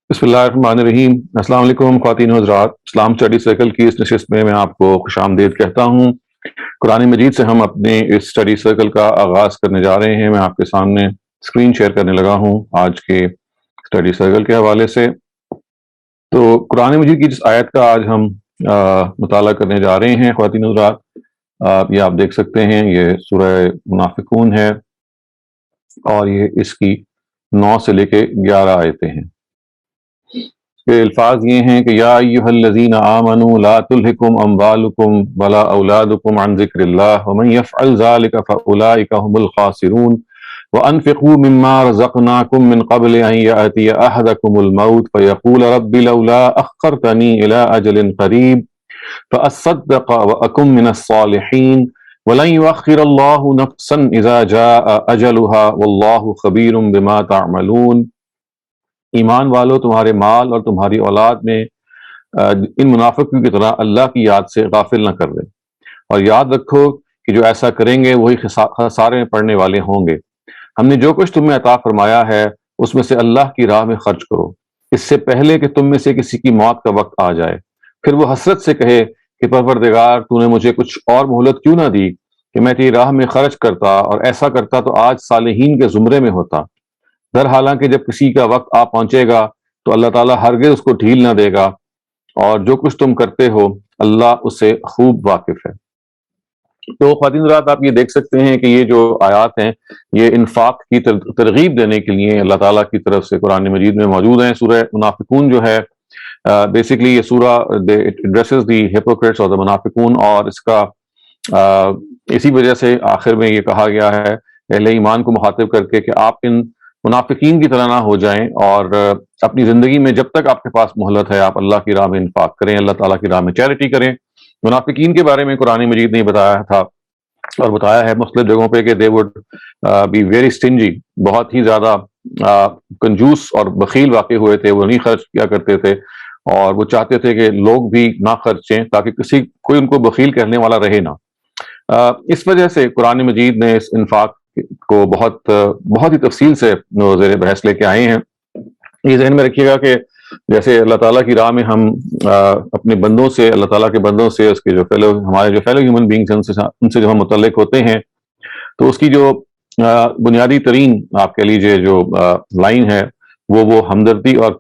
بسم اللہ الرحمن الرحیم۔ السلام علیکم خواتین و حضرات، اسلام اسٹڈی سرکل کی اس نشست میں آپ کو خوش آمدید کہتا ہوں۔ قرآن مجید سے ہم اپنے اس اسٹڈی سرکل کا آغاز کرنے جا رہے ہیں۔ میں آپ کے سامنے اسکرین شیئر کرنے لگا ہوں آج کے اسٹڈی سرکل کے حوالے سے۔ تو قرآن مجید کی جس آیت کا آج ہم مطالعہ کرنے جا رہے ہیں خواتین و حضرات، یہ آپ دیکھ سکتے ہیں، یہ سورہ منافقون ہے اور یہ اس کی 9 سے لے کے 11 آیتیں ہیں۔ کے الفاظ یہ ہیں کہ یا ایھا الذین آمنوا لا تلھکم اموالکم ولا اولادکم عن ذکر اللہ ومن یفعل ذلک فاولئک هم الخاسرون وانفقوا مما رزقناکم من قبل ان یأتی احدکم الموت فیقول رب لولا اخرتنی الی اجل قریب فاصدق واکن من الصالحین ولن یؤخر اللہ نفسا اذا جاء اجلها واللہ خبیر بما تعملون۔ ایمان والو، تمہارے مال اور تمہاری اولاد میں ان منافقوں کی طرح اللہ کی یاد سے غافل نہ کر دیں، اور یاد رکھو کہ جو ایسا کریں گے وہی خسارے میں پڑنے والے ہوں گے۔ ہم نے جو کچھ تمہیں عطا فرمایا ہے اس میں سے اللہ کی راہ میں خرچ کرو، اس سے پہلے کہ تم میں سے کسی کی موت کا وقت آ جائے، پھر وہ حسرت سے کہے کہ پروردگار تو نے مجھے کچھ اور مہلت کیوں نہ دی کہ میں تیری راہ میں خرچ کرتا، اور ایسا کرتا تو آج صالحین کے زمرے میں ہوتا۔ در حالانکہ جب کسی کا وقت آ پہنچے گا تو اللہ تعالیٰ ہرگز اس کو ڈھیل نہ دے گا، اور جو کچھ تم کرتے ہو اللہ اس سے خوب واقف ہے۔ تو خواتین حضرات، آپ یہ دیکھ سکتے ہیں کہ یہ جو آیات ہیں یہ انفاق کی ترغیب دینے کے لیے اللہ تعالیٰ کی طرف سے قرآن مجید میں موجود ہیں۔ سورہ منافقون جو ہے بیسیکلی یہ سورہ ایڈریسز دی ہپوکریٹس اور دی منافقون، اور اس کا اسی وجہ سے آخر میں یہ کہا گیا ہے اہل ایمان کو مخاطب کر کے کہ آپ ان منافقین کی طرح نہ ہو جائیں، اور اپنی زندگی میں جب تک آپ کے پاس مہلت ہے آپ اللہ کی راہ میں انفاق کریں، اللہ تعالیٰ کی راہ میں چیریٹی کریں۔ منافقین کے بارے میں قرآن مجید نے بتایا تھا اور بتایا ہے مختلف جگہوں پہ کہ they would be very stingy، بہت ہی زیادہ کنجوس اور بخیل واقع ہوئے تھے، وہ نہیں خرچ کیا کرتے تھے، اور وہ چاہتے تھے کہ لوگ بھی نہ خرچیں تاکہ کوئی ان کو بخیل کہنے والا رہے نہ۔ اس وجہ سے قرآن مجید نے اس انفاق کو بہت ہی تفصیل سے زیر بحث لے کے آئے ہیں۔ یہ ذہن میں رکھیے گا کہ جیسے اللہ تعالیٰ کی راہ میں ہم اپنے بندوں سے، اللہ تعالیٰ کے بندوں سے، اس کے جو ہمارے جو فیلو ہیومن بینگز ہیں ان سے جو ہم متعلق ہوتے ہیں، تو اس کی جو بنیادی ترین آپ کہہ لیجیے جو لائن ہے وہ ہمدردی اور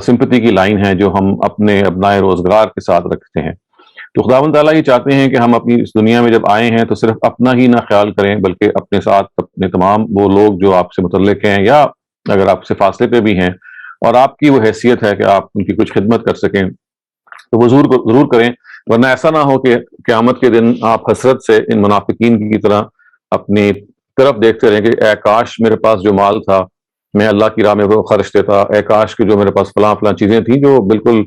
سمپتی کی لائن ہے جو ہم اپنے ابنائے روزگار کے ساتھ رکھتے ہیں۔ تو خداوند تعالیٰ یہ چاہتے ہیں کہ ہم اپنی اس دنیا میں جب آئے ہیں تو صرف اپنا ہی نہ خیال کریں، بلکہ اپنے ساتھ اپنے تمام وہ لوگ جو آپ سے متعلق ہیں یا اگر آپ سے فاصلے پہ بھی ہیں اور آپ کی وہ حیثیت ہے کہ آپ ان کی کچھ خدمت کر سکیں تو وہ ضرور کریں، ورنہ ایسا نہ ہو کہ قیامت کے دن آپ حسرت سے ان منافقین کی طرح اپنی طرف دیکھتے رہیں کہ اے کاش میرے پاس جو مال تھا میں اللہ کی راہ میں وہ خرچ دیتا، اے کاش کہ جو میرے پاس فلاں چیزیں تھیں جو بالکل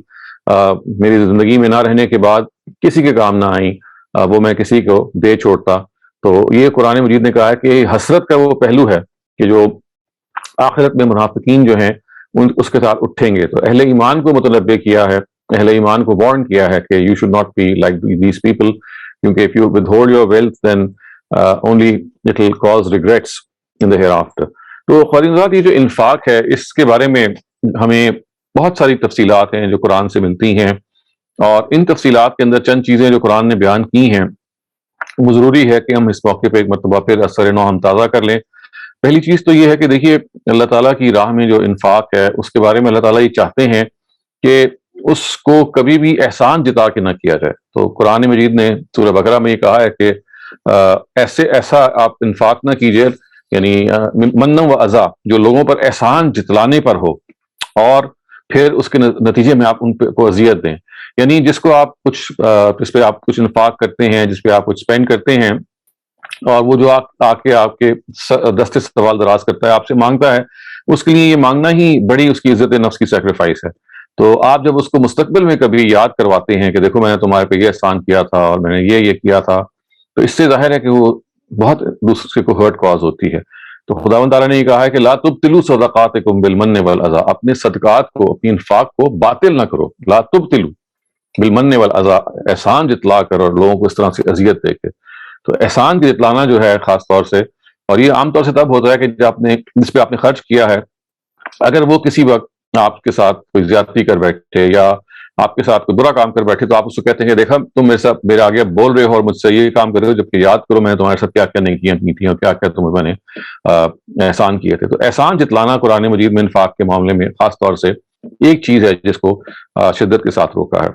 میری زندگی میں نہ رہنے کے بعد کسی کے کام نہ آئیں، وہ میں کسی کو دے چھوڑتا۔ تو یہ قرآن مجید نے کہا ہے کہ حسرت کا وہ پہلو ہے کہ جو آخرت میں منافقین جو ہیں اس کے ساتھ اٹھیں گے۔ تو اہل ایمان کو متنبہ کیا ہے، اہل ایمان کو وارن کیا ہے کہ you should not be like these people, کیونکہ if you withhold your wealth then only it will cause regrets in the hereafter۔ تو خواتین حضرات، یہ جو انفاق ہے اس کے بارے میں ہمیں بہت ساری تفصیلات ہیں جو قرآن سے ملتی ہیں، اور ان تفصیلات کے اندر چند چیزیں جو قرآن نے بیان کی ہیں وہ ضروری ہے کہ ہم اس موقع پہ ایک مرتبہ پھر اثر نو ہم تازہ کر لیں۔ پہلی چیز تو یہ ہے کہ دیکھیے اللہ تعالیٰ کی راہ میں جو انفاق ہے اس کے بارے میں اللہ تعالیٰ یہ چاہتے ہیں کہ اس کو کبھی بھی احسان جتا کے نہ کیا جائے۔ تو قرآن مجید نے سورہ بقرہ میں یہ کہا ہے کہ ایسا آپ انفاق نہ کیجیے، یعنی من و اذا، جو لوگوں پر احسان جتلانے پر ہو اور پھر اس کے نتیجے میں آپ ان کو اذیت دیں، یعنی جس کو آپ جس پہ آپ کچھ انفاق کرتے ہیں، جس پہ آپ کچھ اسپینڈ کرتے ہیں، اور وہ جو آ کے آپ کے دستے سوال دراز کرتا ہے، آپ سے مانگتا ہے، اس کے لیے یہ مانگنا ہی بڑی اس کی عزت نفس کی سیکریفائس ہے۔ تو آپ جب اس کو مستقبل میں کبھی یاد کرواتے ہیں کہ دیکھو میں نے تمہارے پہ یہ احسان کیا تھا اور میں نے یہ کیا تھا، تو اس سے ظاہر ہے کہ وہ بہت دوسرے کو ہرٹ کاز ہوتی ہے۔ تو خداوند تعالیٰ نے یہ کہا ہے کہ لا تبطلوا صدقاتکم بالمن والاذی، اپنے صدقات کو، اپنی انفاق کو باطل نہ کرو، لا تبطلوا بالمن والاذی، احسان جتلا کر اور لوگوں کو اس طرح سے اذیت دے کے۔ تو احسان کی جتلانا جو ہے خاص طور سے، اور یہ عام طور سے تب ہوتا ہے کہ جس پہ آپ نے خرچ کیا ہے، اگر وہ کسی وقت آپ کے ساتھ کوئی زیادتی کر بیٹھے یا آپ کے ساتھ کوئی برا کام کر بیٹھے تو آپ اس کو کہتے ہیں کہ دیکھا تم میرے ساتھ میرے آگے بول رہے ہو اور مجھ سے یہ کام کر رہے ہو، جبکہ یاد کرو میں نے تمہارے ساتھ کیا کیا نیکیاں کی تھیں اور کیا کیا تمہیں میں نے احسان کیے تھے. تو احسان جتلانا قرآن مجید میں انفاق کے معاملے میں خاص طور سے ایک چیز ہے جس کو شدت کے ساتھ روکا ہے.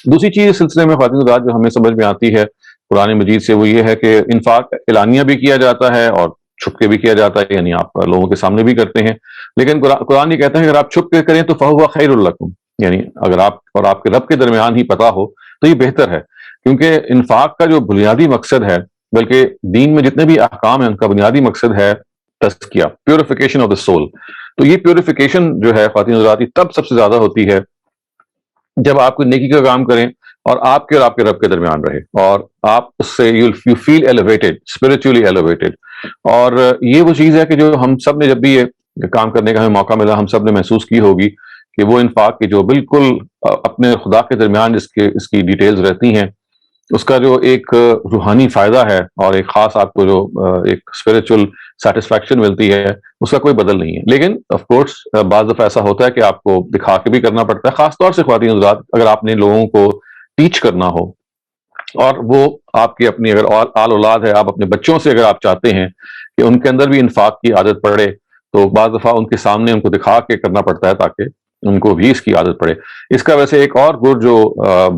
دوسری چیز اس سلسلے میں خواتین حضرات جو ہمیں سمجھ میں آتی ہے قرآن مجید سے وہ یہ ہے کہ انفاق اعلانیہ بھی کیا جاتا ہے اور چھپ کے بھی کیا جاتا ہے، یعنی آپ لوگوں کے سامنے بھی کرتے ہیں، لیکن قرآن یہ کہتا ہے اگر آپ چھپ کے کریں تو فہو خیر لکم، یعنی اگر آپ اور آپ کے رب کے درمیان ہی پتہ ہو تو یہ بہتر ہے، کیونکہ انفاق کا جو بنیادی مقصد ہے، بلکہ دین میں جتنے بھی احکام ہیں ان کا بنیادی مقصد ہے تزکیہ، پیوریفیکیشن آف دا سول. تو یہ پیوریفیکیشن جو ہے خواتین حضرات تب سب سے زیادہ ہوتی ہے جب آپ کوئی نیکی کا کام کریں اور آپ کے رب کے درمیان رہے اور آپ اس سے you feel elevated, spiritually elevated. اور یہ وہ چیز ہے کہ جو ہم سب نے جب بھی یہ کام کرنے کا ہمیں موقع ملا ہم سب نے محسوس کی ہوگی کہ وہ انفاق کی جو بالکل اپنے خدا کے درمیان اس کی ڈیٹیلز رہتی ہیں، اس کا جو ایک روحانی فائدہ ہے اور ایک خاص آپ کو جو ایک اسپرچل سیٹسفیکشن ملتی ہے اس کا کوئی بدل نہیں ہے. لیکن آف کورس بعض دفعہ ایسا ہوتا ہے کہ آپ کو دکھا کے بھی کرنا پڑتا ہے، خاص طور سے خواتین حضرات اگر آپ نے لوگوں کو ٹیچ کرنا ہو اور وہ آپ کی اپنی اگر اولاد ہے، آپ اپنے بچوں سے اگر آپ چاہتے ہیں کہ ان کے اندر بھی انفاق کی عادت پڑے تو بعض دفعہ ان کے سامنے ان کو دکھا کے کرنا پڑتا ہے تاکہ ان کو بھی اس کی عادت پڑے. اس کا ویسے ایک اور گڑ جو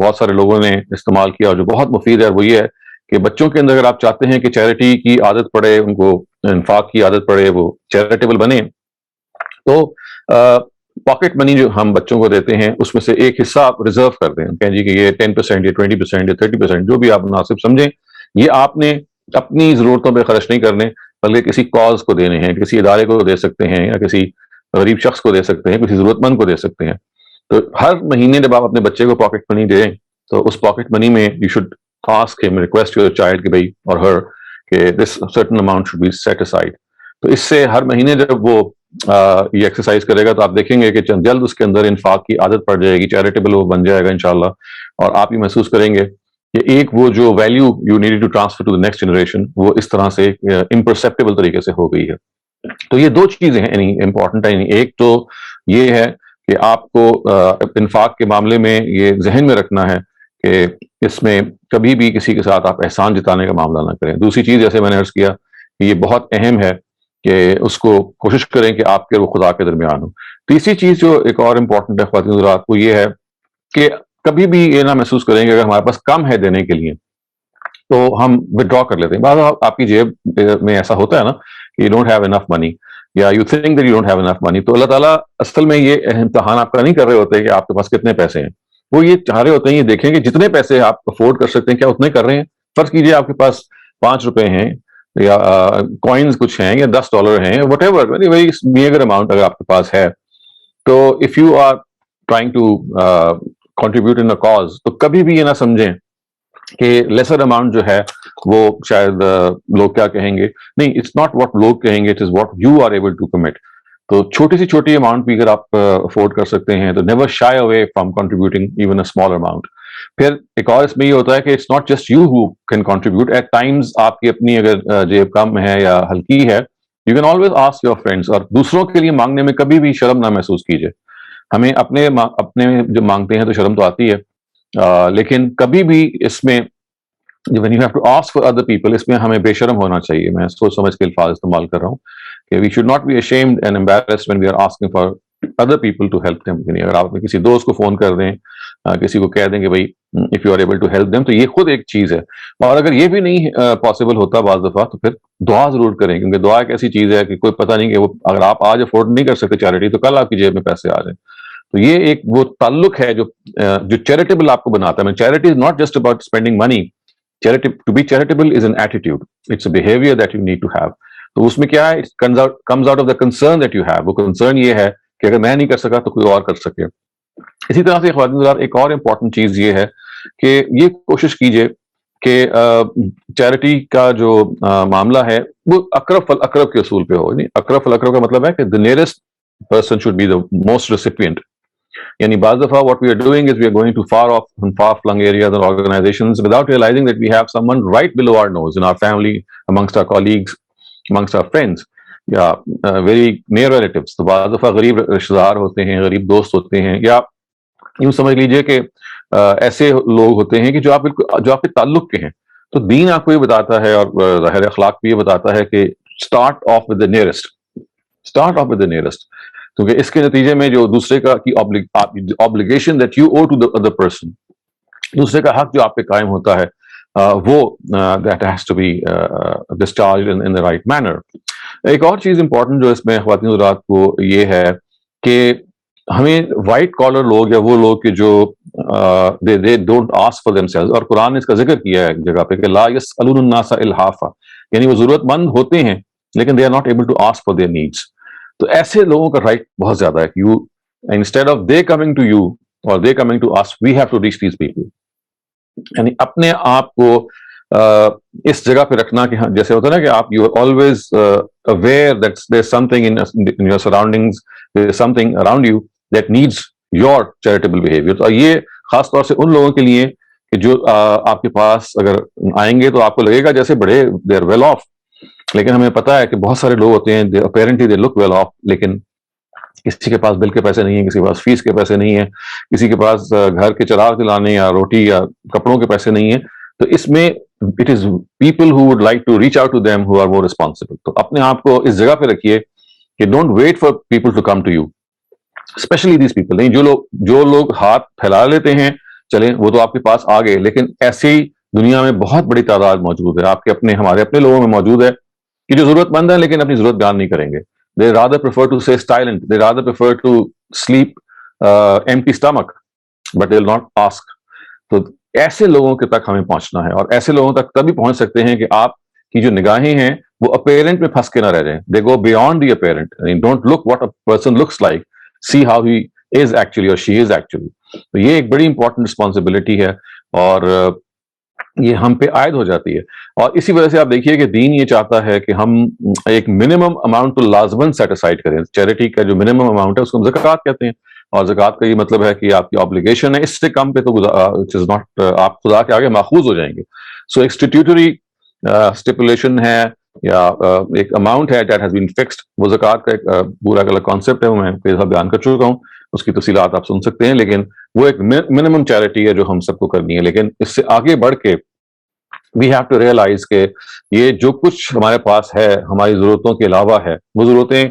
بہت سارے لوگوں نے استعمال کیا اور جو بہت مفید ہے وہ یہ ہے کہ بچوں کے اندر اگر آپ چاہتے ہیں کہ چیریٹی کی عادت پڑے، ان کو انفاق کی عادت پڑے، وہ چیریٹیبل بنے، تو پاکٹ منی جو ہم بچوں کو دیتے ہیں اس میں سے ایک حصہ آپ ریزرو کر دیں، کہیں جی کہ یہ 10% یا 20% یا 30% جو بھی آپ مناسب سمجھیں، یہ آپ نے اپنی ضرورتوں پہ خرچ نہیں کرنے بلکہ کسی کاز کو دینے ہیں، کسی ادارے کو دے سکتے ہیں یا کسی غریب شخص کو دے سکتے ہیں، کسی ضرورت مند کو دے سکتے ہیں. تو ہر مہینے جب آپ اپنے بچے کو پاکٹ منی دیں تو اس پاکٹ منی میں یو شوڈ آسک ہم، ریکویسٹ یور چائلڈ کہ بھائی اور ہر کہ this certain amount should be set aside. تو اس سے ہر مہینے جب وہ یہ ایکسرسائز کرے گا تو آپ دیکھیں گے کہ چند جلد اس کے اندر انفاق کی عادت پڑ جائے گی، چیریٹیبل وہ بن جائے گا انشاءاللہ، اور آپ یہ محسوس کریں گے کہ ایک وہ جو value you need to transfer to the next generation وہ اس طرح سے امپرسیپٹیبل طریقے سے ہو گئی ہے. تو یہ دو چیزیں ہیں امپورٹنٹ ہیں. ایک تو یہ ہے کہ آپ کو انفاق کے معاملے میں یہ ذہن میں رکھنا ہے کہ اس میں کبھی بھی کسی کے ساتھ آپ احسان جتانے کا معاملہ نہ کریں. دوسری چیز جیسے میں نے عرض کیا کہ یہ بہت اہم ہے کہ اس کو کوشش کریں کہ آپ کے وہ خدا کے درمیان ہو. تیسری چیز جو ایک اور امپورٹنٹ ہے خواتین حضرات وہ یہ ہے کہ کبھی بھی یہ نہ محسوس کریں کہ اگر ہمارے پاس کم ہے دینے کے لیے تو ہم ودرا کر لیتے ہیں. بعض آپ کی جیب میں ایسا ہوتا ہے نا کہ you don't have enough money یا you think that you don't have enough money, تو اللہ تعالیٰ اصل میں یہ امتحان آپ کا نہیں کر رہے ہوتے کہ آپ کے پاس کتنے پیسے ہیں، وہ یہ چاہ رہے ہوتے ہیں یہ دیکھیں کہ جتنے پیسے آپ افورڈ کر سکتے ہیں کیا اتنے کر رہے ہیں. فرض کیجئے آپ کے پاس 5 روپے ہیں یا کوائنز کچھ ہیں یا $10 ہیں، whatever very meager amount اگر آپ کے پاس ہے، تو if you are trying to contribute in a cause تو کبھی بھی یہ نہ سمجھیں کہ لیسر اماؤنٹ جو ہے وہ شاید لوگ کیا کہیں گے. نہیں، اٹس ناٹ واٹ لوگ کہیں گے، it is what you are able to commit. تو چھوٹی سے چھوٹی اماؤنٹ بھی اگر آپ افورڈ کر سکتے ہیں تو never shy away from contributing even a small amount. پھر ایک اور اس میں یہ ہوتا ہے کہ it's not just you who can contribute. At times آپ کی اپنی اگر جیب کم ہے یا ہلکی ہے you can always ask your friends. اور دوسروں کے لیے مانگنے میں کبھی بھی شرم نہ محسوس کیجیے. ہمیں اپنے جب مانگتے ہیں تو شرم تو آتی ہے، لیکن کبھی بھی اس میں when you have to ask for other people اس میں ہمیں بے شرم ہونا چاہیے. میں سوچ سمجھ کے الفاظ استعمال کر رہا ہوں کہ we should not be ashamed and embarrassed when we are asking for other people to help them. یعنی اگر آپ کسی دوست کو فون کر دیں، کسی کو کہہ دیں کہ بھائی if you are able to help them تو یہ خود ایک چیز ہے. اور اگر یہ بھی نہیں پاسبل ہوتا بعض دفعہ تو پھر دعا ضرور کریں، کیونکہ دعا ایک ایسی چیز ہے کہ کوئی پتہ نہیں کہ وہ اگر آپ آج افورڈ نہیں کر سکتے چیریٹی تو کل آپ کی جیب میں پیسے آ جائیں. تو یہ ایک وہ تعلق ہے جو چیریٹیبل آپ کو بناتا ہے. میں charity is not just about spending money. To be charitable is an attitude. It's a behavior that you need to have. تو اس میں کیا ہے؟ It comes out of the concern that you have. وہ concern یہ ہے کہ اگر میں نہیں کر سکا تو کوئی اور کر سکے. اسی طرح سے خواتین حضرات ایک اور امپورٹنٹ چیز یہ ہے کہ یہ کوشش کیجئے کہ چیریٹی کا جو معاملہ ہے وہ اقرب فالاقرب کے اصول پہ ہو. اقرب فالاقرب کا مطلب ہے کہ the nearest person should be the most recipient. یعنی بعض دفعہ what we are doing is we are going to far off and far flung areas and organizations without realizing that we have someone right below our nose in our family, amongst our colleagues, amongst our friends. یا very near relatives. تو بعض دفعہ غریب رشتہ دار ہوتے ہیں, غریب دوست ہوتے ہیں, یا یوں سمجھ لیجئے کہ ایسے لوگ ہوتے ہیں کہ جو آپ کے تعلق کے ہیں. تو دین آپ کو یہ بتاتا ہے, اور ظاہر اخلاق بھی یہ بتاتا ہے کہ start of with the nearest, start of with the nearest, کیونکہ اس کے نتیجے میں جو دوسرے کا کی obligation that you owe to the other person, دوسرے کا حق جو آپ پہ قائم ہوتا ہے, وہ that has to be discharged in the right manner. ایک اور چیز امپورٹنٹ جو اس میں خواتین حضرات کو یہ ہے کہ ہمیں وائٹ کالر لوگ یا وہ لوگ کہ جو they don't ask for themselves, اور قرآن نے اس کا ذکر کیا ہے ایک جگہ پہ کہ لا يسألون الناس الحافا, یعنی وہ ضرورت مند ہوتے ہیں لیکن they are not able to ask for their needs. تو ایسے لوگوں کا رائٹ بہت زیادہ ہے کہ you instead of they coming to you or they coming to us, we have to reach these people. یعنی اپنے آپ کو اس جگہ پہ رکھنا کہ جیسے ہوتا ہے نا کہ آپ you are always aware that there's something in your surroundings, there's something around you that needs your charitable behavior. تو یہ خاص طور سے ان لوگوں کے لیے کہ جو آپ کے پاس اگر آئیں گے تو آپ کو لگے گا جیسے بڑے they are well off, لیکن ہمیں پتا ہے کہ بہت سارے لوگ ہوتے ہیں apparently they look well off, لیکن کسی کے پاس بل کے پیسے نہیں ہیں, کسی کے پاس فیس کے پیسے نہیں ہیں, کسی کے پاس گھر کے چراغ دلانے یا روٹی یا کپڑوں کے پیسے نہیں ہیں. تو اس میں it is people who would like to reach out to them who are more responsible. تو اپنے آپ کو اس جگہ پہ رکھیے کہ don't wait for people to come to you, especially these people. نہیں, جو لوگ ہاتھ پھیلا لیتے ہیں چلیں وہ تو آپ کے پاس آ گئے, لیکن ایسی دنیا میں بہت بڑی تعداد موجود ہے, آپ کے ہمارے اپنے لوگوں میں موجود ہے کہ جو ضرورت مند ہیں لیکن اپنی ضرورت بیان نہیں کریں گے. They rather prefer to stay silent, they rather prefer to sleep empty stomach, but they will not ask. تو ایسے لوگوں کے تک ہمیں پہنچنا ہے, اور ایسے لوگوں تک تبھی پہنچ سکتے ہیں کہ آپ کی جو نگاہیں ہیں وہ اپیرنٹ میں پھنس کے نہ رہ جائیں. They go beyond the apparent. Don't look what a person looks like, see how he is actually or she is actually. تو یہ ایک بڑی امپورٹنٹ رسپانسبلٹی ہے, اور یہ ہم پہ عائد ہو جاتی ہے. اور اسی وجہ سے آپ دیکھیے کہ دین یہ چاہتا ہے کہ ہم ایک منیمم اماؤنٹ تو لازماً سیٹ اسائڈ کریں. چیریٹی کا جو منیمم اماؤنٹ ہے اس کو ہم زکوٰۃ کہتے ہیں, اور زکوٰۃ کا یہ مطلب ہے کہ آپ کی آبلیگیشن ہے, اس سے کم پہ تو آپ خدا کے آگے ماخوذ ہو جائیں گے. سو ایک اسٹیٹیوٹری اسٹیپولیشن ہے یا ایک اماؤنٹ ہے دیٹ ہیز بین فکسڈ. وہ زکوٰۃ کا ایک پورا الگ کانسیپٹ ہے, وہ میں کئی دفعہ بیان کر چکا ہوں, اس کی تفصیلات آپ سن سکتے ہیں, لیکن وہ ایک منیمم چیریٹی ہے جو ہم سب کو کرنی ہے. لیکن اس سے آگے بڑھ کے we have to realize کہ یہ جو کچھ ہمارے پاس ہے ہماری ضرورتوں کے علاوہ ہے, وہ ضرورتیں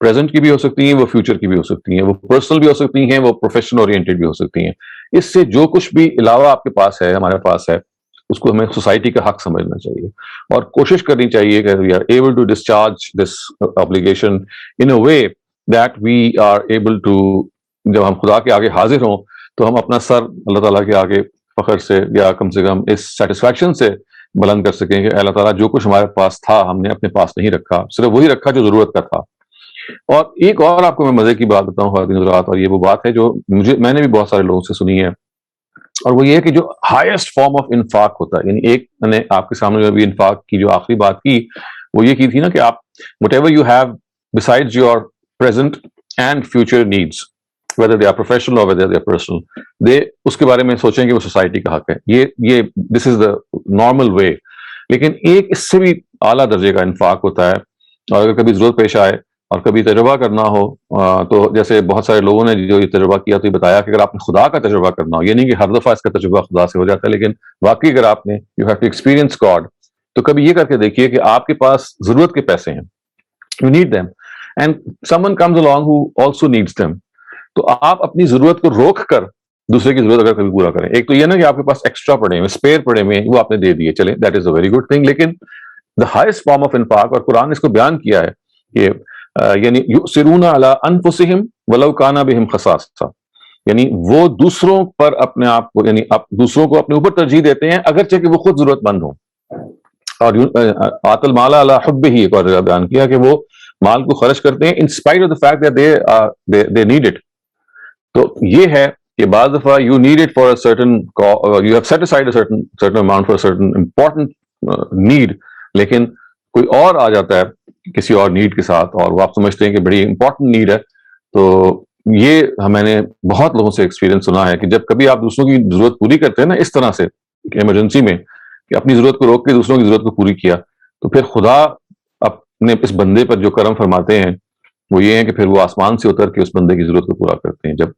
پریزنٹ کی بھی ہو سکتی ہیں, وہ فیوچر کی بھی ہو سکتی ہیں, وہ پرسنل بھی ہو سکتی ہیں, وہ پروفیشن اورینٹیڈ بھی ہو سکتی ہیں. اس سے جو کچھ بھی علاوہ آپ کے پاس ہے, ہمارے پاس ہے, اس کو ہمیں سوسائٹی کا حق سمجھنا چاہیے, اور کوشش کرنی چاہیے کہ we are able to discharge this obligation in a way that we are able to, جب ہم خدا کے آگے حاضر ہوں تو ہم اپنا سر اللہ تعالیٰ کے آگے فخر سے یا کم سے کم اس سیٹسفیکشن سے بلند کر سکیں کہ اللہ تعالیٰ جو کچھ ہمارے پاس تھا ہم نے اپنے پاس نہیں رکھا, صرف وہی رکھا جو ضرورت کا تھا. اور ایک اور آپ کو میں مزے کی بات بتاؤں خواتین حضرات, اور یہ وہ بات ہے جو میں نے بھی بہت سارے لوگوں سے سنی ہے, اور وہ یہ ہے کہ جو ہائیسٹ فارم آف انفاق ہوتا ہے, یعنی ایک میں نے آپ کے سامنے بھی انفاق کی جو آخری بات کی وہ یہ کی تھی نا کہ آپ whatever you have besides your present and future needs, whether they are professional or whether they are personal, اس کے بارے میں سوچیں کہ وہ سوسائٹی کا حق ہے. یہ this is the normal way. لیکن ایک اس سے بھی اعلیٰ درجے کا انفاق ہوتا ہے, اور اگر کبھی ضرورت پیش آئے اور کبھی تجربہ کرنا ہو, تو جیسے بہت سارے لوگوں نے جو یہ تجربہ کیا تو یہ بتایا کہ اگر آپ نے خدا کا تجربہ کرنا ہو, یہ نہیں کہ ہر دفعہ اس کا تجربہ خدا سے ہو جاتا ہے, لیکن واقعی اگر آپ نے you have to experience God, تو کبھی یہ کر کے دیکھیے کہ آپ کے پاس ضرورت کے پیسے ہیں, you need them, and someone comes along who also needs them. تو آپ اپنی ضرورت کو روک کر دوسرے کی ضرورت اگر کبھی پورا کریں, ایک تو یہ نا کہ آپ کے پاس ایکسٹرا پڑے ہوئے, اسپیئر پڑے ہوئے, وہ آپ نے دے دیے, چلیں that is a very good thing. لیکن دا ہائیسٹ فارم آف انفاق, اور قرآن نے اس کو بیان کیا ہے کہ یعنی یؤثرون علی انفسہم ولو کان بہم خصاصہ, یعنی وہ دوسروں پر اپنے آپ کو, یعنی دوسروں کو اپنے اوپر ترجیح دیتے ہیں اگرچہ کہ وہ خود ضرورت مند ہوں. اور آت المال علی حبہ, ایک اور بیان کیا کہ وہ مال کو خرچ کرتے ہیں in spite of the fact that they need it. تو یہ ہے کہ بعض دفعہ you need it for a certain you have set aside a certain amount for a certain important need, لیکن کوئی اور آ جاتا ہے کسی اور نیڈ کے ساتھ, اور وہ آپ سمجھتے ہیں کہ بڑی امپورٹنٹ نیڈ ہے. تو یہ میں نے بہت لوگوں سے ایکسپیرینس سنا ہے کہ جب کبھی آپ دوسروں کی ضرورت پوری کرتے ہیں نا اس طرح سے ایمرجنسی میں, کہ اپنی ضرورت کو روک کے دوسروں کی ضرورت کو پوری کیا, تو پھر خدا اپنے اس بندے پر جو کرم فرماتے ہیں وہ یہ ہے کہ پھر وہ آسمان سے اتر کے اس بندے کی ضرورت کو پورا کرتے ہیں جب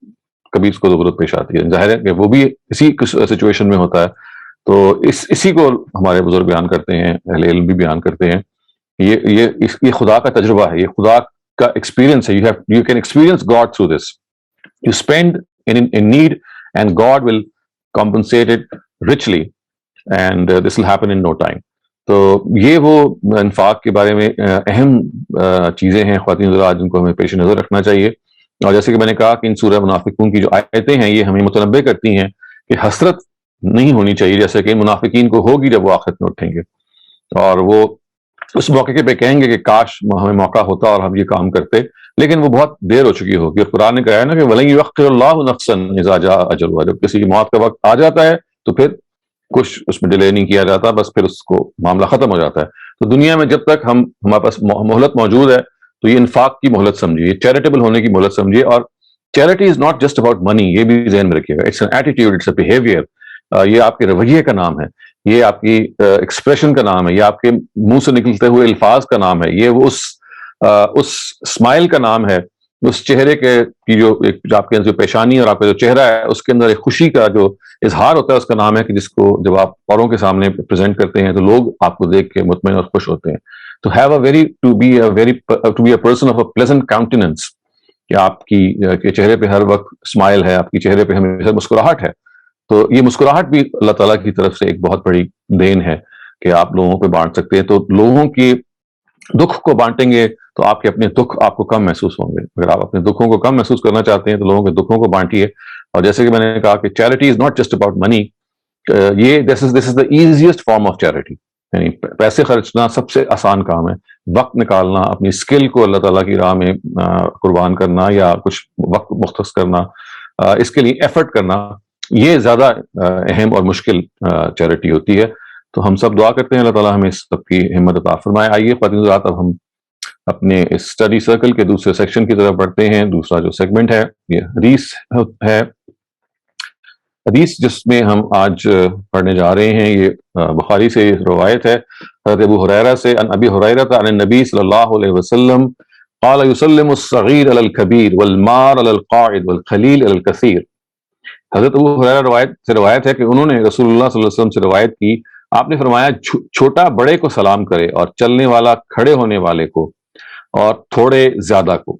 کبھی اس کو ضرورت پیش آتی ہے. ظاہر ہے کہ وہ بھی اسی سچویشن میں ہوتا ہے. تو اسی کو ہمارے بزرگ بیان کرتے ہیں, اہل علم بھی بیان کرتے ہیں. یہ خدا کا تجربہ ہے, یہ خدا کا ایکسپیرینس ہے. You can experience God through this. You spend in need and God will compensate it richly and this will happen in no time. تو یہ وہ انفاق کے بارے میں اہم چیزیں ہیں خواتین حضرات جن کو ہمیں پیش نظر رکھنا چاہیے. اور جیسے کہ میں نے کہا کہ ان سورہ منافقون کی جو آیتیں ہیں یہ ہمیں متنبع کرتی ہیں کہ حسرت نہیں ہونی چاہیے جیسے کہ منافقین کو ہوگی جب وہ آخرت میں اٹھیں گے اور وہ اس موقع پہ کہیں گے کہ کاش ہمیں موقع ہوتا اور ہم یہ کام کرتے, لیکن وہ بہت دیر ہو چکی ہوگی. اور قرآن نے کہا ہے نا کہ وَلَن يُؤَخِّرَ اللَّهُ نَفْسًا إِذَا جَاءَ أَجَلُهَا, جب کسی کی موت کا وقت آ جاتا ہے تو پھر کچھ اس میں ڈیلے نہیں کیا جاتا, بس پھر اس کو معاملہ ختم ہو جاتا ہے. تو دنیا میں جب تک ہمارے پاس مہلت موجود ہے تو یہ انفاق کی مہلت سمجھیے, چیریٹیبل ہونے کی مہلت سمجھیے. اور charity is not just about money, یہ بھی ذہن میں رکھیے گا. It's an attitude, it's a behaviour. یہ آپ کے رویے کا نام ہے, یہ آپ کی ایکسپریشن کا نام ہے, یہ آپ کے منہ سے نکلتے ہوئے الفاظ کا نام ہے, یہ وہ اس اسمائل کا نام ہے, اس چہرے کی جو آپ کے جو پیشانی اور آپ کا جو چہرہ ہے اس کے اندر ایک خوشی کا جو اظہار ہوتا ہے اس کا نام ہے کہ جس کو جب آپ اوروں کے سامنے پریزنٹ کرتے ہیں تو لوگ آپ کو دیکھ کے مطمئن اور خوش ہوتے ہیں. تو to be a person of a pleasant countenance, کہ آپ کے چہرے پہ ہر وقت اسمائل ہے, آپ کے چہرے پہ ہمیشہ مسکراہٹ ہے. تو یہ مسکراہٹ بھی اللہ تعالیٰ کی طرف سے ایک بہت بڑی دین ہے کہ آپ لوگوں پہ بانٹ سکتے ہیں. تو لوگوں کی دکھ کو بانٹیں گے تو آپ کے اپنے دکھ آپ کو کم محسوس ہوں گے. اگر آپ اپنے دکھوں کو کم محسوس کرنا چاہتے ہیں تو لوگوں کے دکھوں کو بانٹیے. اور جیسے کہ میں نے کہا کہ charity is not just about money, یہ this is the easiest form of charity. یعنی پیسے خرچنا سب سے آسان کام ہے, وقت نکالنا, اپنی اسکل کو اللہ تعالیٰ کی راہ میں قربان کرنا یا کچھ وقت مختص کرنا, اس کے لیے ایفرٹ کرنا, یہ زیادہ اہم اور مشکل چیریٹی ہوتی ہے. تو ہم سب دعا کرتے ہیں اللہ تعالیٰ ہمیں سب کی ہمت عطا فرمائے. آئیے خواتین حضرات اب ہم اپنے اس اسٹڈی سرکل کے دوسرے سیکشن کی طرف بڑھتے ہیں. دوسرا جو سیگمنٹ ہے یہ حدیث ہے. حدیث جس میں ہم آج پڑھنے جا رہے ہیں یہ بخاری سے روایت ہے حضرت ابو ہریرہ سے, عن ابی ہریرہ عن النبی صلی اللہ علیہ وسلم قال يسلم الصغير على الكبير والمار على القاعد والخليل على الكثير. حضرت ابو ہریرہ سے روایت ہے کہ انہوں نے رسول اللہ صلی اللہ علیہ وسلم سے روایت کی, آپ نے فرمایا چھوٹا بڑے کو سلام کرے اور چلنے والا کھڑے ہونے والے کو اور تھوڑے زیادہ کو.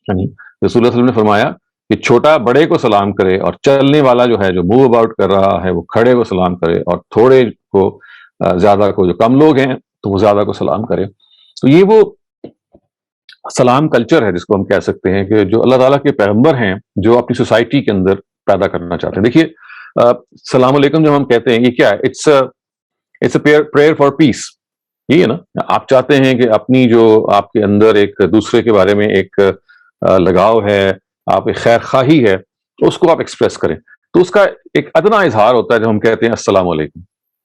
یعنی رسول اللہ صلی اللہ علیہ وسلم نے فرمایا کہ چھوٹا بڑے کو سلام کرے اور چلنے والا جو ہے جو موو اباؤٹ کر رہا ہے وہ کھڑے کو سلام کرے اور تھوڑے کو زیادہ کو, جو کم لوگ ہیں تو وہ زیادہ کو سلام کرے. تو یہ وہ سلام کلچر ہے جس کو ہم کہہ سکتے ہیں کہ جو اللہ تعالیٰ کے پیغمبر ہیں جو اپنی سوسائٹی کے اندر پیدا کرنا چاہتے ہیں. دیکھیے السلام علیکم جب ہم کہتے ہیں یہ کیا ہے, اٹس اے پریئر فار پیس. یہ ہے نا, آپ چاہتے ہیں کہ اپنی جو آپ کے اندر ایک دوسرے کے بارے میں ایک لگاؤ ہے, آپ ایک خیر خواہی ہے, تو اس کو آپ ایکسپریس کریں. تو اس کا ایک ادنا اظہار ہوتا ہے جب ہم کہتے ہیں السلام علیکم.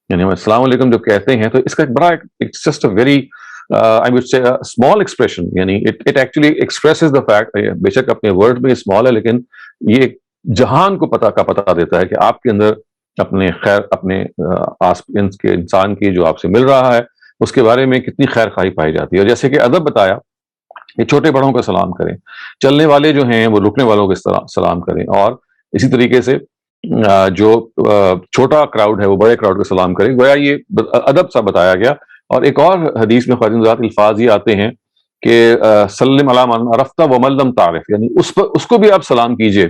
یعنی ہم السلام علیکم جو کہتے ہیں تو اس کا ایک بڑا it's just a very I would say a small expression, یعنی it actually expresses the fact, بے شک اپنے ورڈ میں small ہے لیکن یہ جہان کو پتہ دیتا ہے کہ آپ کے اندر اپنے خیر, اپنے انسان کی جو آپ سے مل رہا ہے اس کے بارے میں کتنی خیر خواہی پائی جاتی ہے. اور جیسے کہ ادب بتایا کہ چھوٹے بڑوں کا سلام کریں, چلنے والے جو ہیں وہ رکنے والوں کے سلام کریں, اور اسی طریقے سے جو چھوٹا کراؤڈ ہے وہ بڑے کراؤڈ کا سلام کریں. گویا یہ ادب سا بتایا گیا. اور ایک اور حدیث میں خواتین حضرات الفاظ یہ آتے ہیں کہ سلم علی من عرفت ومن لم تعرف, یعنی اس کو بھی آپ سلام کیجئے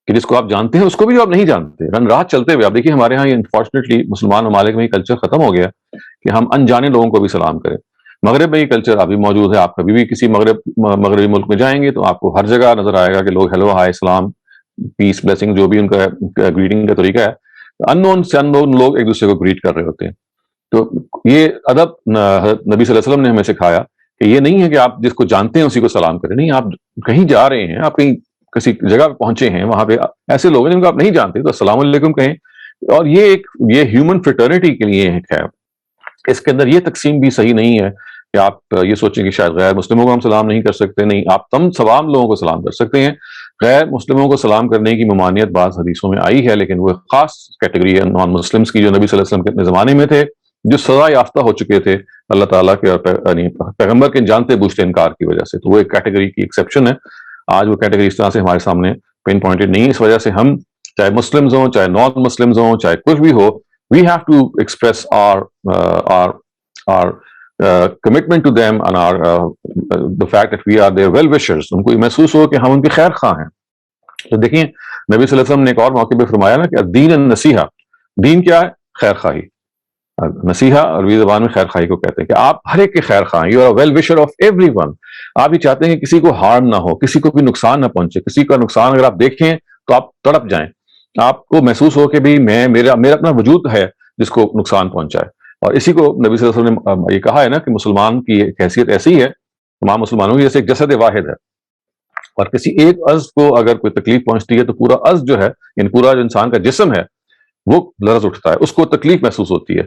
کہ جس کو آپ جانتے ہیں, اس کو بھی جو آپ نہیں جانتے. رن رات چلتے ہوئے آپ دیکھیے ہمارے ہاں یہ انفارچونیٹلی مسلمان ممالک میں یہ کلچر ختم ہو گیا کہ ہم انجانے لوگوں کو بھی سلام کریں. مغرب میں یہ کلچر ابھی موجود ہے. آپ کبھی بھی کسی مغربی ملک میں جائیں گے تو آپ کو ہر جگہ نظر آئے گا کہ لوگ ہیلو ہائے سلام پیس بلیسنگ جو بھی ان کا گریٹنگ کا طریقہ ہے, ان نون سے ان نون لوگ ایک دوسرے کو گریٹ کر رہے ہوتے ہیں. تو یہ ادب نبی صلی اللہ علیہ وسلم نے ہمیں سکھایا کہ یہ نہیں ہے کہ آپ جس کو جانتے ہیں اسی کو سلام کریں. نہیں, آپ کہیں جا رہے ہیں, آپ کہیں کسی جگہ پہ پہنچے ہیں, وہاں پہ ایسے لوگ ہیں جن کو آپ نہیں جانتے تو السلام علیکم کہیں. اور یہ ہیومن فریٹرنٹی کے لیے ہے. اس کے اندر یہ تقسیم بھی صحیح نہیں ہے کہ آپ یہ سوچیں کہ شاید غیر مسلموں کو ہم سلام نہیں کر سکتے. نہیں, آپ تمام لوگوں کو سلام کر سکتے ہیں. غیر مسلموں کو سلام کرنے کی ممانعت بعض حدیثوں میں آئی ہے, لیکن وہ خاص کیٹیگری ہے نان مسلمس کی جو نبی صلی اللہ علیہ وسلم کے اپنے زمانے میں تھے, جو سزا یافتہ ہو چکے تھے اللہ تعالیٰ کے اور پیغمبر کے جانتے بوجھتے انکار کی وجہ سے. تو وہ ایک کیٹیگری کی ایکسیپشن ہے. آج وہ کیٹیگری اس طرح سے ہمارے سامنے پن پوائنٹڈ نہیں ہے. اس وجہ سے ہم چاہے مسلمز ہوں چاہے نان مسلمز ہوں چاہے کچھ بھی ہو, we have to express our commitment to them and the fact that we are their well wishers. ان کو یہ محسوس ہو کہ ہم ان کے خیر خواہ ہیں. تو دیکھیں نبی صلی اللہ علیہ وسلم نے ایک اور موقع پہ فرمایا نا کہ دین النصیحہ, دین کیا ہے؟ خیر خواہی. نصیحہ عربی زبان میں خیر خواہی کو کہتے ہیں کہ آپ ہر ایک کے خیر خواہ ہیں. You are well wisher of every one. آپ یہ چاہتے ہیں کہ کسی کو ہارم نہ ہو, کسی کو بھی نقصان نہ پہنچے. کسی کا نقصان اگر آپ دیکھیں تو آپ تڑپ جائیں, آپ کو محسوس ہو کہ بھی میرا اپنا وجود ہے جس کو نقصان پہنچائے. اور اسی کو نبی صلی اللہ علیہ وسلم نے یہ کہا ہے نا کہ مسلمان کی حیثیت ایسی ہے, تمام مسلمانوں کی جیسے ایک جسد واحد ہے, اور کسی ایک عضو کو اگر کوئی تکلیف پہنچتی ہے تو پورا عضو جو ہے, یعنی پورا جو انسان کا جسم ہے وہ لرز اٹھتا ہے, اس کو تکلیف محسوس ہوتی ہے.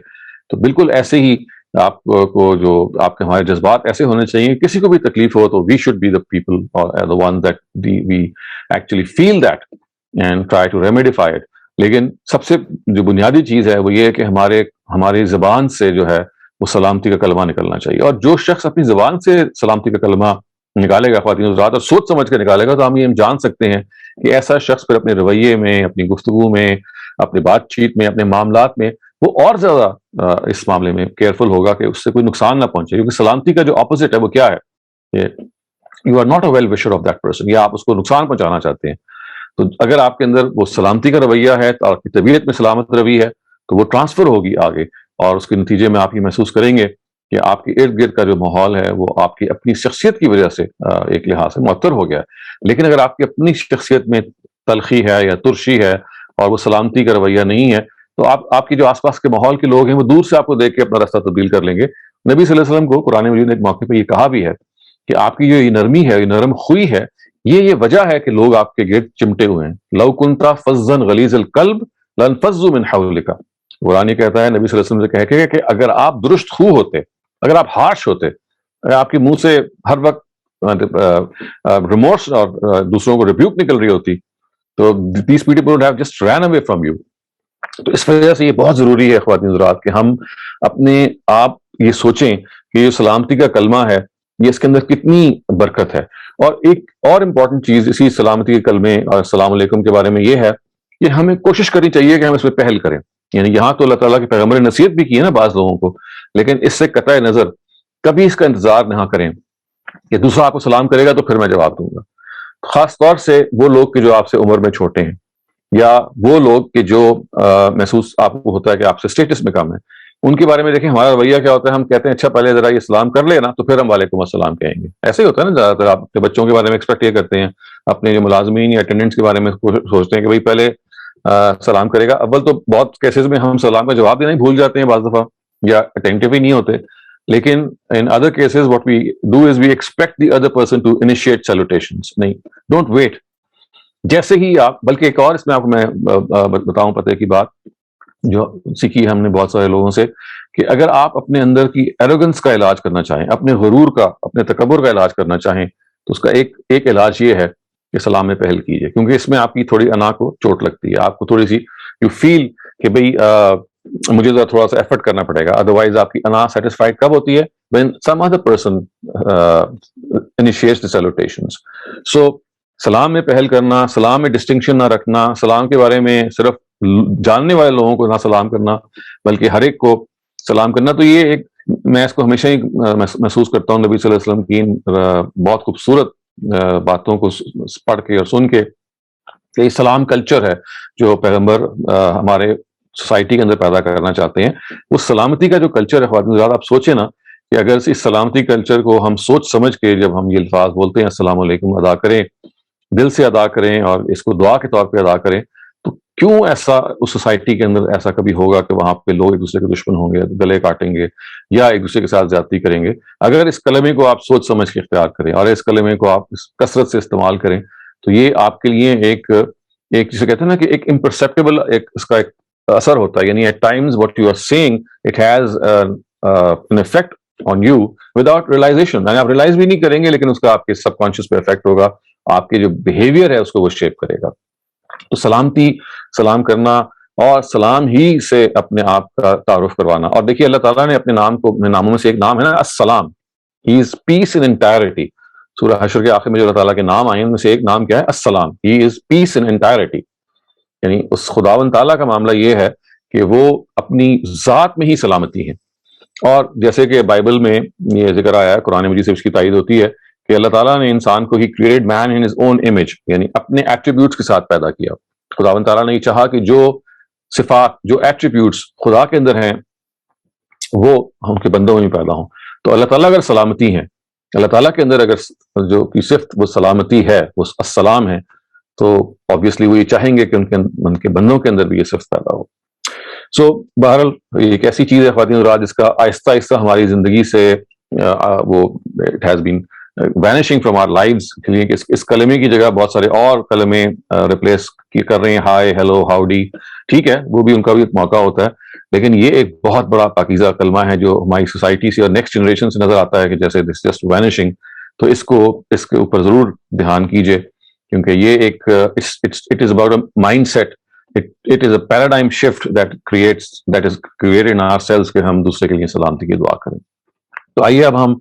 تو بالکل ایسے ہی آپ کو جو آپ کے ہمارے جذبات ایسے ہونے چاہیے, کسی کو بھی تکلیف ہو تو we should be the people اور the one that we actually feel that and try to remedify it. لیکن سب سے جو بنیادی چیز ہے وہ یہ ہے کہ ہماری زبان سے جو ہے وہ سلامتی کا کلمہ نکلنا چاہیے. اور جو شخص اپنی زبان سے سلامتی کا کلمہ نکالے گا خواتین حضرات, اور سوچ سمجھ کے نکالے گا, تو ہم یہ جان سکتے ہیں کہ ایسا شخص پھر اپنے رویے میں, اپنی گفتگو میں, اپنی بات چیت میں, اپنے معاملات میں وہ اور زیادہ اس معاملے میں کیئرفل ہوگا کہ اس سے کوئی نقصان نہ پہنچے. کیونکہ سلامتی کا جو اپوزٹ ہے وہ کیا ہے؟ You are not a well wisher of that person, یا آپ اس کو نقصان پہنچانا چاہتے ہیں. تو اگر آپ کے اندر وہ سلامتی کا رویہ ہے, تو آپ کی طبیعت میں سلامت روی ہے, تو وہ ٹرانسفر ہوگی آگے, اور اس کے نتیجے میں آپ یہ محسوس کریں گے کہ آپ کے ارد گرد کا جو ماحول ہے وہ آپ کی اپنی شخصیت کی وجہ سے ایک لحاظ سے معطر ہو گیا ہے. لیکن اگر آپ کی اپنی شخصیت میں تلخی ہے یا ترشی ہے اور وہ سلامتی کا رویہ نہیں ہے, تو آپ کی جو آس پاس کے ماحول کے لوگ ہیں وہ دور سے آپ کو دیکھ کے اپنا راستہ تبدیل کر لیں گے. نبی صلی اللہ علیہ وسلم کو قرآن مجید نے ایک موقع پہ یہ کہا بھی ہے کہ آپ کی جو یہ نرمی ہے, یہ نرم خوئی ہے, یہ وجہ ہے کہ لوگ آپ کے گرد چمٹے ہوئے ہیں. لو کنتا فظا غلیظ القلب لانفضوا من حولک. قرآن کہتا ہے نبی صلی اللہ علیہ وسلم سے کہہ کے کہ اگر آپ درست خو ہوتے, اگر آپ ہارش ہوتے, اگر آپ کے منہ سے ہر وقت ریمورس اور دوسروں کو ریبیوک نکل رہی ہوتی, تو these people would have just ran away from you. تو اس وجہ سے یہ بہت ضروری ہے خواتین حضرات کہ ہم اپنے آپ یہ سوچیں کہ یہ سلامتی کا کلمہ ہے, یہ اس کے اندر کتنی برکت ہے. اور ایک اور امپورٹنٹ چیز اسی سلامتی کے کلمے اور السلام علیکم کے بارے میں یہ ہے کہ ہمیں کوشش کرنی چاہیے کہ ہم اس پہ پہل کریں. یعنی یہاں تو اللہ تعالیٰ کے پیغمبر نے نصیحت بھی کی ہے نا بعض لوگوں کو, لیکن اس سے قطع نظر کبھی اس کا انتظار نہ کریں کہ دوسرا آپ کو سلام کرے گا تو پھر میں جواب دوں گا. خاص طور سے وہ لوگ کہ جو آپ سے عمر میں چھوٹے ہیں, یا وہ لوگ کہ جو محسوس آپ کو ہوتا ہے کہ آپ سے اسٹیٹس میں کم ہے, ان کے بارے میں دیکھیں ہمارا رویہ کیا ہوتا ہے. ہم کہتے ہیں اچھا پہلے ذرا یہ سلام کر لے نا تو پھر ہم وعلیکم السلام کہیں گے. ایسے ہی ہوتا ہے نا زیادہ تر. آپ اپنے بچوں کے بارے میں ایکسپیکٹ یہ کرتے ہیں, اپنے جو ملازمین یا اٹینڈنٹس کے بارے میں سوچتے ہیں کہ بھائی پہلے سلام کرے گا. اول تو بہت کیسز میں ہم سلام کا جواب دینا ہی بھول جاتے ہیں بعض دفعہ, یا اٹینٹیو ہی نہیں ہوتے. لیکن in other cases what we do is we expect the other person to initiate salutations. نہیں, don't wait. جیسے ہی آپ, بلکہ ایک اور اس میں آپ کو میں بتاؤں پتہ کی بات جو سیکھی ہم نے بہت سارے لوگوں سے, کہ اگر آپ اپنے اندر کی ایروگنس کا علاج کرنا چاہیں, اپنے غرور کا, اپنے تکبر کا علاج کرنا چاہیں, تو اس کا ایک علاج یہ ہے کہ سلام میں پہل کیجیے. کیونکہ اس میں آپ کی تھوڑی انا کو چوٹ لگتی ہے, آپ کو تھوڑی سی یو فیل کہ بھئی مجھے تھوڑا سا ایفرٹ کرنا پڑے گا. ادروائز آپ کی انا سیٹسفائڈ کب ہوتی ہے؟ when some other person initiates the salutations. So سلام میں پہل کرنا, سلام میں ڈسٹنکشن نہ رکھنا, سلام کے بارے میں صرف جاننے والے لوگوں کو نہ سلام کرنا بلکہ ہر ایک کو سلام کرنا. تو یہ ایک, میں اس کو ہمیشہ ہی محسوس کرتا ہوں نبی صلی اللہ علیہ وسلم کی بہت خوبصورت باتوں کو پڑھ کے اور سن کے, کہ یہ سلام کلچر ہے جو پیغمبر ہمارے سوسائٹی کے اندر پیدا کرنا چاہتے ہیں. اس سلامتی کا جو کلچر ہے خواتین زیادہ, آپ سوچیں نا کہ اگر اس سلامتی کلچر کو ہم سوچ سمجھ کے جب ہم یہ الفاظ بولتے ہیں السلام علیکم ادا کریں, دل سے ادا کریں اور اس کو دعا کے طور پہ ادا کریں, تو کیوں ایسا اس سوسائٹی کے اندر ایسا کبھی ہوگا کہ وہاں پہ لوگ ایک دوسرے کے دشمن ہوں گے, گلے کاٹیں گے یا ایک دوسرے کے ساتھ زیادتی کریں گے؟ اگر اس کلمے کو آپ سوچ سمجھ کے اختیار کریں اور اس کلمے کو آپ کثرت سے استعمال کریں, تو یہ آپ کے لیے ایک جسے کہتے ہیں نا کہ ایک امپرسیپٹیبل اس کا ایک اثر ہوتا ہے. یعنی at times what you are seeing it has an effect on you without realization. یعنی آپ ریئلائز بھی نہیں کریں گے لیکن اس کا آپ کے سب کانشیس پہ افیکٹ ہوگا, آپ کے جو بیہیویئر ہے اس کو وہ شیپ کرے گا. تو سلام کرنا اور سلام ہی سے اپنے آپ کا تعارف کروانا. اور دیکھیے اللہ تعالیٰ نے اپنے ناموں میں سے ایک نام ہے نا السلام. ہی از پیس ان انٹائرٹی. سورہ حشر کے آخر میں جو اللہ تعالیٰ کے نام آئے ہیں ان میں سے ایک نام کیا ہے؟ السلام. ہی از پیس ان انٹائرٹی. یعنی اس خداوند تعالیٰ کا معاملہ یہ ہے کہ وہ اپنی ذات میں ہی سلامتی ہے. اور جیسے کہ بائبل میں یہ ذکر آیا ہے, قرآن مجید سے اس کی تائید ہوتی ہے کہ اللہ تعالیٰ نے انسان کو he created man in his own image, یعنی اپنے ایٹریبیوٹس کے ساتھ پیدا کیا. خداوند تعالیٰ نے یہ چاہا کہ جو صفات, جو ایٹریبیوٹس خدا کے اندر ہیں وہ ان کے بندوں میں پیدا ہوں. تو اللہ تعالیٰ اگر سلامتی ہیں, اللہ تعالیٰ کے اندر اگر جو کی صفت وہ سلامتی ہے, وہ السلام ہے, تو آبویسلی وہ یہ چاہیں گے کہ ان کے بندوں کے اندر بھی یہ صفت پیدا ہو. سو بہرحال یہ ایک ایسی چیز ہے خواتین حضرات جس کا آہستہ آہستہ ہماری زندگی سے وہ it has been vanishing from our lives. اس کلمے کی جگہ بہت سارے اور کلمے ریپلیس کر رہے ہیں, ہائے, ہیلو, ہاؤڈی. ٹھیک ہے, وہ بھی ان کا بھی ایک موقع ہوتا ہے, لیکن یہ ایک بہت بڑا پاکیزہ کلمہ ہے جو ہماری سوسائٹی سے اور نیکسٹ جنریشن سے نظر آتا ہے کہ جیسے دس جسٹ وینشنگ. تو اس کے اوپر ضرور دھیان کیجیے, کیونکہ یہ ایک it is about a mindset. It is a paradigm shift that is created in ourselves کہ ہم دوسرے کے لیے سلامتی کی دعا کریں. تو آئیے اب ہم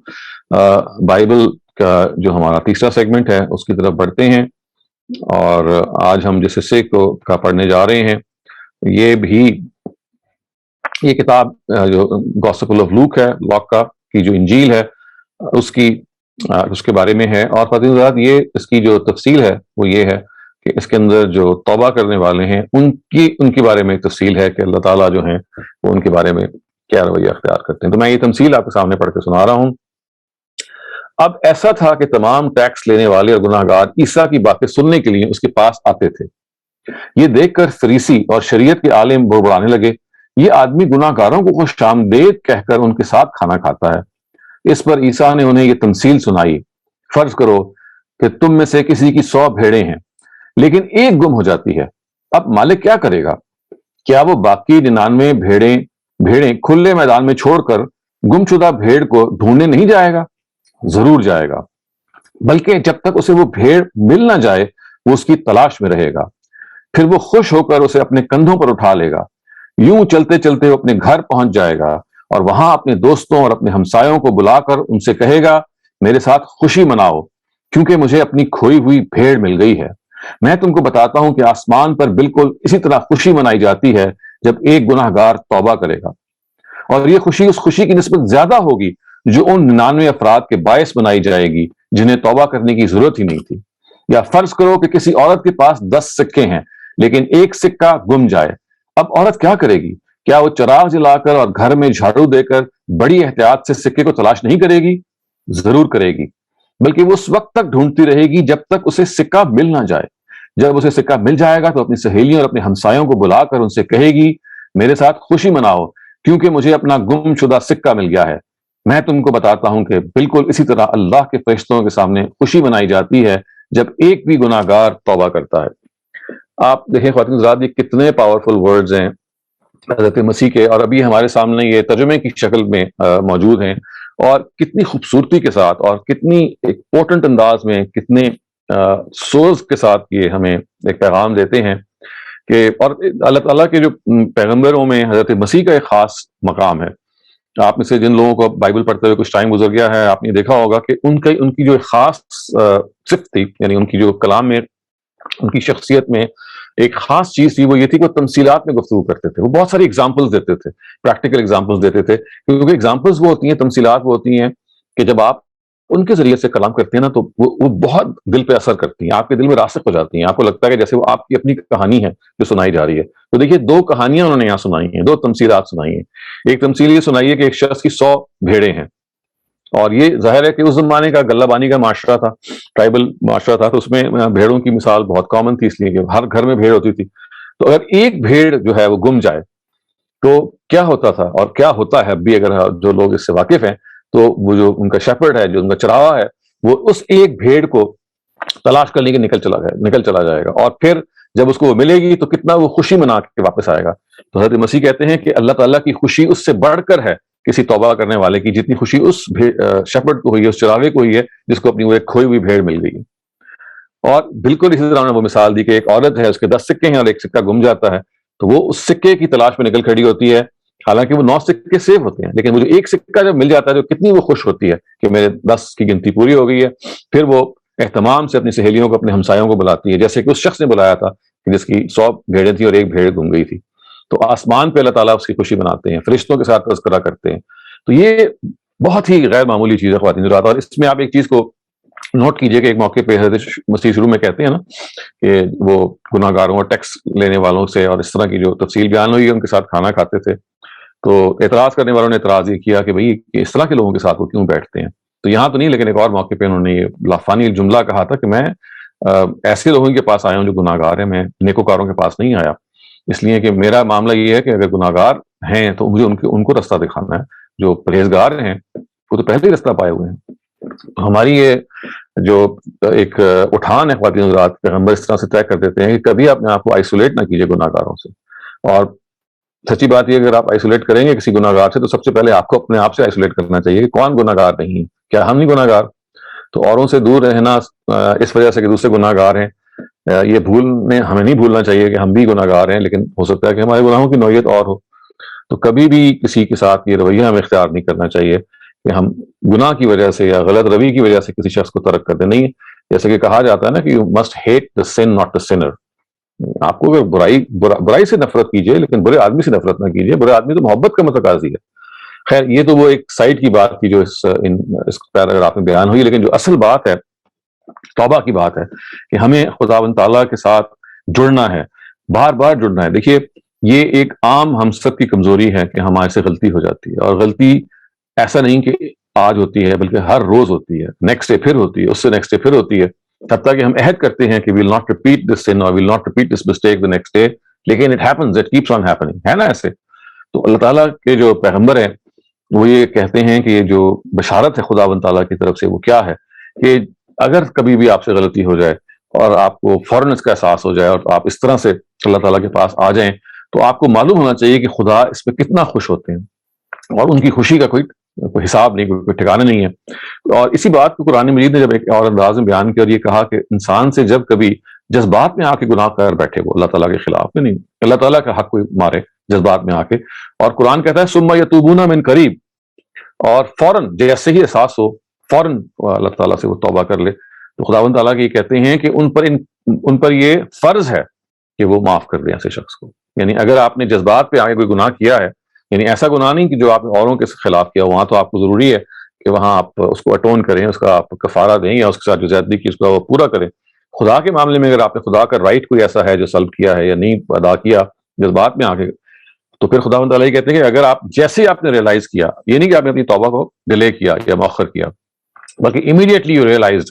بائبل کا جو ہمارا تیسرا سیگمنٹ ہے اس کی طرف بڑھتے ہیں, اور آج ہم جس حصے کا پڑھنے جا رہے ہیں یہ کتاب جو گوسپل آف لوک ہے, لوکا کی جو انجیل ہے اس کے بارے میں ہے. اور خاتون حضرات یہ اس کی جو تفصیل ہے وہ یہ ہے کہ اس کے اندر جو توبہ کرنے والے ہیں ان کے بارے میں ایک تفصیل ہے کہ اللہ تعالیٰ جو ہیں وہ ان کے بارے میں کیا رویہ اختیار کرتے ہیں. تو میں یہ تمثیل آپ کے سامنے پڑھ کے سنا رہا ہوں. اب ایسا تھا کہ تمام ٹیکس لینے والے اور گناہ گار عیسیٰ کی باتیں سننے کے لیے اس کے پاس آتے تھے. یہ دیکھ کر فریسی اور شریعت کے عالم بڑبڑانے لگے, یہ آدمی گناہ گاروں کو خوش آمدید کہہ کر ان کے ساتھ کھانا کھاتا ہے. اس پر عیسیٰ نے انہیں یہ تمثیل سنائی, فرض کرو کہ تم میں سے کسی کی 100 بھیڑیں ہیں لیکن ایک گم ہو جاتی ہے. اب مالک کیا کرے گا؟ کیا وہ باقی 99 بھیڑیں کھلے میدان میں چھوڑ کر گمشدہ بھیڑ کو ڈھونڈنے نہیں جائے گا؟ ضرور جائے گا, بلکہ جب تک اسے وہ بھیڑ مل نہ جائے وہ اس کی تلاش میں رہے گا. پھر وہ خوش ہو کر اسے اپنے کندھوں پر اٹھا لے گا. یوں چلتے چلتے وہ اپنے گھر پہنچ جائے گا اور وہاں اپنے دوستوں اور اپنے ہمسایوں کو بلا کر ان سے کہے گا, میرے ساتھ خوشی مناؤ کیونکہ مجھے اپنی کھوئی ہوئی بھیڑ مل گئی ہے. میں تم کو بتاتا ہوں کہ آسمان پر بالکل اسی طرح خوشی منائی جاتی ہے جب ایک گناہ گار توبہ کرے گا, اور یہ خوشی اس خوشی کی نسبت زیادہ ہوگی جو ان 99 افراد کے باعث منائی جائے گی جنہیں توبہ کرنے کی ضرورت ہی نہیں تھی. یا فرض کرو کہ کسی عورت کے پاس 10 سکے ہیں لیکن ایک سکہ گم جائے. اب عورت کیا کرے گی؟ کیا وہ چراغ جلا کر اور گھر میں جھاڑو دے کر بڑی احتیاط سے سکے کو تلاش نہیں کرے گی؟ ضرور کرے گی, بلکہ وہ اس وقت تک ڈھونڈتی رہے گی جب تک اسے سکہ مل نہ جائے. جب اسے سکہ مل جائے گا تو اپنی سہیلیوں اور اپنے ہمسایوں کو بلا کر ان سے کہے گی, میرے ساتھ خوشی مناؤ کیونکہ مجھے اپنا گم شدہ سکہ مل گیا ہے. میں تم کو بتاتا ہوں کہ بالکل اسی طرح اللہ کے فرشتوں کے سامنے خوشی منائی جاتی ہے جب ایک بھی گناہ گار توبہ کرتا ہے. آپ دیکھیں خواتین حضرات یہ کتنے پاورفل ورڈز ہیں حضرت مسیح کے, اور ابھی ہمارے سامنے یہ ترجمے کی شکل میں موجود ہیں, اور کتنی خوبصورتی کے ساتھ اور کتنی ایک پورٹنٹ انداز میں, کتنے سوز کے ساتھ یہ ہمیں ایک پیغام دیتے ہیں کہ, اور اللہ تعالیٰ کے جو پیغمبروں میں حضرت مسیح کا ایک خاص مقام ہے. آپ میں سے جن لوگوں کو بائبل پڑھتے ہوئے کچھ ٹائم گزر گیا ہے آپ نے دیکھا ہوگا کہ ان کی جو خاص صفت تھی, یعنی ان کی جو کلام میں, ان کی شخصیت میں ایک خاص چیز تھی, وہ یہ تھی کہ وہ تمثیلات میں گفتگو کرتے تھے. وہ بہت ساری ایگزامپلس دیتے تھے, پریکٹیکل ایگزامپلس دیتے تھے, کیونکہ ایگزامپلس وہ ہوتی ہیں, تمثیلات وہ ہوتی ہیں کہ جب آپ ان کے ذریعے سے کلام کرتے ہیں نا تو وہ بہت دل پہ اثر کرتی ہیں, آپ کے دل میں راسخ ہو جاتی ہیں. آپ کو لگتا ہے کہ جیسے وہ آپ کی اپنی کہانی ہے جو سنائی جا رہی ہے. تو دیکھیے 2 کہانیاں انہوں نے یہاں سنائی ہیں, 2 تمثیلات سنائی ہیں. ایک تمثیل یہ سنائی ہے کہ ایک شخص کی 100 بھیڑیں ہیں, اور یہ ظاہر ہے کہ اس زمانے کا غلہ بانی کا معاشرہ تھا, ٹرائبل معاشرہ تھا, تو اس میں بھیڑوں کی مثال بہت کامن تھی, اس لیے کہ ہر گھر میں بھیڑ ہوتی تھی. تو اگر ایک بھیڑ جو ہے وہ گم جائے تو کیا ہوتا تھا اور کیا ہوتا ہے, اب بھی اگر جو لوگ اس سے واقف ہیں تو وہ جو ان کا شیپرڈ ہے, جو ان کا چراوا ہے, وہ اس ایک بھیڑ کو تلاش کرنے کے نکل چلا جائے گا, اور پھر جب اس کو وہ ملے گی تو کتنا وہ خوشی منا کے واپس آئے گا. تو حضرت مسیح کہتے ہیں کہ اللہ تعالیٰ کی خوشی اس سے بڑھ کر ہے کسی توبہ کرنے والے کی, جتنی خوشی اس شیپرڈ کو ہوئی ہے, اس چراوے کو ہوئی ہے جس کو اپنی وہ ایک کھوئی ہوئی بھیڑ مل گئی. اور بالکل اسی طرح نے وہ مثال دی کہ ایک عورت ہے, اس کے 10 سکے ہیں اور ایک سکہ گم جاتا ہے. تو وہ اس سکے کی تلاش میں نکل کھڑی ہوتی ہے، حالانکہ وہ 9 سکے سیف ہوتے ہیں، لیکن وہ جو ایک سکہ جب مل جاتا ہے تو کتنی وہ خوش ہوتی ہے کہ میرے 10 کی گنتی پوری ہو گئی ہے. پھر وہ اہتمام سے اپنی سہیلیوں کو، اپنے ہمسایوں کو بلاتی ہے، جیسے کہ اس شخص نے بلایا تھا کہ جس کی 100 بھیڑیں تھیں اور ایک بھیڑ گم گئی تھی. تو آسمان پہ اللہ تعالیٰ اس کی خوشی مناتے ہیں، فرشتوں کے ساتھ تذکرہ کرتے ہیں. تو یہ بہت ہی غیر معمولی چیز ہے خواتین حضرات. اور اس میں آپ ایک چیز کو نوٹ کیجئے کہ ایک موقع پہ حضرت مسیح شروع میں کہتے ہیں نا کہ وہ گناہ گاروں اور ٹیکس لینے والوں سے اور اس طرح کی جو تفصیل بیان ہوئی ہے ان کے ساتھ کھانا کھاتے تھے. تو اعتراض کرنے والوں نے اعتراض یہ کیا کہ بھئی اس طرح کے لوگوں کے ساتھ وہ کیوں بیٹھتے ہیں. تو یہاں تو نہیں، لیکن ایک اور موقع پہ انہوں نے یہ لافانی جملہ کہا تھا کہ میں ایسے لوگوں کے پاس آیا ہوں جو گناہ گار ہیں، میں نیکوکاروں کے پاس نہیں آیا، اس لیے کہ میرا معاملہ یہ ہے کہ اگر گناہ گار ہیں تو مجھے ان کو رستہ دکھانا ہے. جو پرہیزگار ہیں وہ تو پہلے ہی رستہ پائے ہوئے ہیں. ہماری یہ جو ایک اٹھان ہے خواتین حضرات، پیغمبر اس طرح سے طے کر دیتے ہیں کہ کبھی اپنے آپ کو آئسولیٹ نہ کیجیے گناہ گاروں سے. اور سچی بات یہ اگر آپ آئسولیٹ کریں گے کسی گناہ گار سے تو سب سے پہلے آپ کو اپنے آپ سے آئسولیٹ کرنا چاہیے کہ کون گناہ گار نہیں ہے. کیا ہم نہیں گناہ گار؟ تو اوروں سے دور رہنا اس وجہ سے کہ دوسرے گناہ گار ہیں، یہ ہمیں نہیں بھولنا چاہیے کہ ہم بھی گناہ گار ہیں، لیکن ہو سکتا ہے کہ ہمارے گناہوں کی نوعیت اور ہو. تو کبھی بھی کسی کے ساتھ یہ رویہ ہمیں اختیار نہیں کرنا چاہیے کہ ہم گناہ کی وجہ سے یا غلط روی کی وجہ سے کسی شخص کو ترک کر دیں. نہیں، جیسے کہ کہا جاتا ہے نا کہ you must hate the sin not the sinner. آپ کو اگر برائی سے نفرت کیجیے لیکن برے آدمی سے نفرت نہ کیجیے. برے آدمی تو محبت کا متقاضی ہے. خیر یہ تو وہ ایک سائڈ کی بات کی جو اس پیراگراف میں بیان ہوئی، لیکن جو اصل بات ہے توبہ کی بات ہے کہ ہمیں خداوند تعالیٰ کے ساتھ جڑنا ہے، بار بار جڑنا ہے. دیکھیے یہ ایک عام ہم سب کی کمزوری ہے کہ ہمارے سے غلطی ہو جاتی ہے، اور غلطی ایسا نہیں کہ آج ہوتی ہے بلکہ ہر روز ہوتی ہے، نیکسٹ ڈے پھر ہوتی ہے، اس سے نیکسٹ ڈے پھر ہوتی ہے، حتیٰ کہ ہم عہد کرتے ہیں کہ we'll not repeat this sin or we'll not repeat this mistake the next day، لیکن it happens، it keeps on happening، ہے نا ایسے. تو اللہ تعالیٰ کے جو پیغمبر ہیں وہ یہ کہتے ہیں کہ یہ جو بشارت ہے خداوند تعالیٰ کی طرف سے وہ کیا ہے کہ اگر کبھی بھی آپ سے غلطی ہو جائے اور آپ کو فوراً اس کا احساس ہو جائے اور آپ اس طرح سے اللہ تعالیٰ کے پاس آ جائیں تو آپ کو معلوم ہونا چاہیے کہ خدا اس پہ کتنا خوش ہوتے ہیں اور ان کی خوشی کا کوئی حساب نہیں، کوئی ٹھکانا نہیں ہے. اور اسی بات کو قرآن مجید نے جب ایک اور انداز میں بیان کیا اور یہ کہا کہ انسان سے جب کبھی جذبات میں آ کے گناہ کر بیٹھے وہ اللہ تعالیٰ کے خلاف میں نہیں، اللہ تعالیٰ کا حق کوئی مارے جذبات میں آ کے، اور قرآن کہتا ہے ثم یتوبون من قریب، اور فوراً جیسے ہی احساس ہو فوراً اللہ تعالیٰ سے وہ توبہ کر لے. تو خداوند تعالیٰ کے یہ کہتے ہیں کہ ان پر یہ فرض ہے کہ وہ معاف کر دیں ایسے شخص کو. یعنی اگر آپ نے جذبات پہ آگے کوئی گناہ کیا ہے، یعنی ایسا گناہ نہیں کہ جو آپ نے اوروں کے خلاف کیا، وہاں تو آپ کو ضروری ہے کہ وہاں آپ اس کو اٹون کریں، اس کا آپ کفارہ دیں یا اس کے ساتھ جو زیادتی کی اس کا وہ پورا کریں. خدا کے معاملے میں اگر آپ نے خدا کا رائٹ کوئی ایسا ہے جو سلب کیا ہے یا نہیں ادا کیا جذبات میں آ کے، تو پھر خداوند تعالیٰ کہتے ہیں کہ اگر آپ جیسے آپ نے ریئلائز کیا، یہ نہیں کہ آپ نے اپنی توبہ کو ڈیلے کیا یا مؤخر کیا، بلکہ immediately you realised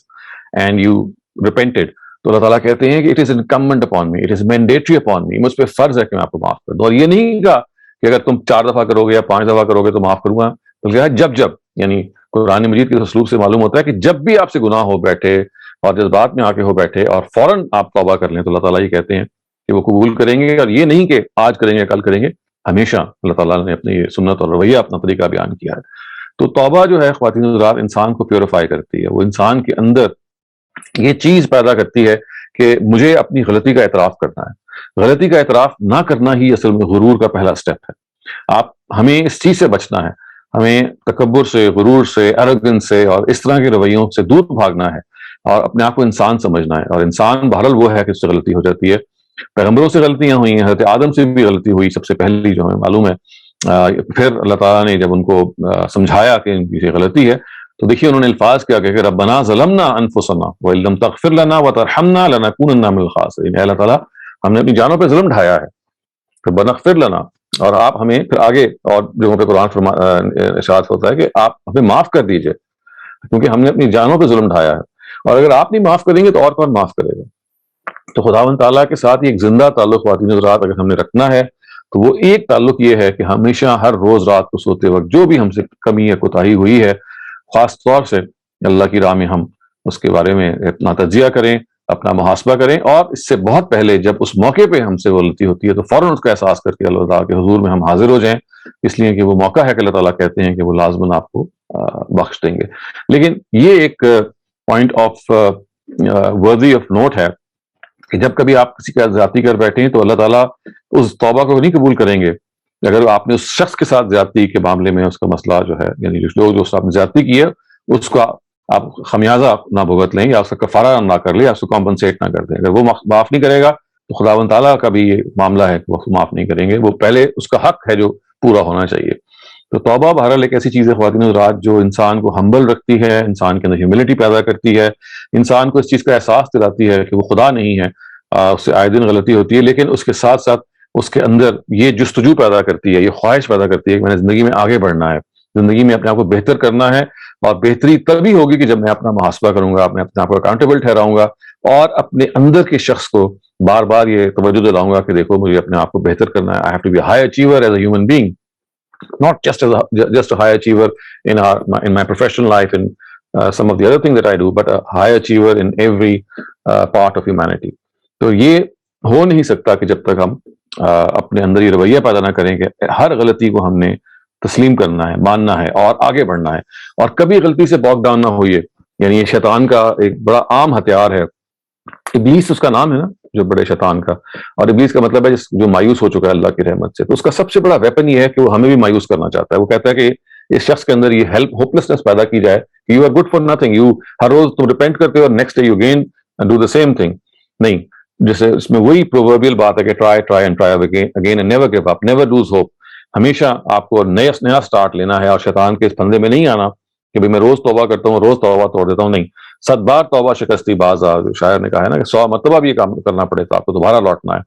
and you repented, تو اللہ تعالیٰ کہتے ہیں کہ it is incumbent upon me, it is mandatory upon me, مجھ پہ فرض ہے کہ میں آپ کو معاف کر دوں. اور یہ نہیں کہا کہ اگر تم 4 دفعہ کرو گے یا 5 دفعہ کرو گے تو معاف کروں گا، بلکہ جب یعنی قرآن مجید کے اسلوب سے معلوم ہوتا ہے کہ جب بھی آپ سے گناہ ہو بیٹھے اور جذبات میں آ کے ہو بیٹھے اور فوراً آپ توبہ کر لیں تو اللہ تعالیٰ یہ کہتے ہیں کہ وہ قبول کریں گے. اور یہ نہیں کہ آج کریں گے کل کریں گے، ہمیشہ اللہ تعالیٰ نے اپنی یہ سنت اور رویہ اپنا طریقہ بیان کیا ہے. تو توبہ جو ہے خواتین حضرات انسان کو پیوریفائی کرتی ہے، وہ انسان کے اندر یہ چیز پیدا کرتی ہے کہ مجھے اپنی غلطی کا اعتراف کرنا ہے. غلطی کا اعتراف نہ کرنا ہی اصل میں غرور کا پہلا سٹیپ ہے. ہمیں اس چیز سے بچنا ہے، ہمیں تکبر سے، غرور سے، ایروگنس سے اور اس طرح کے رویوں سے دور بھاگنا ہے اور اپنے آپ کو انسان سمجھنا ہے. اور انسان بہرحال وہ ہے کہ اس سے غلطی ہو جاتی ہے. پیغمبروں سے غلطیاں ہوئی ہیں، حضرت آدم سے بھی غلطی ہوئی سب سے پہلی جو ہمیں معلوم ہے. پھر اللہ تعالیٰ نے جب ان کو سمجھایا کہ ان کی یہ غلطی ہے تو دیکھیے انہوں نے الفاظ کیا کہ ربنا ظلمنا انفسنا وان لم تغفر لنا وترحمنا لنکونن من الخاسرین. اللہ تعالیٰ ہم نے اپنی جانوں پہ ظلم ڈھایا ہے، ربنا اغفر لنا، اور آپ ہمیں پھر آگے اور جگہوں پہ قرآن ارشاد ہوتا ہے کہ آپ ہمیں معاف کر دیجئے کیونکہ ہم نے اپنی جانوں پہ ظلم ڈھایا ہے، اور اگر آپ نہیں معاف کریں گے تو اور کون معاف کرے گا. تو خداوند تعالیٰ کے ساتھ ایک زندہ تعلق خواتین حضرات اگر ہم نے رکھنا ہے تو وہ ایک تعلق یہ ہے کہ ہمیشہ ہر روز رات کو سوتے وقت جو بھی ہم سے کمی یا کوتاہی ہوئی ہے خاص طور سے اللہ کی راہ میں ہم اس کے بارے میں اپنا تجزیہ کریں، اپنا محاسبہ کریں، اور اس سے بہت پہلے جب اس موقع پہ ہم سے غلطی ہوتی ہے تو فوراً اس کا احساس کر کے اللہ تعالیٰ کے حضور میں ہم حاضر ہو جائیں، اس لیے کہ وہ موقع ہے کہ اللہ تعالیٰ کہتے ہیں کہ وہ لازماً آپ کو بخش دیں گے. لیکن یہ ایک پوائنٹ آف ورتھی آف نوٹ ہے کہ جب کبھی آپ کسی کا زیادتی کر بیٹھیں تو اللہ تعالیٰ اس توبہ کو نہیں قبول کریں گے اگر آپ نے اس شخص کے ساتھ زیادتی کے معاملے میں اس کا مسئلہ جو ہے یعنی جو آپ نے زیادتی کی ہے اس کا آپ خمیازہ نہ بھگت لیں یا اس کا کفارہ نہ کر لیں یا اس کو کمپنسیٹ نہ کر دیں. اگر وہ معاف نہیں کرے گا تو خداوند تعالیٰ کا بھی یہ معاملہ ہے کہ وہ معاف نہیں کریں گے. وہ پہلے اس کا حق ہے جو پورا ہونا چاہیے. تو توبہ بہرحال ایک ایسی چیز ہے خواتین حضرات جو انسان کو ہمبل رکھتی ہے, انسان کے اندر ہیوملٹی پیدا کرتی ہے, انسان کو اس چیز کا احساس دلاتی ہے کہ وہ خدا نہیں ہے, اس سے آئے دن غلطی ہوتی ہے, لیکن اس کے ساتھ ساتھ اس کے اندر یہ جستجو پیدا کرتی ہے, یہ خواہش پیدا کرتی ہے کہ میں نے زندگی میں آگے بڑھنا ہے, زندگی میں اپنے آپ کو بہتر کرنا ہے. اور بہتری تبھی ہوگی کہ جب میں اپنا محاسبہ کروں گا, اپنے آپ کو اکاؤنٹیبل ٹھہراؤں گا اور اپنے اندر کے شخص کو بار بار یہ توجہ دلاؤں گا کہ دیکھو مجھے اپنے آپ کو بہتر کرنا ہے. I have to be a high achiever as a human being, not just a high achiever in my professional life and some of the other things that I do, but a high achiever in every part of humanity. تو یہ ہو نہیں سکتا کہ جب تک ہم اپنے اندر یہ رویہ پیدا نہ کریں کہ ہر غلطی کو ہم نے تسلیم کرنا ہے, ماننا ہے اور آگے بڑھنا ہے, اور کبھی غلطی سے باک ڈاؤن نہ ہوئے. یعنی یہ شیطان کا ایک بڑا عام ہتھیار ہے. ابلیس اس کا نام ہے نا, جو بڑے شیطان کا, اور ابلیس کا مطلب ہے جو مایوس ہو چکا ہے اللہ کی رحمت سے. تو اس کا سب سے بڑا ویپن یہ ہے کہ وہ ہمیں بھی مایوس کرنا چاہتا ہے. وہ کہتا ہے کہ اس شخص کے اندر یہ ہوپلیسنس پیدا کی جائے کہ you are good for nothing, you ہر روز تم ریپینٹ کرتے ہو اور next day you again do the same thing. نہیں, جیسے اس میں وہی پرووربیل بات ہے کہ try and try again and never give up, never lose hope. ہمیشہ آپ کو نیا سٹارٹ لینا ہے اور شیطان کے اس پھندے میں نہیں آنا کہ بھئی میں روز توبہ کرتا ہوں, روز توبہ توڑ دیتا ہوں. نہیں, 100 بار توبہ شکستی باز آ, شاعر نے کہا ہے نا کہ 100 مرتبہ بھی یہ کام کرنا پڑے تو آپ کو دوبارہ لوٹنا ہے.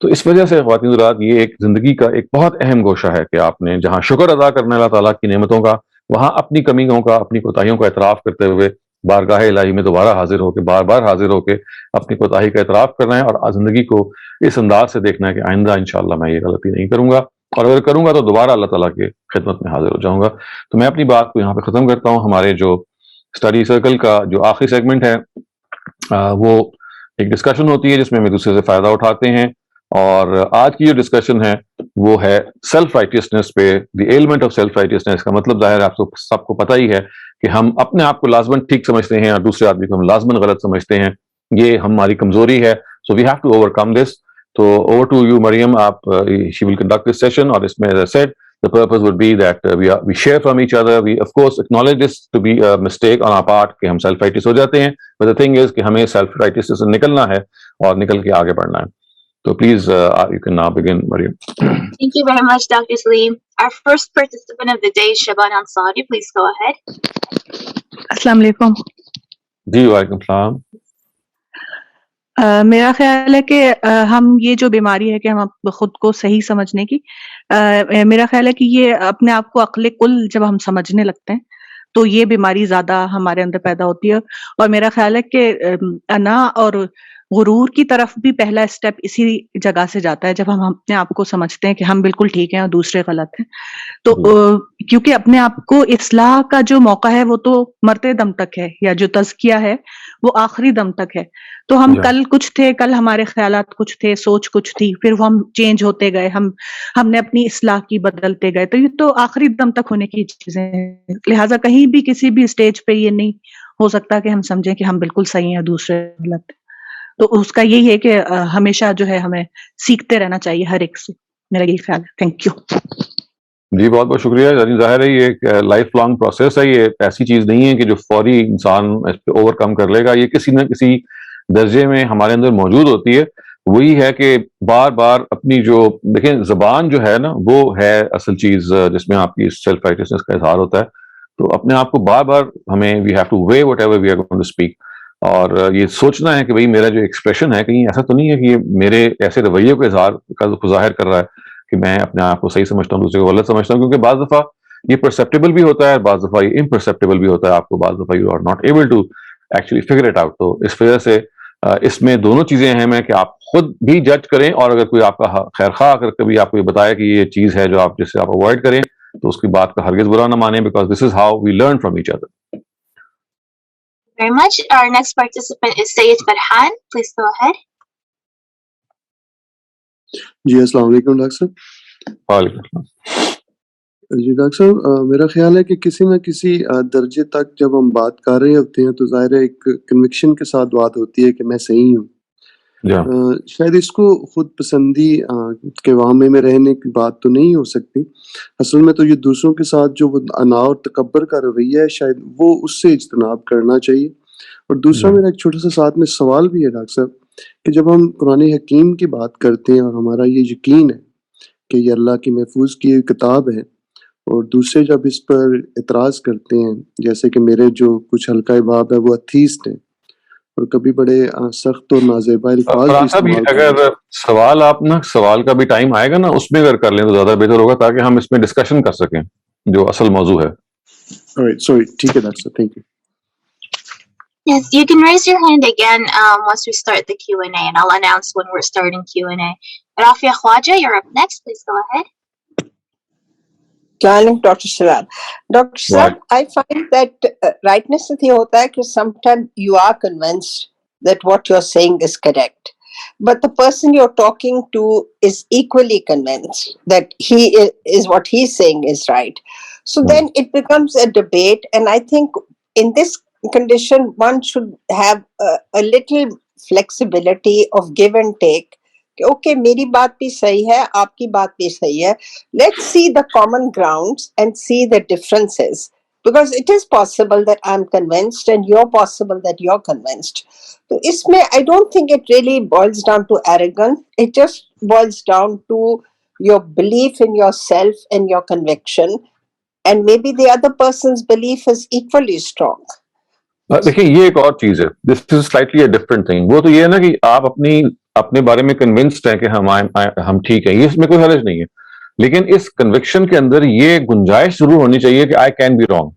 تو اس وجہ سے خواتین حضرات یہ ایک زندگی کا ایک بہت اہم گوشہ ہے کہ آپ نے جہاں شکر ادا کرنا ہے اللہ تعالیٰ کی نعمتوں کا, وہاں اپنی کمیوں کا, اپنی کوتاہیوں کا اعتراف کرتے ہوئے بارگاہ الہی میں دوبارہ حاضر ہو کے بار بار حاضر ہو کے اپنی کوتاہی کا اعتراف کرنا ہے اور زندگی کو اس انداز سے دیکھنا ہے کہ آئندہ انشاءاللہ میں یہ غلطی نہیں کروں گا, اور اگر کروں گا تو دوبارہ اللہ تعالیٰ کی خدمت میں حاضر ہو جاؤں گا. تو میں اپنی بات کو یہاں پہ ختم کرتا ہوں. ہمارے جو اسٹڈی سرکل کا جو آخری سیگمنٹ ہے وہ ایک ڈسکشن ہوتی ہے جس میں ہم ایک دوسرے سے فائدہ اٹھاتے ہیں, اور آج کی جو ڈسکشن ہے وہ ہے سیلف رائٹیسنس پہ. دی ایلمنٹ آف سیلف رائٹیسنس کا مطلب ظاہر آپ کو سب کو پتہ ہی ہے کہ ہم اپنے آپ کو لازماً ٹھیک سمجھتے ہیں اور دوسرے آدمی کو ہم لازماً غلط سمجھتے ہیں. یہ ہماری کمزوری ہے. سو وی ہیو ٹو اوور کم دس. تو اوور ٹو یو مریم, آپ شی ول کنڈکٹ دس سیشن. اور اس میں as I said, the purpose would be that we share from each other. We of course acknowledge this to be a mistake on our part کہ ہم self righteous ہو جاتے ہیں, but the thing is کہ ہمیں self righteous سے نکلنا ہے اور نکل کے آگے بڑھنا ہے. So please you can now begin, Mariam. Thank you very much, Dr. Saleem. Our first participant of the day is Shaban Ansari. Please go ahead. السلام علیکم. جی وعلیکم السلام. میرا خیال ہے کہ ہم یہ جو بیماری ہے کہ ہم خود کو صحیح سمجھنے کی, میرا خیال ہے کہ یہ اپنے آپ کو عقل کل جب ہم سمجھنے لگتے ہیں تو یہ بیماری زیادہ ہمارے اندر پیدا ہوتی ہے. اور میرا خیال ہے کہ انا اور غرور کی طرف بھی پہلا اسٹیپ اسی جگہ سے جاتا ہے جب ہم اپنے آپ کو سمجھتے ہیں کہ ہم بالکل ٹھیک ہیں اور دوسرے غلط ہیں. تو کیونکہ اپنے آپ کو اصلاح کا جو موقع ہے وہ تو مرتے دم تک ہے, یا جو تزکیہ ہے وہ آخری دم تک ہے. تو ہم کل کچھ تھے, کل ہمارے خیالات کچھ تھے, سوچ کچھ تھی, پھر وہ ہم چینج ہوتے گئے, ہم نے اپنی اصلاح کی بدلتے گئے. تو یہ تو آخری دم تک ہونے کی چیزیں ہیں. لہٰذا کہیں بھی کسی بھی اسٹیج پہ یہ نہیں ہو سکتا کہ ہم سمجھیں کہ ہم بالکل صحیح ہیں دوسرے غلط. تو اس کا یہی ہے کہ ہمیشہ جو ہے ہمیں سیکھتے رہنا چاہیے ہر ایک سے. میرا یہی خیال ہے. Thank you. جی بہت بہت شکریہ. ظاہر ہے یہ ایک لائف لانگ پروسیس ہے. یہ ایسی چیز نہیں ہے کہ جو فوری انسان اس پہ اوور کم کر لے گا. یہ کسی نہ کسی درجے میں ہمارے اندر موجود ہوتی ہے. وہی ہے کہ بار بار اپنی جو دیکھیں زبان جو ہے نا وہ ہے اصل چیز جس میں آپ کی سیلف رائٹیسنس کا اظہار ہوتا ہے. تو اپنے آپ کو بار بار ہمیں we have to weigh whatever we are going to speak, اور یہ سوچنا ہے کہ بھئی میرا جو ایکسپریشن ہے کہیں ایسا تو نہیں ہے کہ یہ میرے ایسے رویے کو ظاہر کر رہا ہے کہ میں اپنے آپ کو صحیح سمجھتا ہوں دوسرے کو غلط سمجھتا ہوں. کیونکہ بعض دفعہ یہ پرسیپٹیبل بھی ہوتا ہے, بعض دفعہ یہ امپرسیپٹیبل بھی ہوتا ہے. آپ کو بعض دفعہ you are not able to actually figure it out. تو اس وجہ سے اس میں دونوں چیزیں اہم ہیں کہ آپ خود بھی جج کریں, اور اگر کوئی آپ کا خیر خواہ اگر کبھی آپ کو یہ بتایا کہ یہ چیز ہے جو آپ جس سے آپ اوائڈ کریں تو اس کی بات کا ہرگز برا نہ مانیں, because this is how we learn from each other. Very much. Our next participant is Sayyid Farhan. Please go ahead. جی السلام علیکم ڈاکٹر صاحب. وعلیکم السلام. جی ڈاکٹر صاحب, میرا خیال ہے کہ کسی نہ کسی درجے تک جب ہم بات کر رہے ہوتے ہیں تو ظاہر ہے ایک کنوکشن کے ساتھ بات ہوتی ہے کہ میں صحیح ہوں, شاید اس کو خود پسندی کے وہمے میں رہنے کی بات تو نہیں ہو سکتی. اصل میں تو یہ دوسروں کے ساتھ جو انا اور تکبر کا رویہ ہے شاید وہ اس سے اجتناب کرنا چاہیے. اور دوسرا میرا ایک چھوٹا سا ساتھ میں سوال بھی ہے ڈاکٹر صاحب کہ جب ہم قرآن حکیم کی بات کرتے ہیں اور ہمارا یہ یقین ہے کہ یہ اللہ کی محفوظ کی ہوئی کتاب ہے اور دوسرے جب اس پر اعتراض کرتے ہیں جیسے کہ میرے جو کچھ حلقہ احباب ہے وہ اتھیسٹ ہیں اور کبھی بڑے سخت اور نازیبا الفاظ بھی استعمال کرتے ہیں. اگر سوال آپ نا سوال کا بھی ٹائم آئے گا نا اس میں اگر کر لیں تو زیادہ بہتر ہوگا تاکہ ہم اس میں ڈسکشن کر سکیں جو اصل موضوع ہے. سوری ٹھیک ہے ڈاکٹر صاحب thank you. Yes, you can raise your hand again once we start the Q&A, and I'll announce when we're starting Q&A. Rafia Khwaja, you're up next. Please go ahead. Dr. Shehzad. Dr. Shehzad, I find that rightness is hota hai ki sometimes you are convinced that what you're saying is correct, but the person you're talking to is equally convinced that he is what he's saying is right. So then it becomes a debate, and I think in this condition one should have a little flexibility of give and take. Okay, میری بات بھی صحیح ہے, آپ کی بات بھی صحیح ہے. Let's see the common grounds and see the differences, because it is possible that I'm convinced and you're possible that you're convinced. So اس میں I don't think it really boils down to arrogance. It just boils down to your belief in yourself and your conviction, and maybe the other person's belief is equally strong. دیکھیں یہ ایک اور چیز ہے, this is slightly a different thing. وہ تو یہ ہے نا کہ آپ اپنے بارے میں کنونسڈ ہیں کہ ہم ٹھیک ہیں, یہ اس میں کوئی حرج نہیں ہے, لیکن اس کنوکشن کے اندر یہ گنجائش ضرور ہونی چاہیے کہ آئی کین بی رانگ.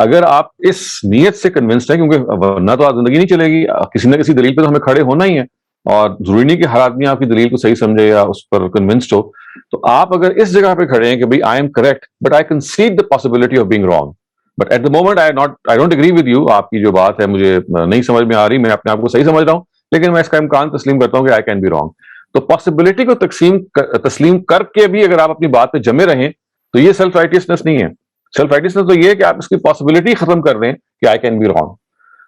اگر آپ اس نیت سے کنونسڈ ہیں, کیونکہ ورنہ تو زندگی نہیں چلے گی, کسی نہ کسی دلیل پہ تو ہمیں کھڑے ہونا ہی ہے, اور ضروری نہیں کہ ہر آدمی آپ کی دلیل کو صحیح سمجھے یا اس پر کنونسڈ ہو. تو آپ اگر اس جگہ پہ کھڑے ہیں کہ بھائی I am correct but I concede the possibility of being wrong, but at the moment I don't agree with you, آپ کی جو بات ہے مجھے نہیں سمجھ میں آ رہی, میں اپنے آپ کو صحیح سمجھ رہا ہوں, لیکن میں اس کا امکان تسلیم کرتا ہوں کہ آئی کین بی رانگ. تو پاسبلٹی کو تسلیم کر کے بھی اگر آپ اپنی بات پہ جمے رہیں تو یہ سیلف رائٹیسنس نہیں ہے. سیلف رائٹیسنس تو یہ ہے کہ آپ اس کی پاسبلٹی ختم کر دیں کہ آئی کین بی رانگ.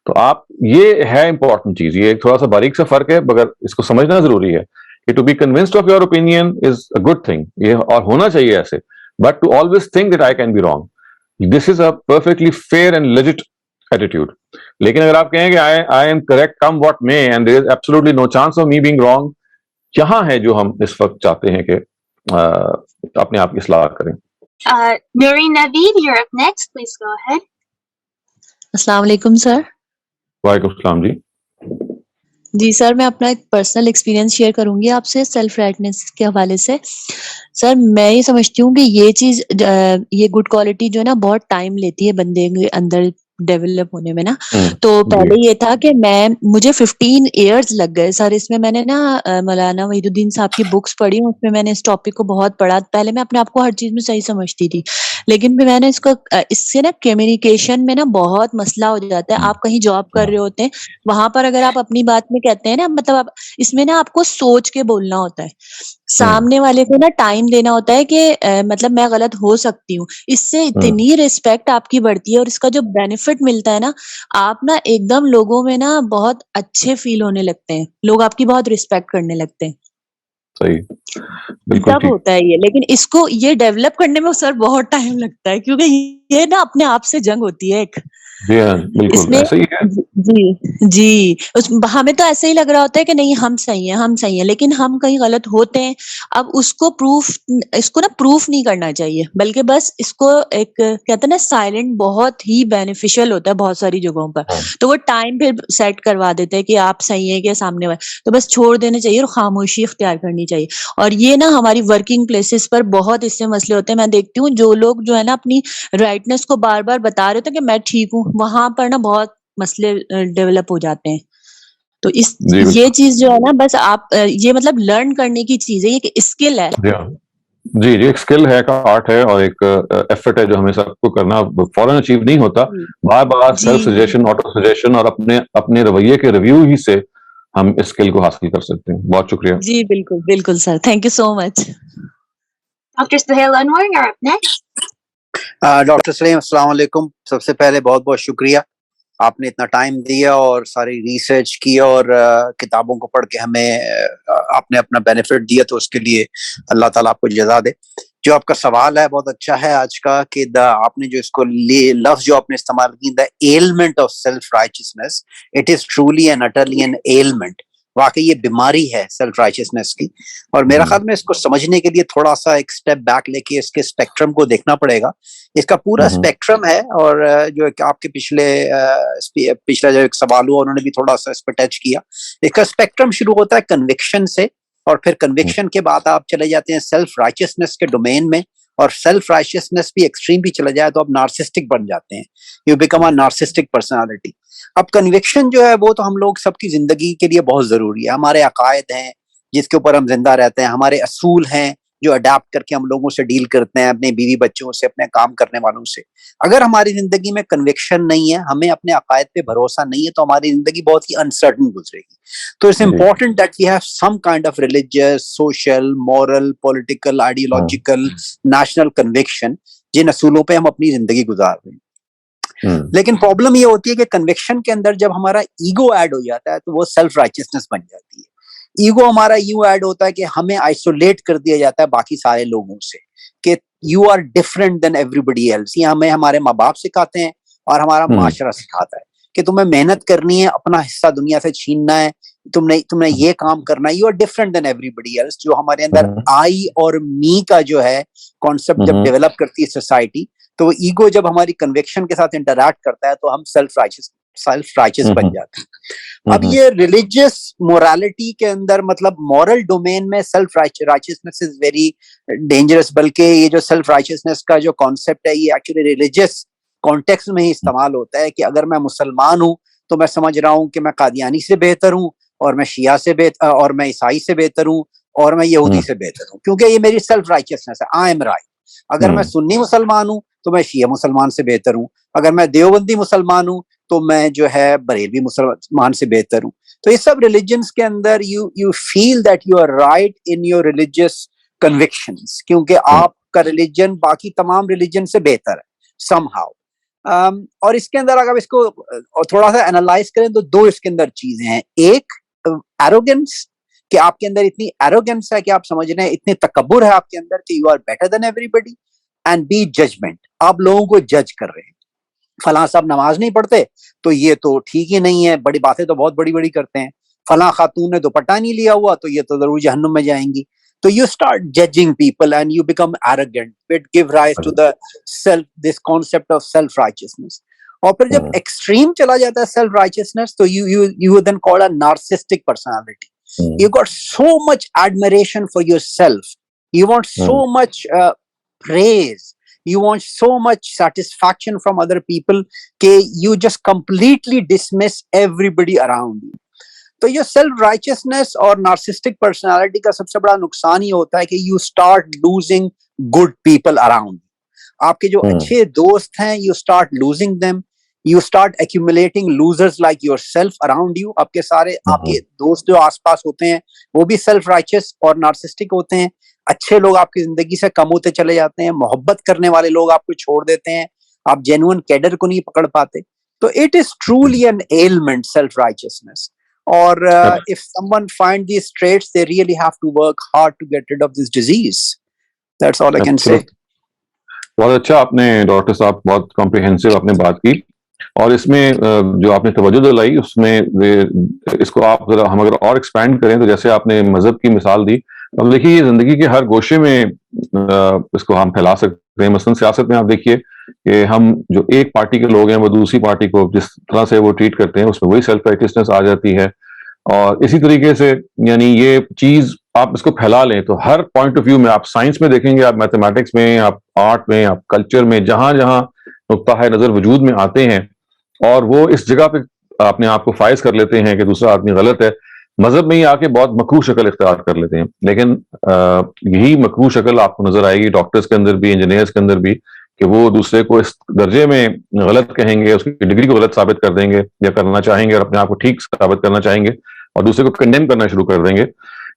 تو آپ یہ ہے امپورٹنٹ چیز, یہ تھوڑا سا باریک سا فرق ہے مگر اس کو سمجھنا ضروری ہے کہ to be convinced of your opinion is a good thing, یہ اور ہونا چاہیے ایسے, but to always think that I can be wrong, this is a perfectly fair and legit attitude. لیکن اگر آپ کہیں کہ I am correct come what may and there is absolutely no chance of me being wrong, یہاں ہے جو ہم اس وقت چاہتے ہیں کہ اپنے آپ کی اصلاح کریں. Nuri Naveed, you're up next. Please go ahead. السلام علیکم سر. وعلیکم السلام. جی سر, میں اپنا ایک پرسنل ایکسپیرینس شیئر کروں گی آپ سے سیلف رائٹنس کے حوالے سے. سر میں یہ سمجھتی ہوں کہ یہ چیز, یہ گڈ کوالٹی جو ہے نا بہت ٹائم لیتی ہے بندے کے اندر ڈیولپ ہونے میں نا. تو پہلے یہ تھا کہ مجھے 15 ایئرز لگ گئے سر. اس میں نے نا مولانا وحید الدین صاحب کی بکس پڑھی, اس میں نے اس ٹاپک کو بہت پڑھا. پہلے میں اپنے آپ کو ہر چیز میں صحیح سمجھتی تھی, لیکن پھر میں نے اس سے نا کمیونیکیشن میں نا بہت مسئلہ ہو جاتا ہے. آپ کہیں جاب کر رہے ہوتے ہیں, وہاں پر اگر آپ اپنی بات میں کہتے ہیں نا, مطلب اس میں نا آپ کو سوچ کے بولنا ہوتا ہے, سامنے والے کو نا ٹائم دینا ہوتا ہے کہ مطلب میں غلط ہو سکتی ہوں. اس سے اتنی رسپیکٹ آپ کی بڑھتی ہے, اور اس کا جو بینیفٹ ملتا ہے نا, آپ نا ایک دم لوگوں میں نا بہت اچھے فیل ہونے لگتے ہیں, لوگ آپ کی بہت رسپیکٹ کرنے لگتے ہیں. صحیح, بالکل تب ہوتا ہے یہ. لیکن اس کو یہ ڈیولپ کرنے میں سر بہت ٹائم لگتا ہے, کیونکہ یہ نا اپنے آپ سے جنگ ہوتی ہے ایک. جی ہاں بالکل ایسا ہی ہے. جی ہمیں تو ایسا ہی لگ رہا ہوتا ہے کہ نہیں ہم صحیح ہیں, لیکن ہم کہیں غلط ہوتے ہیں. اب اس کو نا پروف نہیں کرنا چاہیے, بلکہ بس اس کو ایک کہتے ہیں نا سائلنٹ بہت ہی بینیفیشل ہوتا ہے بہت ساری جگہوں پر. تو وہ ٹائم پھر سیٹ کروا دیتے ہیں کہ آپ صحیح ہیں کہ سامنے والے, تو بس چھوڑ دینے چاہیے اور خاموشی اختیار کرنی چاہیے. اور یہ نا ہماری ورکنگ پلیسز پر بہت اس سے مسئلے ہوتے ہیں. میں دیکھتی ہوں جو لوگ جو ہے نا اپنی رائٹنس کو بار بار بتا رہے تھے کہ میں ٹھیک ہوں, وہاں پر نا بہت مسئلے ڈیولپ ہو جاتے ہیں. تو یہ چیز جو ہے نا بس آپ یہ مطلب لرن کرنے کی چیز ہے, یہ ایک اسکل ہے. جی ایک اسکل ہے, کا آرٹ ہے, اور ایک ایفرٹ ہے جو ہمیں سب کو کرنا, فوراً اچیو نہیں ہوتا. بار بار سیلف سجیشن, آٹو سجیشن اور اپنے رویے کے ریویو ہی سے ہم اس اسکل کو حاصل کر سکتے ہیں. بہت شکریہ. جی بالکل sir, thank you so much. Dr. Suhail Anwar, you're up next. Doctor Saleem السلام علیکم. سب سے پہلے بہت بہت شکریہ آپ نے اتنا ٹائم دیا اور ساری ریسرچ کی اور کتابوں کو پڑھ کے ہمیں آپ نے اپنا بینیفٹ دیا, تو اس کے لیے اللہ تعالیٰ آپ کو جزا دے. جو آپ کا سوال ہے بہت اچھا ہے آج کا, کہ آپ نے جو اس کو لفظ جو آپ نے استعمال کی, the element of self righteousness, it is truly and utterly an element. واقعی یہ بیماری ہے سیلف رائچسنس کی, اور میرا خیال میں اس کو سمجھنے کے لیے تھوڑا سا ایک سٹیپ بیک لے کے اس کے اسپیکٹرم کو دیکھنا پڑے گا. اس کا پورا اسپیکٹرم ہے, اور جو آپ کے پچھلا جو ایک سوال ہوا انہوں نے بھی تھوڑا سا اس پہ ٹچ کیا. اس کا اسپیکٹرم شروع ہوتا ہے کنوکشن سے, اور پھر کنوکشن کے بعد آپ چلے جاتے ہیں سیلف رائچسنس کے ڈومین میں, اور سیلف رائچسنس بھی ایکسٹریم بھی چلا جائے تو آپ نارسسٹک بن جاتے ہیں, you become a narcissistic personality. اب کنوکشن جو ہے وہ تو ہم لوگ سب کی زندگی کے لیے بہت ضروری ہے. ہمارے عقائد ہیں جس کے اوپر ہم زندہ رہتے ہیں, ہمارے اصول ہیں جو اڈاپٹ کر کے ہم لوگوں سے ڈیل کرتے ہیں, اپنے بیوی بچوں سے, اپنے کام کرنے والوں سے. اگر ہماری زندگی میں کنوکشن نہیں ہے, ہمیں اپنے عقائد پہ بھروسہ نہیں ہے, تو ہماری زندگی بہت ہی انسرٹن گزرے گی. تو it's important that we have some kind of religious, social, moral, political, ideological, national conviction, جن اصولوں پہ ہم اپنی زندگی گزار رہے ہیں. لیکن پرابلم یہ ہوتی ہے کہ کنوکشن کے اندر جب ہمارا ایگو ایڈ ہو جاتا ہے تو وہ سیلف رائچسنس بن جاتی ہے. ایگو ہمارا یوں ایڈ ہوتا ہے کہ ہمیں آئسولیٹ کر دیا جاتا ہے باقی سارے لوگوں سے, کہ you are different than everybody else. یہ ہمیں ہمارے ماں باپ سکھاتے ہیں اور ہمارا معاشرہ سکھاتا ہے کہ تمہیں محنت کرنی ہے, اپنا حصہ دنیا سے چھیننا ہے, تم نے یہ کام کرنا ہے, you are different than everybody else. جو ہمارے اندر آئی اور می کا جو ہے کانسیپٹ جب ڈیولپ کرتی ہے سوسائٹی, تو ایگو جب ہماری کنوکشن کے ساتھ انٹریکٹ کرتا ہے تو ہم سیلف رائچس بن جاتے ہیں. اب یہ ریلیجیس مورالٹی کے اندر, مطلب مورل ڈومین میں سیلف رائچسنس از ویری ڈینجرس. بلکہ یہ جو سیلف رائچسنس کا جو کانسیپٹ ہے یہ ایکچولی ریلیجیس کانٹیکسٹ میں ہی استعمال ہوتا ہے, کہ اگر میں مسلمان ہوں تو میں سمجھ رہا ہوں کہ میں قادیانی سے بہتر ہوں, اور میں شیعہ سے بہتر, اور میں عیسائی سے بہتر ہوں, اور میں یہودی سے بہتر ہوں, کیونکہ یہ میری سیلف رائچسنس ہے, آئی ایم رائٹ. اگر میں سنی مسلمان ہوں تو میں شیعہ مسلمان سے بہتر ہوں, اگر میں دیوبندی مسلمان ہوں تو میں جو ہے بریلوی مسلمان سے بہتر ہوں. تو یہ سب ریلیجنس کے اندر you feel that you are right in your religious convictions, کیونکہ آپ کا ریلیجن باقی تمام ریلیجن سے بہتر ہے سم ہاؤ. اور اس کے اندر اگر اس کو تھوڑا سا انالائز کریں تو دو اس کے اندر چیزیں ہیں. ایک ایروگنس, کہ آپ کے اندر اتنی ایروگنس ہے کہ آپ سمجھ رہے ہیں, اتنے تکبر ہے آپ کے اندر کہ you are better than everybody. And be judgment, آپ لوگوں کو جج کر رہے ہیں, فلاں صاحب نماز نہیں پڑھتے تو یہ تو ٹھیک ہی نہیں ہے, بڑی باتیں تو بہت بڑی بڑی کرتے ہیں, فلاں خاتون نے دوپٹہ نہیں لیا ہوا تو یہ تو ضرور جہنم میں جائیں گی. تو you start judging people and you become arrogant. It give rise to this concept of self-righteousness. اور پھر جب ایکسٹریم چلا جاتا ہے سیلف رائچسنس تو you then call a narcissistic personality. You got so much admiration for yourself. You want so much praise. You want so much satisfaction from other people کہ you just completely dismiss everybody around you. تو یہ self رائچسنس اور narcissistic personality کا سب سے بڑا نقصان یہ ہوتا ہے کہ you start losing good people around. آپ کے جو اچھے دوست ہیں you start losing them, you start ایکومولیٹنگ losers like your self around you. آپ کے سارے آپ کے دوست جو آس پاس ہوتے ہیں وہ بھی سیلف رائچس اور نارسسٹک ہوتے ہیں. اچھے لوگ آپ کی زندگی سے کم ہوتے چلے جاتے ہیں, محبت کرنے والے لوگ آپ کو چھوڑ دیتے ہیں, آپ جینوئن کیڈر کو نہیں پکڑ پاتے. تو it is truly an element self righteousness. Or if someone find these traits, they really have to work hard to get rid of this disease. That's all I can say. بہت اچھا آپ نے doctor صاحب, بہت comprehensive آپ نے بات کی, اور اس میں جو آپ نے توجہ دلائی اس میں اس کو آپ ذرا ہم اگر اور ایکسپینڈ کریں تو جیسے آپ نے مذہب کی مثال دی, اب دیکھیے یہ زندگی کے ہر گوشے میں اس کو ہم پھیلا سکتے ہیں. مثلاً سیاست میں آپ دیکھیے کہ ہم جو ایک پارٹی کے لوگ ہیں وہ دوسری پارٹی کو جس طرح سے وہ ٹریٹ کرتے ہیں اس میں وہی سیلف رائچسنس آ جاتی ہے. اور اسی طریقے سے یعنی یہ چیز آپ اس کو پھیلا لیں تو ہر پوائنٹ آف ویو میں, آپ سائنس میں دیکھیں گے, آپ میتھمیٹکس میں, آپ آرٹ میں, آپ کلچر میں, جہاں جہاں نقطہ نظر وجود میں آتے ہیں اور وہ اس جگہ پہ اپنے آپ کو فائز کر لیتے ہیں کہ دوسرا آدمی غلط ہے, مذہب میں ہی آ کے بہت مکروہ شکل اختیار کر لیتے ہیں. لیکن یہی مکروہ شکل آپ کو نظر آئے گی ڈاکٹرز کے اندر بھی, انجینئرز کے اندر بھی, کہ وہ دوسرے کو اس درجے میں غلط کہیں گے, اس کی ڈگری کو غلط ثابت کر دیں گے یا کرنا چاہیں گے, اور اپنے آپ کو ٹھیک ثابت کرنا چاہیں گے, اور دوسرے کو کنڈیم کرنا شروع کر دیں گے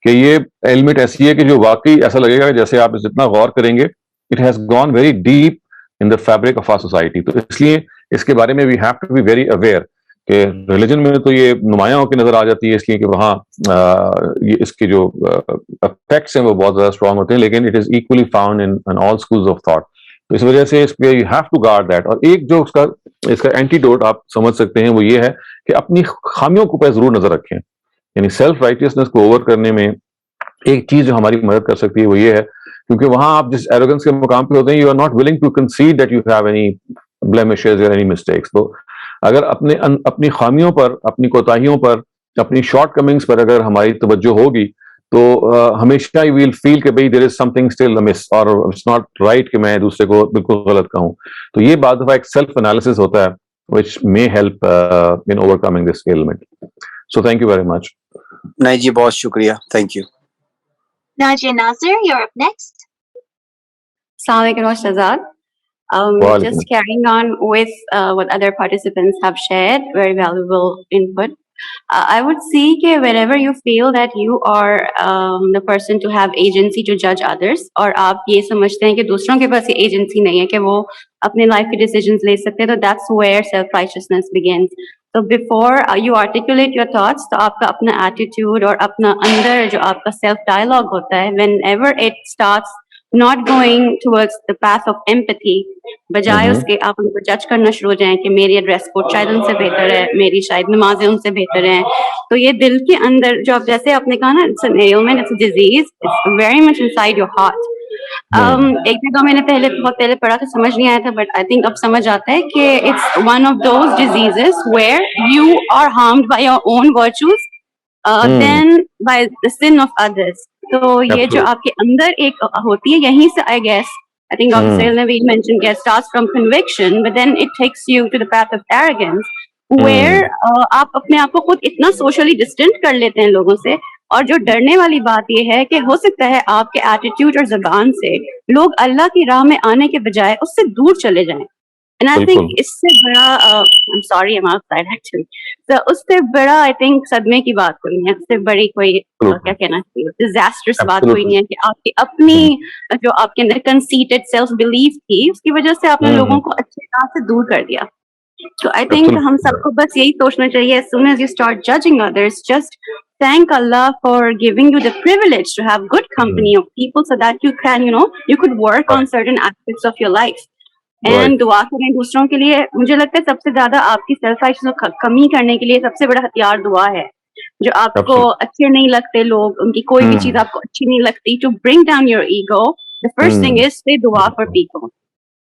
کہ یہ ایلمنٹ ایسی ہے کہ جو واقعی ایسا لگے گا جیسے آپ جتنا غور کریں گے it has gone very deep in the fabric of our society. تو اس لیے اس کے بارے میں we have to be very aware کہ ریلیجن میں تو یہ نمایاں ہو کے نظر آ جاتی ہے اس لیے کہ وہاں یہ اس کے جو افیکٹس ہیں وہ بہت زیادہ اسٹرانگ ہوتے ہیں, لیکن it is equally found in all schools of thought. تو اس وجہ سے اس پہ you have to guard that. اور ایک جو اس کا اینٹی ڈوٹ آپ سمجھ سکتے ہیں وہ یہ ہے کہ اپنی خامیوں کو پہ ضرور نظر رکھیں. یعنی سیلف رائٹیسنس کو اوور کرنے میں ایک چیز جو ہماری مدد کر سکتی ہے وہ یہ ہے, کیونکہ وہاں آپ جس ایروگنس کے مقام پہ ہوتے ہیں, you are not willing to concede that you have any blemishes or any mistakes. تو اگر اپنی خامیوں پر, اپنی کوتاہیوں پر, اپنی شارٹ کمنگز پر اگر ہماری توجہ ہوگی تو ہمیشہ you will feel کہ بھئی there is something still amiss or it's not right کہ میں دوسرے کو بالکل غلط کہوں. تو یہ بعض دفعہ ایک سیلف انالیسس ہوتا ہے which may help in overcoming this ailment. So thank you very much. نہیں جی, بہت شکریہ, thank you. Najia Nazir, you're up next. Assalamu alaikum, Dr. Shehzad. Just carrying on with what other participants have shared, very valuable input. I would see that whenever you feel that you are the person to have agency to judge others, اور آپ یہ سمجھتے ہیں کہ دوسروں کے پاس یہ agency نہیں ہے کہ وہ اپنے life کے decisions لے سکتے ہیں, تو that's where self-righteousness begins. So before you articulate your thoughts, تو آپ کا اپنا attitude اور اپنا اندر جو آپ کا self dialogue ہوتا ہے, whenever it starts not going towards the path of empathy, بجائے اس کے آپ ان کو جج کرنا شروع ہو جائیں کہ میری ڈریس کوڈ شاید ان سے بہتر ہے, میری شاید نمازیں ان سے بہتر ہیں, تو یہ دل کے اندر جو آپ جیسے آپ نے کہا نا, it's an ailment, it's a disease, it's very much inside your heart. ایک جگہ میں نے بہت پہلے پڑھا تو سمجھ نہیں آیا تھا, بٹ آئی تھنک اب سمجھ آتا ہے کہ it's one of those diseases where you are harmed by your own virtues than by the sin of others. تو یہ جو آپ کے اندر ایک ہوتی ہے, یہیں سے I guess I think Dr. Saleem نے بھی mentioned کہ it starts from conviction, but then it takes you to the path of arrogance, where آپ اپنے آپ کو خود اتنا socially distant کر لیتے ہیں لوگوں سے. اور جو ڈرنے والی بات یہ ہے کہ ہو سکتا ہے آپ کے ایٹیٹیوڈ اور زبان سے لوگ اللہ کی راہ میں آنے کے بجائے اس سے دور چلے جائیں. And I think اس سے بڑا I'm sorry I'm outside actually, so اس سے بڑا I think صدمے کی بات کوئی نہیں ہے, اس سے بڑی کوئی کیا کہنا چاہیے disastrous بات کوئی نہیں ہے کہ آپ کی اپنی جو آپ کے اندر conceited self belief تھی, اس کی وجہ سے آپ نے لوگوں کو اچھی راہ سے دور کر دیا. So I think ہم سب کو بس یہی سوچنا چاہیے, as soon as you start judging others, just thank Allah for giving you the privilege to have good company of people so that you can, you could work on certain aspects of your life. And دعا کریں دوسروں کے لیے. مجھے لگتا ہے سب سے زیادہ آپ کی سیلف رائٹس کو کمی کرنے کے لیے سب سے بڑا ہتھیار دعا ہے. جو آپ کو اچھے نہیں لگتے لوگ, ان کی کوئی بھی چیز آپ کو اچھی نہیں لگتی, to bring down your ego, the first thing is say dua for people.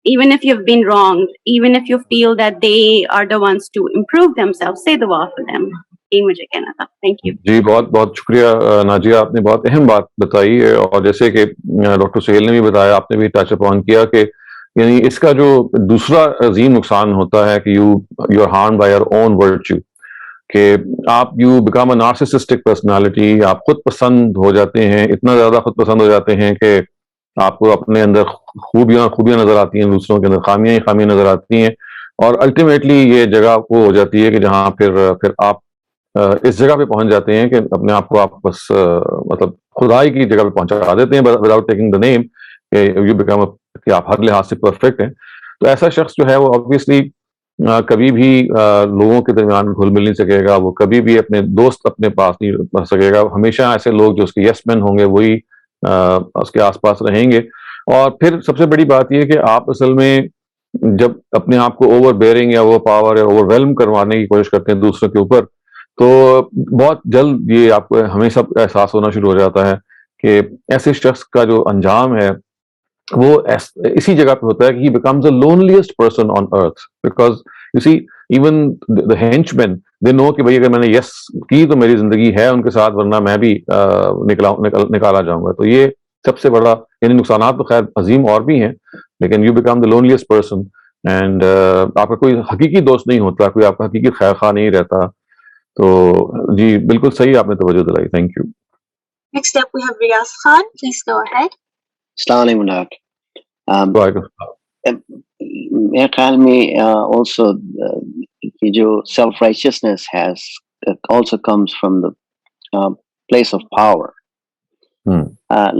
Even if you've been wronged, even if you feel that they are the ones to improve themselves, say dua for them. یہ مجھے کہنا تھا. Thank you. جی بہت بہت شکریہ ناجیہ, آپ نے بہت اہم بات بتائی ہے, اور جیسے کہ ڈاکٹر سہیل نے بھی بتایا, آپ نے بھی ٹچ اپون کیا کہ یعنی اس کا جو دوسرا عظیم نقصان ہوتا ہے کہ you are harmed by your own virtue, کہ آپ you become a narcissistic personality, آپ خود پسند ہو جاتے ہیں, اتنا زیادہ خود پسند ہو جاتے ہیں کہ آپ کو اپنے اندر خوبیاں نظر آتی ہیں, دوسروں کے اندر خامیاں نظر آتی ہیں, اور الٹیمیٹلی یہ جگہ وہ ہو جاتی ہے کہ جہاں پھر آپ اس جگہ پہ پہنچ جاتے ہیں کہ اپنے آپ کو آپ بس مطلب خدائی کی جگہ پہ پہنچا دیتے ہیں وداؤٹ ٹیکنگ دا نیم, کہ یو بیکم کہ آپ ہر لحاظ سے پرفیکٹ ہیں. تو ایسا شخص جو ہے وہ آبویسلی کبھی بھی لوگوں کے درمیان گھل مل نہیں سکے گا, وہ کبھی بھی اپنے دوست اپنے پاس نہیں رکھ سکے گا. ہمیشہ ایسے لوگ جو اس کے یس مین ہوں گے وہی اس کے آس پاس رہیں گے. اور پھر سب سے بڑی بات یہ کہ آپ اصل میں جب اپنے آپ کو اوور بیئرنگ یا اوور پاور یا اوور ویلم کروانے کی کوشش کرتے ہیں دوسروں کے اوپر, تو بہت جلد یہ آپ کو ہمیشہ احساس ہونا شروع ہو جاتا ہے کہ ایسے شخص کا جو انجام ہے وہ اسی جگہ پہ ہوتا ہے کہ he becomes the loneliest person on earth, because you see even the henchmen they know کہ بھئی اگر میں نے یس کی تو میری زندگی ہے ان کے ساتھ, ورنہ میں بھی نکالا جاؤں گا. تو یہ سب سے بڑا, یعنی نقصانات تو خیر عظیم اور بھی ہیں, لیکن you become the loneliest person and آپ کا کوئی حقیقی دوست نہیں ہوتا, کوئی آپ کا حقیقی خیر خواہ نہیں رہتا. تو جی بالکل صحیح آپ نے توجہ دلائی, thank you. Next up we have Riyaz Khan. Please go ahead. السلام علیکم ڈاکٹر. میرے خیال میں also یہ جو self righteousness has also comes from the place of power.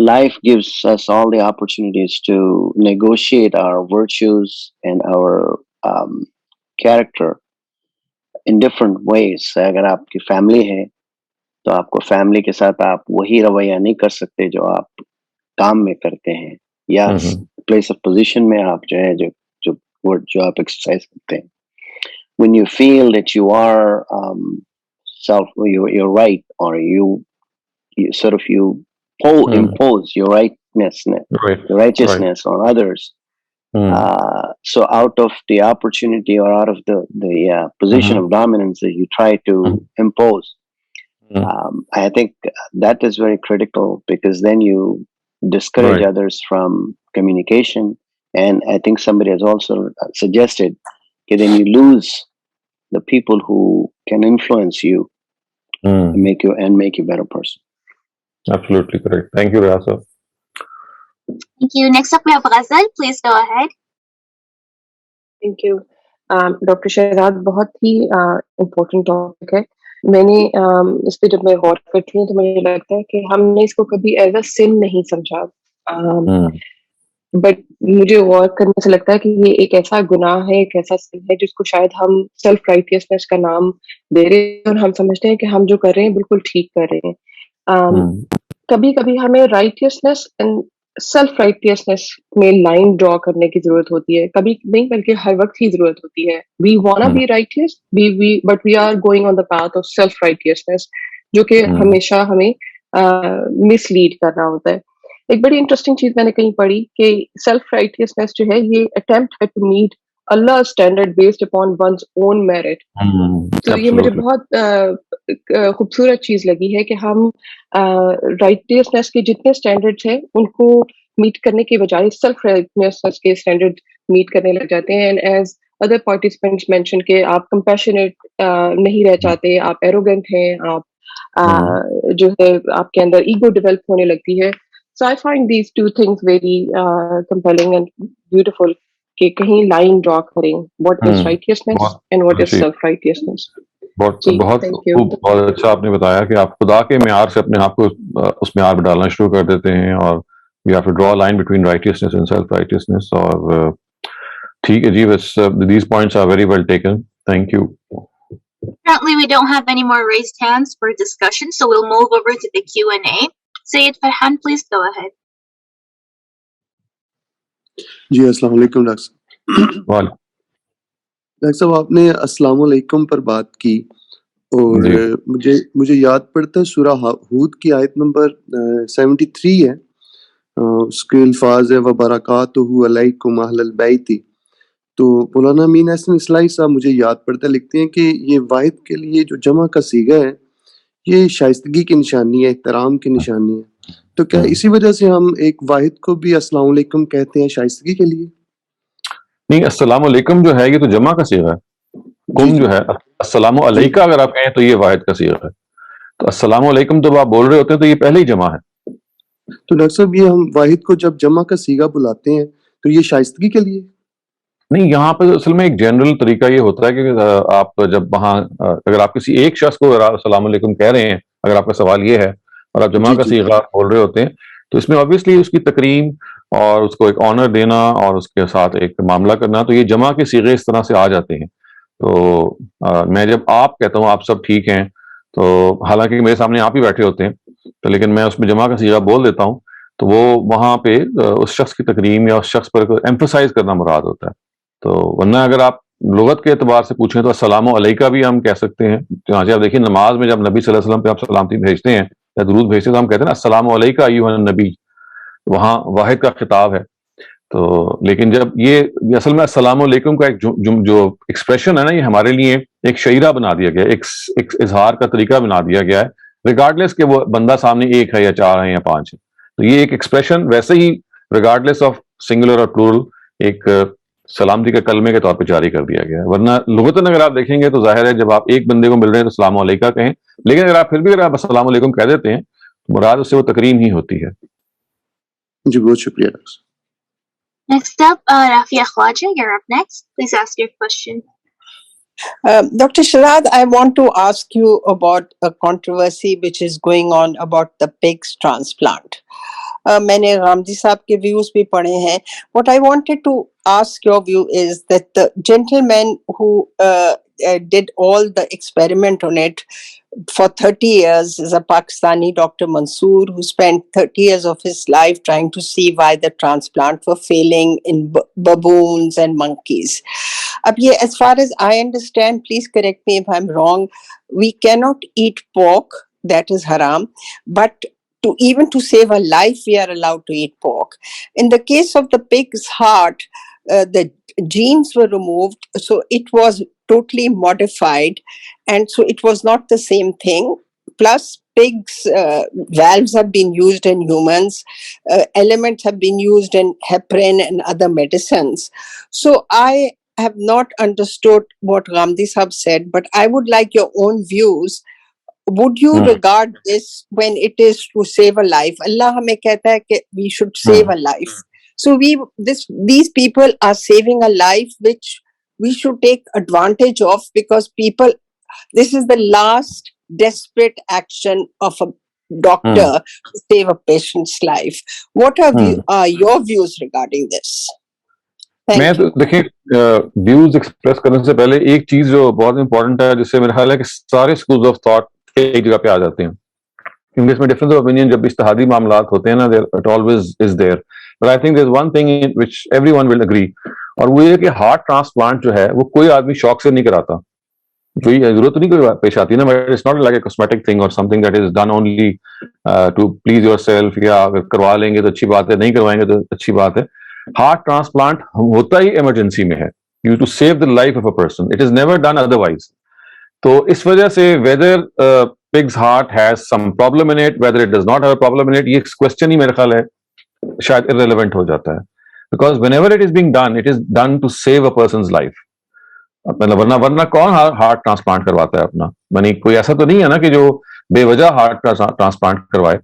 Life gives us all the opportunities to negotiate our virtues and our character in different ways. اگر آپ کی فیملی ہے تو آپ کو فیملی کے ساتھ آپ وہی رویہ نہیں کر سکتے جو آپ کام میں کرتے ہیں, یا پلیس آف پوزیشن میں آپ جو ہے جو آپ ایکسرسائز کرتے ہیں. When you feel that you are you're right, or you sort of impose your righteousness on others. So out of the opportunity, or out of the position of dominance that you try to impose, I think that is very critical, because then you discourage others from communication. And I think somebody has also suggested that then you lose the people who can influence you and make you a better person. Absolutely correct. Thank you, Rasa. Thank you. Next up we have Ghazal. Please go ahead. Thank you. Doctor Shahzad, بہت ہی important topic ہے. میں نے اس پہ جب میں غور کرتی ہوں تو مجھے لگتا ہے کہ ہم نے اس کو کبھی ایز اے سن نہیں سمجھا, بٹ مجھے غور کرنے سے لگتا ہے کہ یہ ایک ایسا گناہ ہے, ایک ایسا سن ہے جس کو شاید ہم سیلف رائٹیسنس کا نام دے رہے ہیں, اور ہم سمجھتے ہیں کہ ہم جو کر رہے ہیں بالکل ٹھیک کر رہے ہیں. کبھی کبھی ہمیں رائٹیسنس اینڈ سیلف رائٹیسنس میں لائن ڈرا کرنے کی ضرورت ہوتی ہے, کبھی نہیں بلکہ ہر وقت ہی ضرورت ہوتی ہے. We wanna be righteous but we are going on the path of self righteousness, جو کہ ہمیشہ ہمیں مس لیڈ کرنا ہوتا ہے. ایک بڑی انٹرسٹنگ چیز میں نے کہیں پڑھی کہ سیلف رائٹیسنس جو ہے یہ اٹیمپٹ ہے ٹو میٹ اللہ standard based upon one's own merit. تو یہ مجھے بہت خوبصورت چیز لگی ہے کہ ہم رائٹیسنس کے جتنے اسٹینڈرڈس ہیں ان کو میٹ کرنے کے بجائے سیلف رائٹیسنس کے اسٹینڈرڈ میٹ کرنے لگ جاتے ہیں. And as other participants mention کہ آپ کمپیشنیٹ نہیں رہ جاتے, آپ ایروگینٹ ہیں, آپ جو ہے آپ کے اندر ایگو ڈیولپ ہونے لگتی ہے. So I find these two things very compelling and beautiful کہ کہیں لائن ڈرا کریں what is righteousness and what is self righteousness. بہت اچھا آپ نے بتایا کہ آپ خدا کے معیار سے اپنے آپ کو اس معیار میں ڈالنا شروع کر دیتے ہیں, اور we have to draw a line between righteousness and self righteousness. اور ٹھیک ہے جی, بس these points are very well taken. Thank you. Currently we don't have any more raised hands for discussion, so we'll move over to the Q&A. Sayyid Farhan, please go ahead. جی السلام علیکم doctor صاحب. Doctor صاحب آپ نے السلام علیکم پر بات کی, اور مجھے یاد پڑتا ہے سورہ ہود کی آیت نمبر 73 ہے, اس کے الفاظ ہے وبرکاتہ علیکم اہل البیت. تو مولانا امین احسن اصلاحی صاحب مجھے یاد پڑتا لکھتے ہیں کہ یہ واحد کے لیے جو جمع کا صیغہ ہے یہ شائستگی کی نشانی ہے, احترام کی نشانی ہے. تو کیا اسی وجہ سے ہم ایک واحد کو بھی السلام علیکم کہتے ہیں شائستگی کے لیے؟ نہیں, السلام علیکم جو ہے یہ تو جمع کا صیغہ ہے. کم جو ہے السلام علیکہ اگر آپ کہیں تو یہ واحد کا صیغہ ہے. تو السلام علیکم جب آپ بول رہے ہوتے ہیں تو یہ پہلے ہی جمع ہے. تو ڈاکٹر صاحب یہ ہم واحد کو جب جمع کا صیغہ بلاتے ہیں تو یہ شائستگی کے لیے نہیں, یہاں پہ اصل میں ایک جنرل طریقہ یہ ہوتا ہے کہ آپ جب وہاں اگر آپ کسی ایک شخص کو السلام علیکم کہہ رہے ہیں, اگر آپ کا سوال یہ ہے اور آپ جمع کا صیغہ بول رہے ہوتے ہیں, تو اس میں obviously اس کی تکریم اور اس کو ایک آنر دینا اور اس کے ساتھ ایک معاملہ کرنا, تو یہ جمع کے صیغے اس طرح سے آ جاتے ہیں. تو میں جب آپ کہتا ہوں آپ سب ٹھیک ہیں, تو حالانکہ میرے سامنے آپ ہی بیٹھے ہوتے ہیں, تو لیکن میں اس میں جمع کا صیغہ بول دیتا ہوں, تو وہ وہاں پہ اس شخص کی تکریم یا اس شخص پر ایمفسائز کرنا مراد ہوتا ہے. تو ورنہ اگر آپ لغت کے اعتبار سے پوچھیں تو السلام علیکہ بھی ہم کہہ سکتے ہیں. چنانچہ آپ دیکھیں نماز میں جب نبی صلی اللہ علیہ وسلم پہ آپ سلامتی بھیجتے ہیں یا درود بھیجتے ہیں تو ہم کہتے ہیں نا السلام علیکہ ایھا النبی, وہاں واحد کا خطاب ہے. تو لیکن جب یہ اصل میں السلام علیکم کا ایک جو ایکسپریشن ہے نا, یہ ہمارے لیے ایک شعرہ بنا دیا گیا, ایک اظہار کا طریقہ بنا دیا گیا ہے, ریگارڈلیس کہ وہ بندہ سامنے ایک ہے یا چار ہے یا پانچ ہے. تو یہ ایک ایکسپریشن ویسے ہی ریگارڈلیس آف سنگولر اور پلورل ایک سلامتی کے کلمے کے طور پہ جاری کر دیا گیا ہے. ورنہ لغتاً اگر آپ دیکھیں گے تو ظاہر ہے جب آپ ایک بندے کو مل رہے ہیں تو السلام علیکہ کہیں, لیکن اگر آپ پھر بھی اگر آپ السلام علیکم کہہ دیتے ہیں تو مراد اس سے وہ تکریم ہی ہوتی ہے. جی بہت شکریہ doctor. Next up, Rafia Khwaja, you're up next. Please ask your question. Dr. Shehzad, I want to ask you about a controversy which is going on about the pig's transplant. میں نے غامدی صاحب کے ویوز بھی پڑھے ہیں. What I wanted to ask your view is that the gentleman who did all the experiment on it for 30 years is a Pakistani Dr. Mansoor, who spent 30 years of his life trying to see why the transplants were failing in baboons and monkeys. As far as I understand, please correct me if I'm wrong, we cannot eat pork, that is haram, but even to save a life, we are allowed to eat pork. In the case of the pig's heart, the genes were removed, so it was totally modified, and so it was not the same thing. Plus, pigs' valves have been used in humans, elements have been used in heparin and other medicines. So I have not understood what Ghamidi Sahab said, but I would like your own views. Would you regard this when it is to save a life? Allah hame kehta hai ki we should save a life. So these people are saving a life which we should take advantage of, because this is the last desperate action of a doctor to save a patient's life. What are your views regarding this? میں تو دیکھیں views express کرنے سے پہلے ایک چیز جو بہت امپورٹنٹ ہے، جس سے میرا خیال ہے کہ سارے اسکولز آف تھاٹ ایک جگہ پہ آ جاتے ہیں، کیونکہ اس میں ڈفرنس آف اوپینین جب اجتہادی معاملات ہوتے ہیں نا، it always is there, but I think there is one thing which every one will agree, اور وہ یہ کہ ہارٹ ٹرانسپلانٹ جو ہے وہ کوئی آدمی شوق سے نہیں کراتا، کوئی ضرورت نہیں کوئی پیش آتی نا، but it's not like a cosmetic thing or something that is done only to please yourself, یا اگر کروا لیں گے تو اچھی بات ہے، نہیں کروائیں گے تو اچھی بات ہے. ہارٹ ٹرانسپلانٹ ہوتا ہی ایمرجنسی میں ہے، you to save the life of a person, it is never done otherwise. تو اس وجہ سے ویدر پگ's heart has some problem in it, whether it does not have a problem in it, یہ question ہی میرا خیال ہے شاید irrelevant ہو جاتا ہے, because whenever it is being done, it is done to save a person's life. ورنہ کون heart transplant کرواتا ہے اپنا؟ یعنی کوئی ایسا تو نہیں ہے نا کہ جو بے وجہ ہارٹ ٹرانسپلانٹ کروائے.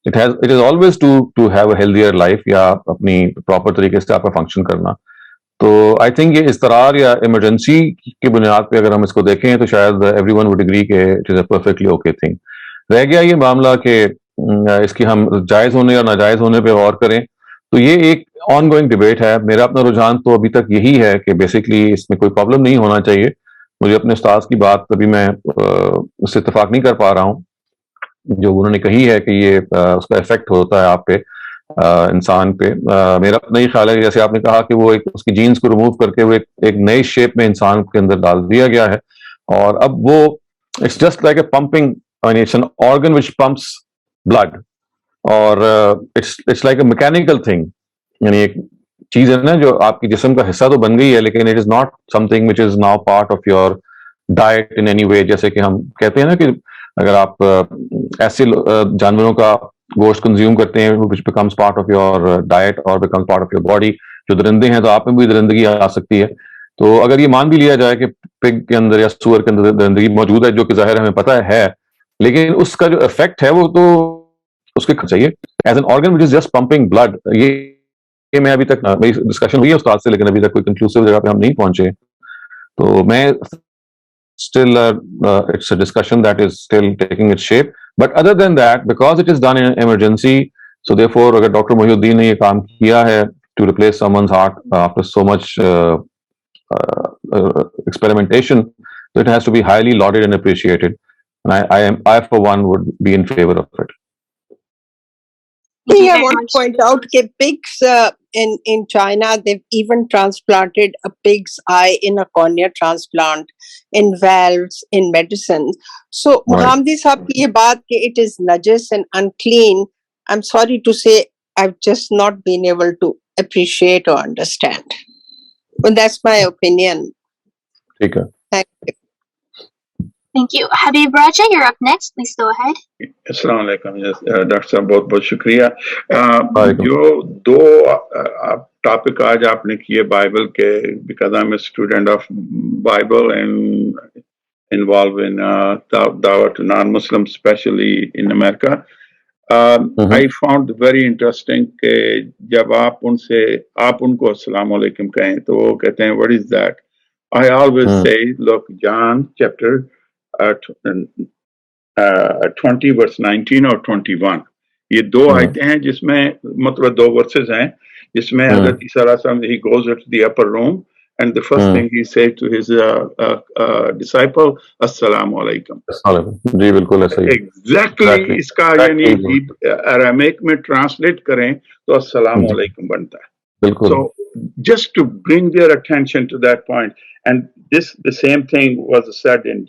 It is always to have a healthier life, یا اپنی پراپر طریقے سے آپ کا فنکشن کرنا. تو آئی تھنک یہ اضطرار یا ایمرجنسی کی بنیاد پہ اگر ہم اس کو دیکھیں تو شاید ایوری ون وڈ اگری کہ it is a perfectly okay thing. رہ گیا یہ معاملہ کہ اس کی ہم جائز ہونے اور ناجائز ہونے پہ غور کریں, تو یہ ایک آن گوئنگ ڈبیٹ ہے. میرا اپنا رجحان تو ابھی تک یہی ہے کہ بیسکلی اس میں کوئی پرابلم نہیں ہونا چاہیے. مجھے اپنے استاذ کی بات ابھی میں اس سے اتفاق نہیں کر پا رہا ہوں جو انہوں نے کہی ہے کہ یہ اس کا افیکٹ ہوتا ہے آپ پہ, انسان پہ. میرا اپنا ہی خیال ہے جیسے آپ نے کہا کہ وہ اس کی جینز کو ریموو کر کے وہ ایک نئی شیپ میں انسان کے اندر ڈال دیا گیا ہے, اور اب وہ it's just like a pumping, it's an organ which pumps blood, اور it's like a mechanical thing. یعنی ایک چیز ہے نا جو آپ کی جسم کا حصہ تو بن گئی ہے, لیکن it is not some thing which is now part of your diet in any way. جیسے کہ ہم کہتے ہیں نا کہ اگر آپ ایسے جانوروں کا گوشت کنزیوم کرتے ہیں which becomes part of your diet or becomes part of your body, جو درندے ہیں تو آپ میں بھی درندگی آ سکتی ہے. تو اگر یہ مان بھی لیا جائے کہ پگ کے اندر یا سور کے اندر درندگی موجود ہے, جو کہ ظاہر ہمیں پتہ ہے, لیکن اس کا جو افیکٹ ہے وہ تو اس کے چاہیے as an organ which is just pumping blood. یہ میں ابھی تک میری ڈسکشن ہوئی ہے استاد سے, لیکن ابھی تک کوئی کنکلوسیو جگہ پہ ہم نہیں پہنچے. تو میں still it's a discussion that is still taking its shape, but other than that, because it is done in emergency, so therefore agar Dr. Muhyiddin ne ye kaam kiya hai to replace someone's heart after so much experimentation, so it has to be highly lauded and appreciated, and I for one would be in favor of it. I want to point out that pigs in China, they've even transplanted a pig's eye in a cornea transplant, in valves, in medicine. So, Ghamidi Sahab ki ye baat ki it is najis and unclean, I'm sorry to say I've just not been able to appreciate or understand. But that's my opinion. Okay. Thank you. Thank you. Habib Raja, you're up next. Please go ahead. السلام علیکم. Doctor صاحب بہت بہت شکریہ. جو دو topic آج آپ نے کیے بائبل کے, because I am a student of Bible and involve in دعوت non Muslim especially in America. I found very interesting کہ جب آپ ان کو السلام علیکم کہیں تو وہ کہتے ہیں what is that? I always say, look, John chapter 20 verse 19 اور 21, یہ دو آیتیں ہیں جس میں مطلب دو ورسز ہیں جس میں حضرت عیسیٰ علیہ السلام he goes into the upper room and the first thing he says to his disciple السلام علیکم. جی بالکل ایسا ہی exactly اس کا یعنی ارامک میں ٹرانسلیٹ کریں تو السلام علیکم بنتا ہے. So just to bring their attention to that point, and the same thing was said in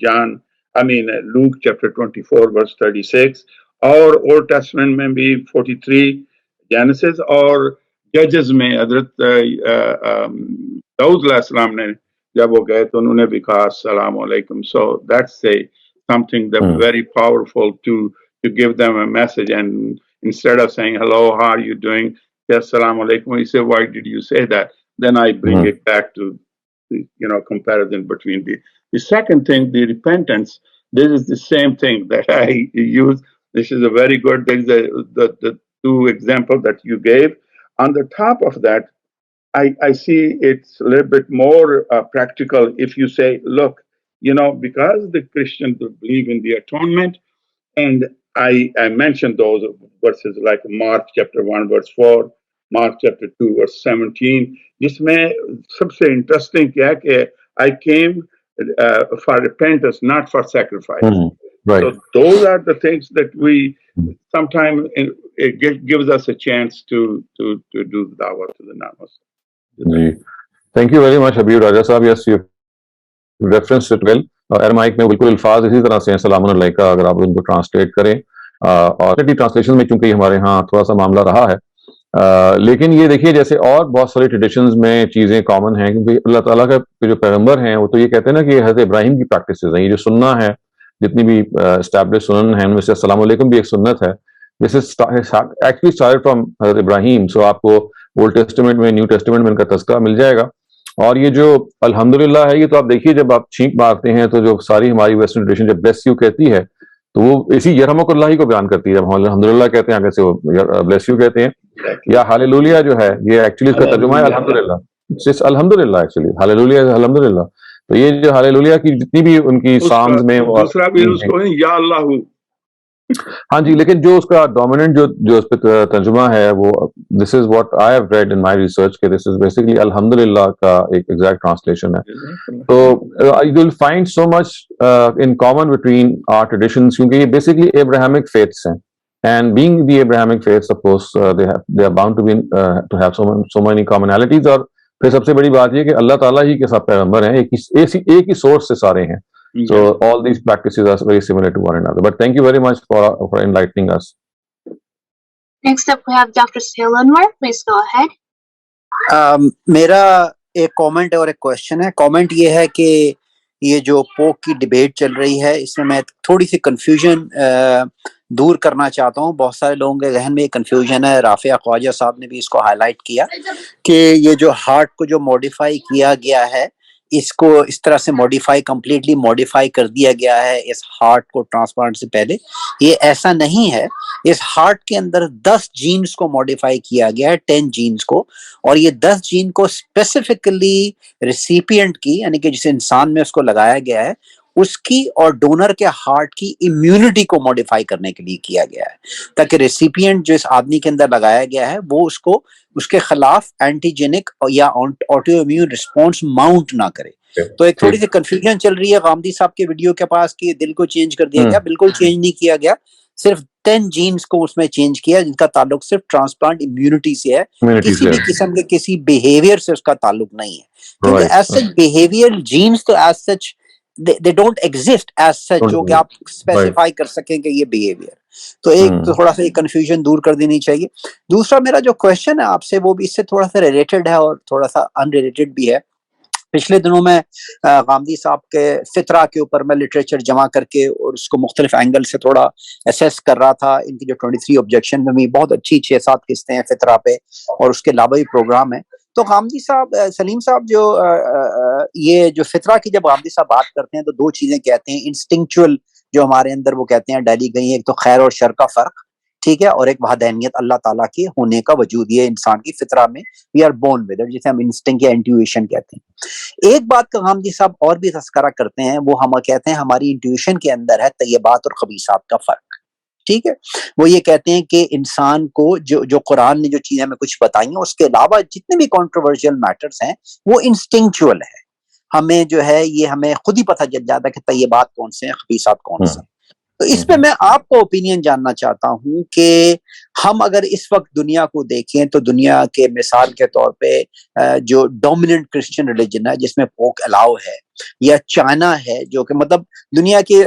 Luke chapter 24 verse 36, اور Old Testament میں بھی 43 Genesis اور Judges میں حضرت داؤد علیہ السلام نے جب وہ گئے تو انہوں نے بھی کہا السلام علیکم. So that's something that very powerful to give them a message, and instead of saying hello, how are you doing, yes, Assalamu alaikum, you say, why did you say that? Then I bring it back to comparison between the second thing, the repentance. This is the same thing that I use. This is a very good thing, the two examples that you gave. On the top of that, I see it's a little bit more practical if you say, look, because the Christians believe in the atonement, and I mentioned those verses like Mark chapter 1 verse 4, Mark chapter 2 verse 17, جس میں سب سے interesting کیا کہ I came for repentance, not for sacrifice. Right. So those are the things that we sometimes it gives us a chance to do the dawah to the non-Muslims. Thank you very much, Habib Raja Sahab. Yes, you referenced it well. ارمائک میں بالکل الفاظ اسی طرح سے ہیں سلام علیکم اگر آپ ان کو ٹرانسلیٹ کریں, اور ٹرانسلیشن میں چونکہ ہمارے ہاں تھوڑا سا معاملہ رہا ہے, لیکن یہ دیکھیے جیسے اور بہت ساری ٹریڈیشنز میں چیزیں کامن ہیں, کیونکہ اللہ تعالیٰ کے جو پیغمبر ہیں وہ تو یہ کہتے ہیں نا کہ حضرت ابراہیم کی پریکٹسز ہیں, یہ جو سننا ہے جتنی بھی اسٹیبلش سنن ہیں ان میں سے السلام علیکم بھی ایک سنت ہے. This is actually started from حضرت ابراہیم. سو آپ کو اولڈ ٹیسٹمنٹ میں نیو ٹیسٹمنٹ میں ان کا تذکرہ مل جائے گا. اور یہ جو الحمدللہ ہے یہ تو آپ دیکھیے جب آپ چھینک مارتے ہیں تو جو ساری ہماری ویسٹرن ٹریڈیشن جب بلیس یو کہتی ہے تو وہ اسی یرحمک اللہ ہی کو بیان کرتی ہے. جب ہم الحمدللہ کہتے ہیں آگے سے وہ بلیس یو کہتے ہیں, یا ہاللولیہ جو ہے یہ ایکچولی اس کا ترجمہ ہے الحمدللہ. الحمدللہ ایکچولی ہاللولیہ الحمدللہ. تو یہ جو ہاللولیہ کی جتنی بھی ان کی سامز میں دوسرا بھی اس کو یا اللہ, ہاں جی, لیکن جو اس کا ڈومیننٹ جو اس پہ ترجمہ ہے وہ this is what I have read in my research کہ دس از بیسیکلی الحمدللہ کا ایک ایگزیکٹ ٹرانسلیشن ہے. تو you will find so much in common between our traditions, کیونکہ یہ بیسیکلی ابراہمک فیتھس ہیں. And being the Abrahamic faiths, of course, they are bound to have so many commonalities. اور پھر سب سے بڑی بات یہ کہ اللہ تعالیٰ ہی کے ساتھ پیغمبر ہیں, ایک ہی سورس سے سارے ہیں. So all these practices are very similar to one another. But thank you very much for enlightening us. Next up we have Dr. Saleem. Please go ahead. میرا ایک کامنٹ اور ایک کوشچن ہے. کامنٹ یہ ہے کہ یہ جو پوک کی ڈیبیٹ چل رہی ہے اس میں تھوڑی سی کنفیوژن دور کرنا چاہتا ہوں. بہت سارے لوگوں کے ذہن میں یہ کنفیوژن ہے, رافع خواجہ صاحب نے بھی اس کو ہائی لائٹ کیا کہ یہ جو ہارٹ کو جو موڈیفائی کیا گیا ہے اس کو اس طرح سے کمپلیٹلی موڈیفائی کر دیا گیا ہے اس ہارٹ کو ٹرانسپلانٹ سے پہلے. یہ ایسا نہیں ہے. اس ہارٹ کے اندر 10 جینز کو موڈیفائی کیا گیا ہے, 10 جینز کو, اور یہ 10 جین کو اسپیسیفکلی ریسیپینٹ کی یعنی کہ جس انسان میں اس کو لگایا گیا ہے اس کی اور ڈونر کے ہارٹ کی امیونٹی کو موڈیفائی کرنے کے لیے کیا گیا ہے, تاکہ ریسیپینٹ جو اس آدمی کے اندر لگایا گیا ہے وہ اس کو اس کے خلاف اینٹیجینک یا آٹو امیون رسپانس ماؤنٹ نہ کرے. تو ایک تھوڑی سی کنفیوژن چل رہی ہے غامدی صاحب کے ویڈیو کے پاس کہ دل کو چینج کر دیا گیا. بالکل چینج نہیں کیا گیا, صرف 10 جینز کو اس میں چینج کیا جن کا تعلق صرف ٹرانسپلانٹ امیونٹی سے ہے, کسی بھی قسم کے کسی بیہیویئر سے اس کا تعلق نہیں ہے. کیونکہ ایز سچ بیہیویئر جینز تو as such they don't exist as such جو کہ آپ اسپیسیفائی کر سکیں کہ یہ بیہیویئر. تو ایک تھوڑا سا یہ کنفیوژن دور کر دینی چاہیے. دوسرا میرا جو کوشچن ہے آپ سے وہ بھی اس سے تھوڑا سا ریلیٹڈ ہے اور تھوڑا سا ان ریلیٹڈ بھی ہے. پچھلے دنوں میں غامدی صاحب کے فطرہ کے اوپر میں لٹریچر جمع کر کے اور اس کو مختلف اینگل سے تھوڑا اسیس کر رہا تھا. ان کی جو 23 آبجیکشن میں بھی بہت اچھی 6-7 قسطیں ہیں فطرہ پہ, اور اس کے علاوہ بھی پروگرام ہے. تو غامدی صاحب سلیم صاحب یہ جو فطرہ کی جب غامدی صاحب بات کرتے ہیں تو 2 چیزیں کہتے ہیں انسٹنکچوئل جو ہمارے اندر وہ کہتے ہیں ڈالی گئی ہیں, ایک تو خیر اور شر کا فرق, ٹھیک ہے, اور ایک وحدانیت اللہ تعالیٰ کے ہونے کا وجود, یہ انسان کی فطرہ میں we are born with it, جسے ہم انسٹنکٹ یا انٹیویشن کہتے ہیں. ایک بات کا غامدی صاحب اور بھی تذکرہ کرتے ہیں, وہ ہم کہتے ہیں ہماری انٹیویشن کے اندر ہے طیبات اور خبیثات کا فرق. ٹھیک ہے. وہ یہ کہتے ہیں کہ انسان کو جو قرآن نے جو چیزیں ہمیں کچھ بتائی ہیں اس کے علاوہ جتنے بھی کنٹروورشل میٹرز ہیں وہ انسٹنکچوئل ہے. ہمیں جو ہے یہ ہمیں خود ہی پتہ چل جاتا ہے کہ طیبات کون سے ہیں، خبیثات کون سے ہیں. تو اس پہ میں آپ کو اوپینین جاننا چاہتا ہوں کہ ہم اگر اس وقت دنیا کو دیکھیں تو دنیا کے مثال کے طور پہ جو ڈومیننٹ کرسچن ریلیجن ہے جس میں پوک الاؤ ہے، یا چائنا ہے جو کہ مطلب دنیا کے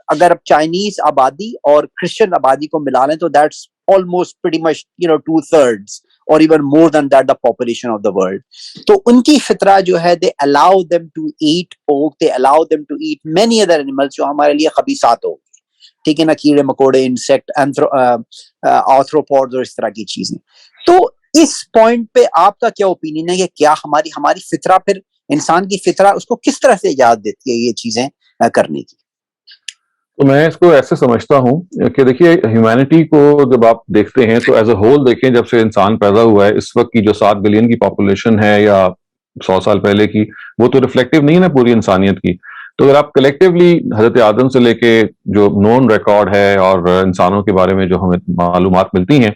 اگر اب چائنیز آبادی اور کرسچن آبادی کو ملا لیں تو that's almost pretty much 2/3 or even more than that the population of the world. تو ان کی فطرہ جو ہے they allow them to eat pork, they allow them to eat many other animals جو ہمارے لیے خبیثات ہو، ٹھیک ہے نا، کیڑے مکوڑے، انسیکٹ، آرتھروپوڈز اور اس طرح کی چیزیں. تو اس پوائنٹ پہ آپ کا کیا اوپینین ہے کہ کیا ہماری فطرہ پھر انسان کی فطرہ اس کو کس طرح سے اجازت دیتی ہے یہ چیزیں کرنے کی؟ تو میں اس کو ایسے سمجھتا ہوں کہ دیکھیے ہیومینٹی کو جب آپ دیکھتے ہیں تو ایز اے ہول دیکھیں، جب سے انسان پیدا ہوا ہے اس وقت کی جو 7 بلین کی پاپولیشن ہے یا 100 سال پہلے کی، وہ تو ریفلیکٹیو نہیں ہے نا پوری انسانیت کی. تو اگر آپ کلیکٹیولی حضرت آدم سے لے کے جو نون ریکارڈ ہے اور انسانوں کے بارے میں جو ہمیں معلومات ملتی ہیں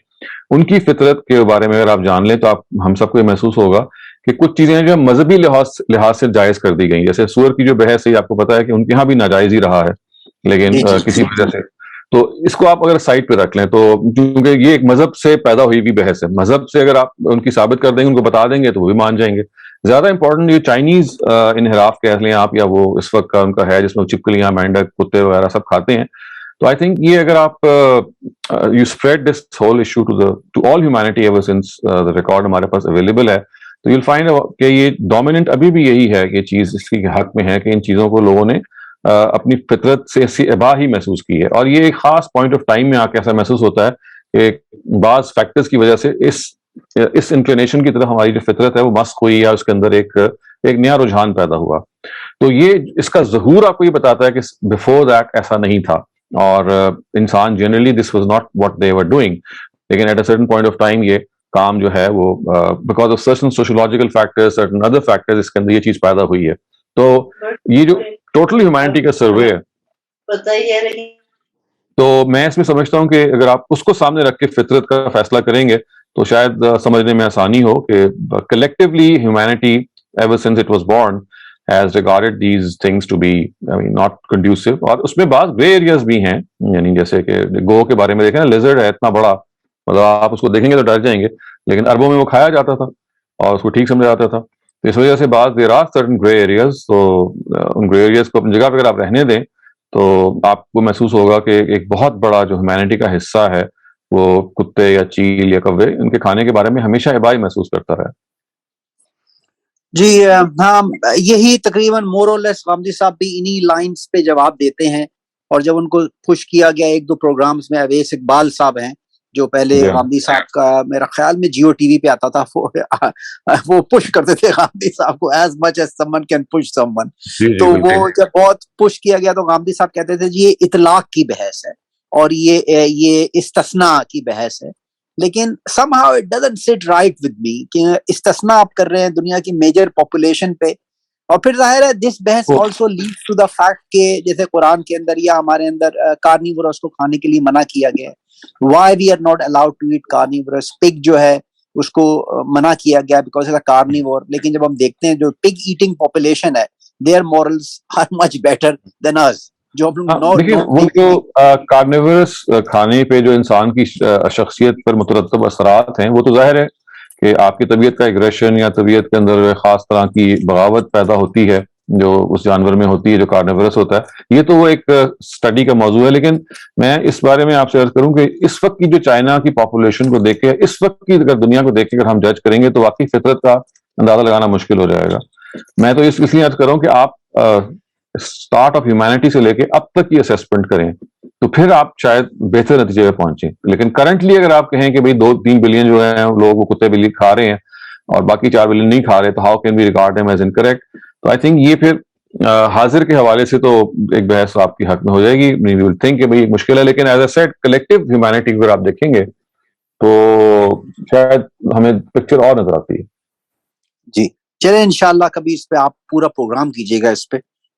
ان کی فطرت کے بارے میں اگر آپ جان لیں تو ہم سب کو یہ محسوس ہوگا کہ کچھ چیزیں جو مذہبی لحاظ سے جائز کر دی گئی. جیسے سور کی جو بحث ہے آپ کو پتا ہے کہ ان کے ہاں بھی ناجائز ہی رہا ہے، لیکن کسی وجہ سے تو اس کو آپ اگر سائڈ پہ رکھ لیں تو کیونکہ یہ ایک مذہب سے پیدا ہوئی بھی بحث ہے، مذہب سے اگر آپ ان کی ثابت کر دیں گے، ان کو بتا دیں گے تو وہ بھی مان جائیں گے. زیادہ امپورٹنٹ یہ چائنیز انحراف کہہ لیں آپ، یا وہ اس وقت کا ان کا ہے جس میں چپکلیاں، مینڈک، کتے وغیرہ سب کھاتے ہیں. تو آئی تھنک یہ اگر آپ you spread this whole issue to all humanity ever since the record ہمارے پاس اویلیبل ہے، تو یو ول فائنڈ کہ یہ ڈومیننٹ ابھی بھی یہی ہے کہ چیز اس کی حق میں ہے کہ ان چیزوں کو لوگوں نے اپنی فطرت سے ایسی اباہ ہی محسوس کی ہے. اور یہ ایک خاص پوائنٹ آف ٹائم میں آ کے ایسا محسوس ہوتا ہے کہ بعض فیکٹرز کی وجہ سے اس انکلینیشن کی طرف ہماری جو فطرت ہے وہ مسخ ہوئی، یا اس کے اندر ایک نیا رجحان پیدا ہوا. تو یہ اس کا ظہور آپ کو یہ بتاتا ہے کہ بفور دیٹ ایسا نہیں تھا، اور انسان generally this was not what they were doing, لیکن at a certain point of time یہ کام جو ہے وہ because of certain sociological factors, certain other factors, اس کے اندر یہ چیز پیدا ہوئی ہے. تو یہ جو ٹوٹل ہیومینٹی کا سروے ہے، تو میں اس میں سمجھتا ہوں کہ اگر آپ اس کو سامنے رکھ کے فطرت کا فیصلہ کریں گے تو شاید سمجھنے میں آسانی ہو کہ collectively humanity ever since it was born has regarded these things to be not conducive. اور اس میں بعض گرے ایریاز بھی ہیں، یعنی جیسے کہ گو کے بارے میں دیکھیں نا، لیزرڈ ہے اتنا بڑا، مطلب آپ اس کو دیکھیں گے تو ڈر جائیں گے، لیکن عربوں میں وہ کھایا جاتا تھا اور اس کو ٹھیک سمجھا جاتا تھا. تو اس وجہ سے بعض there are certain gray areas، تو ان گرے ایریاز کو اپنی جگہ پہ اگر آپ رہنے دیں تو آپ کو محسوس ہوگا کہ ایک بہت بڑا جو ہیومینٹی کا حصہ ہے وہ کتے یا چیل یا کوے ان کے کھانے کے بارے میں ہمیشہ ابائی محسوس کرتا رہا. جی ہاں، یہی تقریباً مور اور لیس غامدی صاحب بھی انہی لائنز پہ جواب دیتے ہیں. اور جب ان کو پش کیا گیا 1-2 پروگرامز میں، اویس اقبال صاحب ہیں جو پہلے غامدی صاحب کا میرا خیال میں جیو ٹی وی پہ آتا تھا، وہ پش کرتے تھے غامدی صاحب کو ایز مچ ایز سمن کین پش سمن. تو وہ جب بہت پش کیا گیا تو غامدی صاحب کہتے تھے جی یہ اطلاق کی بحث ہے اور یہ استثناء کی بحث ہے، لیکن somehow it doesn't sit right with me کہ استثناء آپ کر رہے ہیں دنیا کی میجر پاپولیشن پہ. اور پھر ظاہر ہے دس بحث also leads to the fact کہ جیسے قرآن کے اندر یا ہمارے اندر کارنیورس کو کھانے کے لیے منع کیا گیا ہے. Why we are not allowed to eat carnivores? Pig جو ہے اس کو منع کیا گیا بیکاز آف کارنیور، لیکن جب ہم دیکھتے ہیں جو پگ ایٹنگ پاپولیشن ہے their morals are much better than us. دیکھیے وہ جو کارنیورس کھانے پہ جو انسان کی شخصیت پر مترتب اثرات ہیں وہ تو ظاہر ہے کہ آپ کی طبیعت کا ایگریشن یا طبیعت کے اندر خاص طرح کی بغاوت پیدا ہوتی ہے جو اس جانور میں ہوتی ہے جو کارنیورس ہوتا ہے. یہ تو وہ ایک اسٹڈی کا موضوع ہے، لیکن میں اس بارے میں آپ سے عرض کروں کہ اس وقت کی جو چائنا کی پاپولیشن کو دیکھ کے، اس وقت کی اگر دنیا کو دیکھ کے اگر ہم جج کریں گے تو واقعی فطرت کا اندازہ لگانا مشکل ہو جائے گا. میں تو اس لیے عرض کروں کہ آپ اسٹارٹ آف ہیومینٹی سے لے کے اب تک کی اسیسمنٹ کریں تو پھر آپ شاید بہتر نتیجے پہ پہنچیں. لیکن کرنٹلی اگر آپ کہیں کہ بھئی 2-3 بلین جو ہیں لوگ وہ کتے بلی کھا رہے ہیں اور باقی 4 بلین نہیں کھا رہے، تو how can be regard them as incorrect? تو آئی تھنک یہ پھر حاضر کے حوالے سے تو ایک بحث آپ کی حق میں ہو جائے گی. وی ول تھنک کہ بھئی مشکل ہے، لیکن as a set collective humanity اگر آپ دیکھیں گے تو شاید ہمیں پکچر اور نظر آتی ہے. جی چلیں انشاءاللہ کبھی اس پہ آپ پورا پروگرام کیجیے گا، اس پہ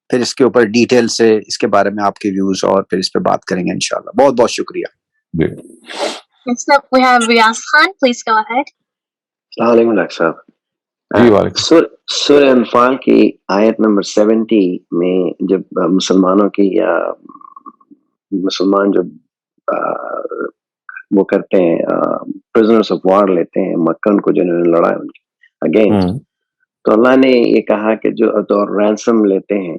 پھر اس کے اوپر ڈیٹیل سے اس کے بارے میں آپ کے ویوز اور پھر اس پہ بات کریں گے انشاءاللہ. بہت بہت شکریہ. Next up we have Riyaz Khan. Please go ahead. السلام علیکم ڈاکٹر صاحب. سورہ انفال کی آیت نمبر 70 میں جب مسلمانوں کی یا مسلمان جو وہ کرتے ہیں پرزنرز آف وار لیتے ہیں مکہ کو جنہوں نے لڑا ان کے اگینسٹ, تو اللہ نے یہ کہا کہ جو رینسم لیتے ہیں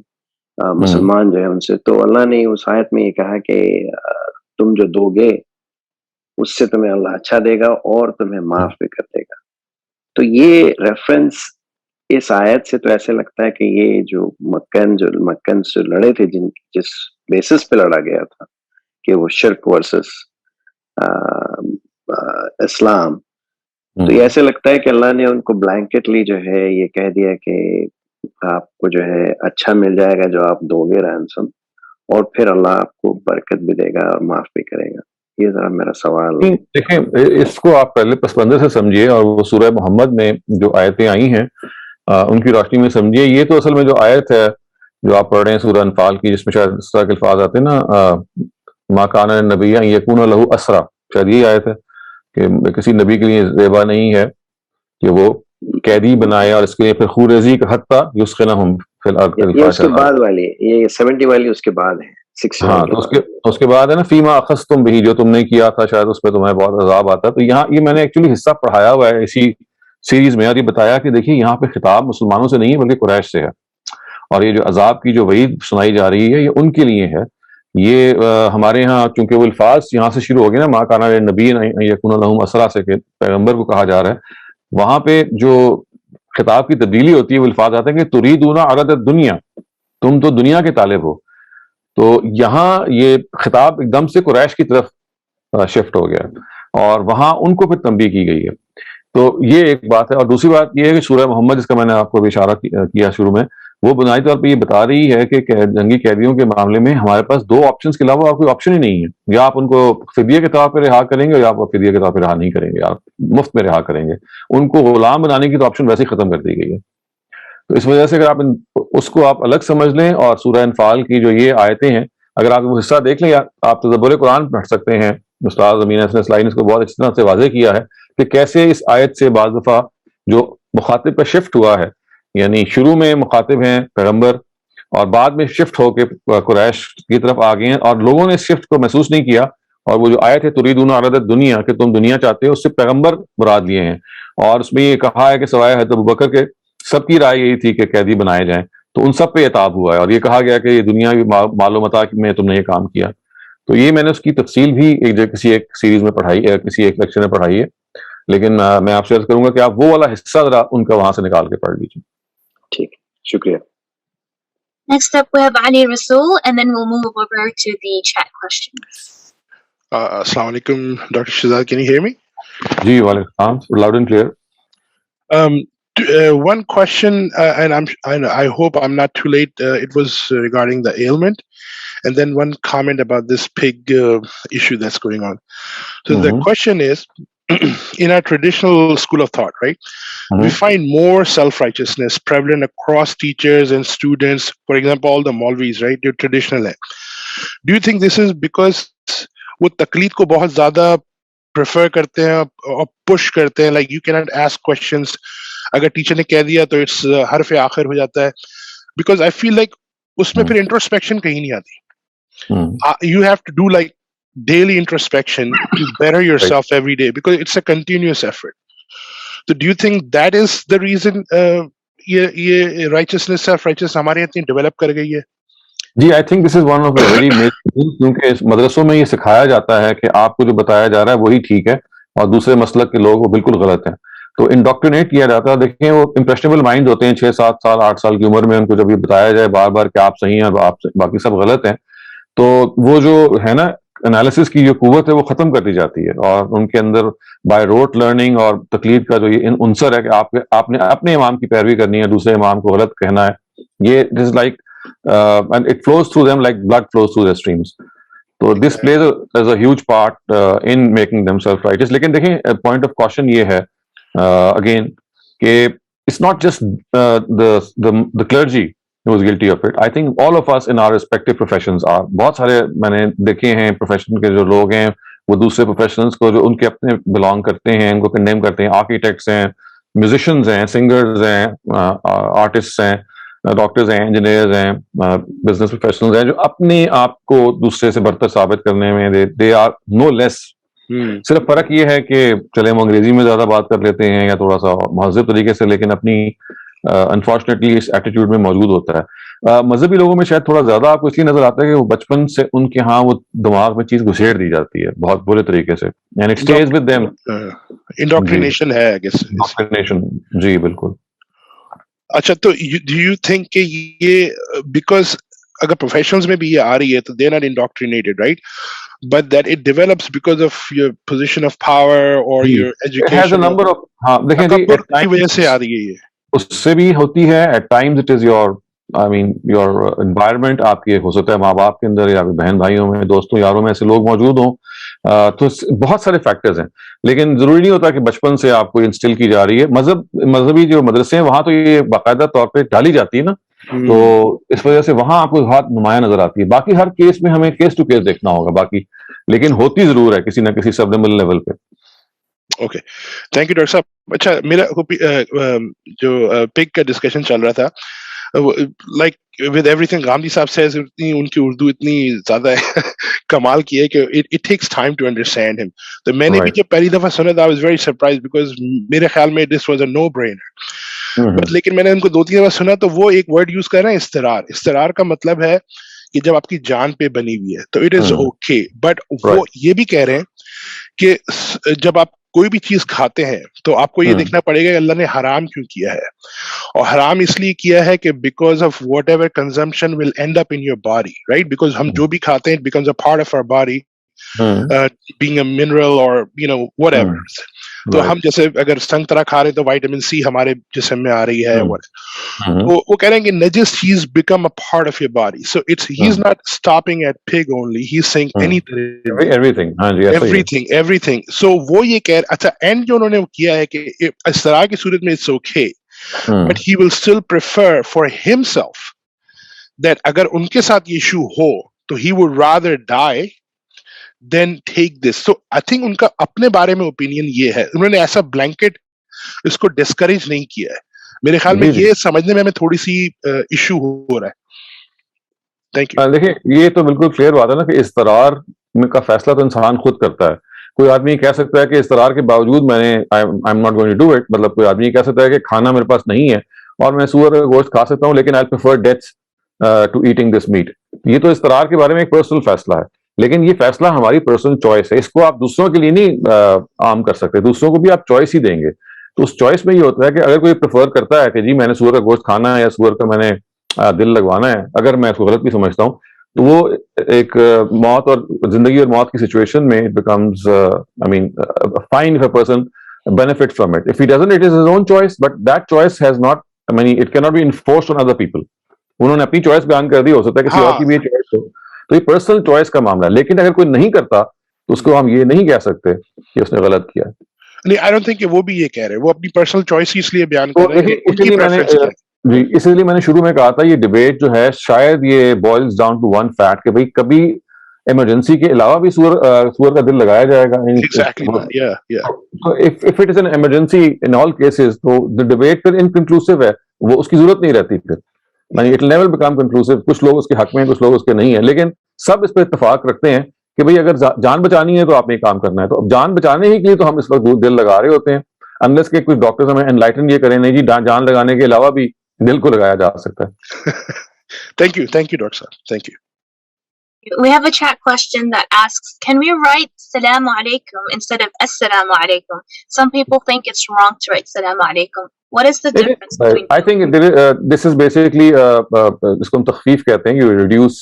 مسلمان جو ہے ان سے, تو اللہ نے اس آیت میں یہ کہا کہ تم جو دو گے اس سے تمہیں اللہ اچھا دے گا اور تمہیں معاف بھی کر دے گا. تو یہ ریفرنس اس آیت سے تو ایسے لگتا ہے کہ یہ جو مکن سے لڑے تھے جس بیسس پہ لڑا گیا تھا کہ وہ شرک ورسس اسلام, تو یہ ایسے لگتا ہے کہ اللہ نے ان کو بلینکٹلی جو ہے یہ کہہ دیا کہ آپ کو جو ہے اچھا مل جائے گا جو آپ دو گے رینسم, اور پھر اللہ آپ کو برکت بھی دے گا اور معاف بھی کرے گا. یہ ذرا میرا سوال. دیکھیں اس کو آپ پہلے پس منظر سے سمجھیے اور وہ سورہ محمد میں جو آیتیں آئی ہیں ان کی روشنی میں سمجھیے. یہ تو اصل میں جو آیت ہے جو آپ پڑھ رہے ہیں سورہ انفال کی, جس میں شاید اس طرح کے الفاظ آتے ہیں نا, ما کان للنبی ان یکون لہ اسرا, شاید یہ آیت ہے کہ کسی نبی کے لیے زیبا نہیں ہے کہ وہ قیدی بنائے اور اس کے لیے پھر خورزی کا حتیٰ یسخنہم فی الارض. یہ اس کے بعد والی, یہ 70 والی اس کے بعد ہے. ہاں, تو اس کے بعد ہے نا فیما اخذتم بہ, جو تم نے کیا تھا شاید اس پہ تمہیں بہت عذاب آتا. تو یہاں یہ میں نے ایکچولی حصہ پڑھایا ہوا ہے اسی سیریز میں, اور یہ بتایا کہ دیکھیے یہاں پہ خطاب مسلمانوں سے نہیں ہے بلکہ قریش سے ہے, اور یہ جو عذاب کی جو وعید سنائی جا رہی ہے یہ ان کے لیے ہے. یہ ہمارے ہاں چونکہ وہ الفاظ یہاں سے شروع ہو گئے نا, ما کان للنبی ان یکون لہم اسرا سے, کہ پیغمبر کو کہا جا رہا ہے, وہاں پہ جو خطاب کی تبدیلی ہوتی ہے وہ الفاظ آتے ہیں کہ تریدون عرض الدنیا, تم تو دنیا کے طالب ہو. تو یہاں یہ خطاب ایک دم سے قریش کی طرف شفٹ ہو گیا اور وہاں ان کو پھر تنبیہ کی گئی ہے. تو یہ ایک بات ہے. اور دوسری بات یہ ہے کہ سورہ محمد, جس کا میں نے آپ کو بھی اشارہ کیا شروع میں, وہ بنیادی طور پہ یہ بتا رہی ہے کہ جنگی قیدیوں کے معاملے میں ہمارے پاس دو آپشنز کے علاوہ اور کوئی آپشن ہی نہیں ہے. یا آپ ان کو فدیے کے طور پہ رہا کریں گے, یا آپ فدیے کے طور پہ رہا نہیں کریں گے, آپ مفت میں رہا کریں گے. ان کو غلام بنانے کی تو آپشن ویسے ہی ختم کر دی گئی ہے. تو اس وجہ سے اگر آپ اس کو آپ الگ سمجھ لیں, اور سورہ انفال کی جو یہ آیتیں ہیں اگر آپ وہ حصہ دیکھ لیں, یا آپ تدبر قرآن پڑھ سکتے ہیں, استاد امین حسن اسلائی نے اس کو بہت اچھی طرح سے واضح کیا ہے کہ کیسے اس آیت سے بعض دفعہ جو مخاطب کا شفٹ ہوا ہے, یعنی شروع میں مخاطب ہیں پیغمبر اور بعد میں شفٹ ہو کے قریش کی طرف آ گئے ہیں, اور لوگوں نے اس شفٹ کو محسوس نہیں کیا. اور وہ جو آیت ہے تریدون عرض الدنیا, کہ تم دنیا چاہتے ہو, اس سے پیغمبر مراد لیے ہیں. اور اس میں یہ کہا ہے کہ سوائے حضرت ابوبکر کے سب کی رائے یہی تھی کہ قیدی بنائے جائیں, تو ان سب پہ عتاب ہوا ہے. اور یہ کہا گیا کہ یہ دنیا مال و متاع میں تم نے یہ کام کیا. تو یہ میں نے اس کی تفصیل بھی کسی ایک سیریز میں پڑھائی ہے, کسی ایک لیکچر میں پڑھائی ہے, لیکن میں آپ سے عرض کروں گا کہ آپ وہ والا حصہ ذرا ان کا وہاں سے نکال کے پڑھ لیجیے. ٹھیک, شکریہ. Next up we have Ali Rasool, and then we'll move over to the chat questions. Assalamu alaikum, Dr. Shehzad. Can you hear me? Ji, walaikum. Loud and clear. One question, and I hope I'm not too late. It was regarding the ailment, and then one comment about this pig issue that's going on. So the question is, in our traditional school of thought, right, we find more self-righteousness prevalent across teachers and students. For example, all the Mawrids, right, they're traditional. Do you think this is because وہ تقلید کو بہت زیادہ prefer کرتے ہیں اور push کرتے ہیں, like you can't ask questions, اگر ٹیچر نے کہہ دیا تو اٹس حرف آخر ہو جاتا ہے, بیکاز آئی فیل لائک اس میں پھر انٹروسپیکشن کہیں نہیں آتی. You have to do like daily introspection to better yourself every day, because it's a continuous effort. So do you think that is the reason یہ righteousness, self-righteousness ہمارے اتنی develop کر گئی ہے؟ جی, I think this is one of the very major thing, کیونکہ مدرسوں میں یہ سکھایا جاتا ہے کہ آپ کو جو بتایا جا رہا ہے وہی ٹھیک ہے اور دوسرے مسلک کے لوگ وہ بالکل غلط ہیں. تو انڈاکٹرینیٹ کیا جاتا ہے. دیکھیں وہ امپریشنیبل مائنڈ ہوتے ہیں 6, 7 سال 8 سال کی عمر میں, ان کو جب یہ بتایا جائے بار بار کہ آپ صحیح ہیں اور آپ باقی سب غلط ہیں, تو وہ جو ہے نا انالیسس کی جو قوت ہے وہ ختم کر دی جاتی ہے, اور ان کے اندر بائی روٹ لرننگ اور تقلید کا جو یہ عنصر ہے کہ آپ نے اپنے امام کی پیروی کرنی ہے, دوسرے امام کو غلط کہنا ہے, یہ it is like and it flows through them like blood flows through their streams. So this plays a huge part in making them self-righteous. لیکن دیکھیں point of caution یہ ہے again کہ it's not just the clergy who is guilty of it. I think all of us in our respective professions are. بہت سارے میں نے دیکھے ہیں پروفیشن کے جو لوگ ہیں وہ دوسرے پروفیشنلز کو جو ان کے اپنے بلانگ کرتے ہیں ان کو کنڈیم کرتے ہیں. آرکیٹیکٹس ہیں, میوزیشینز ہیں, سنگرز ہیں, آرٹسٹ ہیں, ڈاکٹرز ہیں, انجینئرز ہیں, بزنس پروفیشنلز ہیں, جو اپنے آپ کو دوسرے سے برتر ثابت کرنے میں دے آر نو لیس. صرف فرق یہ ہے کہ چلے ہم انگریزی میں زیادہ بات کر لیتے ہیں یا تھوڑا سا مہذب طریقے سے, لیکن اپنی انفارچونیٹلی اس ایٹیٹیوڈ میں موجود ہوتا ہے. مذہبی لوگوں میں شاید تھوڑا زیادہ آپ کو اس لیے نظر آتا ہے کہ وہ بچپن سے ان کے ہاں وہ دماغ میں چیز گھسیڑ دی جاتی ہے بہت برے طریقے سے, and it stays with them. Indoctrination ہے جی بالکل. اچھا, تو ڈو یو تھنک کہ یہ بیکاز اگر پروفیشنلز میں بھی یہ آ رہی ہے تو they are not indoctrinated, right, but that it develops because of your position of power or your education. It has a number of, ہاں دیکھیں جی, کی وجہ سے آ رہی ہے یہ, اس سے بھی ہوتی ہے. at times it is your your environment, آپ کی ہو سکتا ہے ماں باپ کے اندر یا بہن بھائیوں میں, دوستوں یاروں میں ایسے لوگ موجود ہوں, تو بہت سارے فیکٹرز ہیں, لیکن ضروری نہیں ہوتا کہ بچپن سے آپ کو انسٹل کی جا رہی ہے. مذہبی جو مدرسے ہیں وہاں تو یہ باقاعدہ طور پہ ڈالی جاتی ہے نا, تو اس وجہ سے وہاں آپ کو بہت نمایاں نظر آتی ہے. باقی ہر کیس میں ہمیں کیس ٹو کیس دیکھنا ہوگا باقی, لیکن ہوتی ضرور ہے کسی نہ کسی سبلیمل لیول پہ. اوکے, تھینک یو ڈاکٹر صاحب. اچھا, میرا جو پک کا ڈسکشن چل رہا تھا, like with every thing Ghamidi صاحب سیز, ان کی اردو اتنی زیادہ کمال کی ہے کہ it takes time to understand him. تو میں نے بھی جب پہلی دفعہ سنا تھا, I was very surprise because میرے خیال میں this was a know Brenner. لیکن میں نے ان کو 2-3 دفعہ سنا تو وہ ایک ورڈ یوز کر رہے ہیں, استرار. استرار کا مطلب ہے کہ جب آپ کی جان پہ بنی ہوئی ہے تو اٹ از اوکے, بٹ وہ یہ بھی کہہ رہے ہیں کہ جب آپ کوئی بھی چیز کھاتے ہیں تو آپ کو یہ دیکھنا پڑے گا کہ اللہ نے حرام کیوں کیا ہے, اور حرام اس لیے کیا ہے کہ because of whatever consumption will end up in your body, right, because ہم جو بھی کھاتے ہیں it becomes a part of our body, being a mineral or whatever. تو ہم جیسے اگر سنگترا کھا رہے ہیں تو وائٹامن سی ہمارے جسم میں آ رہی ہے, وہ کہہ رہے ہیں کہ نجس چیز become a part of your body. So he is not stopping at pig only, he is seeing everything. So وہ یہ کہہ اچھا اینڈ جو انہوں نے کیا ہے کہ اس طرح کی صورت میں it's okay, but he will still prefer for himself that اگر ان کے ساتھ یہ ایشو ہو تو he would rather die then take this. So I think ان کا اپنے بارے میں اوپینین یہ ہے, انہوں نے ایسا بلینکٹ اس کو ڈسکریج نہیں کیا ہے. میرے خیال میں یہ سمجھنے میں ہمیں تھوڑی سی ایشو ہو رہا ہے. Thank you. دیکھیں یہ تو بالکل کلیئر بات ہے نا کہ استرار کا فیصلہ تو انسان خود کرتا ہے. کوئی آدمی کہہ سکتا ہے کہ استرار کے باوجود میں نے I'm not going to do it, مطلب کوئی آدمی کہہ سکتا ہے کہ کھانا میرے پاس نہیں ہے اور میں سور کا گوشت کھا سکتا ہوں لیکن I prefer death to eating this meat. یہ تو استرار کے بارے میں ایک پرسنل فیصلہ ہے, لیکن یہ فیصلہ ہماری پرسنل چوائس ہے. اس کو آپ دوسروں کے لیے نہیں عام کر سکتے, دوسروں کو بھی آپ چوائس ہی دیں گے. تو اس چوائس میں یہ ہوتا ہے کہ اگر کوئی پریفر کرتا ہے کہ جی میں نے سور کا گوشت کھانا ہے یا سور کا میں نے دل لگوانا ہے, اگر میں اس کو غلط بھی سمجھتا ہوں, تو وہ ایک موت اور زندگی اور موت کی سچویشن میں it becomes fine if a person benefits from it. If he doesn't, it is his own choice, but that choice has not, it cannot be enforced on other people. انہوں نے اپنی چوائس بیان کر دی, ہو سکتا ہے کسی اور کی بھی چوائس ہو, تو یہ پرسنل چوائس کا معاملہ ہے. لیکن اگر کوئی نہیں کرتا تو اس کو ہم یہ نہیں کہہ سکتے کہ اس نے غلط کیا. نہیں, آئی ڈونٹ تھنک کہ وہ بھی یہ کہہ رہے ہیں, وہ اپنی پرسنل چوائس ہی اس لیے بیان کر رہے ہیں. جی اسی لیے میں نے شروع میں کہا تھا یہ ڈبیٹ جو ہے شاید یہ boils down to one fact کہ بھائی کبھی ایمرجنسی کے علاوہ بھی سور کا دل لگایا جائے گا. تو if it is an emergency in all cases, تو the debate پھر inconclusive ہے, وہ اس کی ضرورت نہیں رہتی پھر. it will never become conclusive. کچھ لوگ اس کے حق میں ہیں, کچھ لوگ اس کے نہیں ہیں, لیکن سب اس پہ اتفاق رکھتے ہیں کہ بھئی اگر جان بچانی ہے تو آپ نے کام کرنا ہے. تو اب جان بچانے ہی کے لیے تو ہم اس وقت دل لگا رہے ہوتے ہیں, انلیس کہ کوئی ڈاکٹر ہمیں انلائٹن یہ کریں نہیں جی جان لگانے کے علاوہ بھی دل کو لگایا جا سکتا ہے. Thank you, ڈاکٹر صاحب. Thank you. We have a chat question that asks, can we write Salam alaikum instead of Assalamu alaikum? Some people think it's wrong to write Salam alaikum. What is the difference between I think this is basically اس کو ہم تخفیف کہتے ہیں. You reduce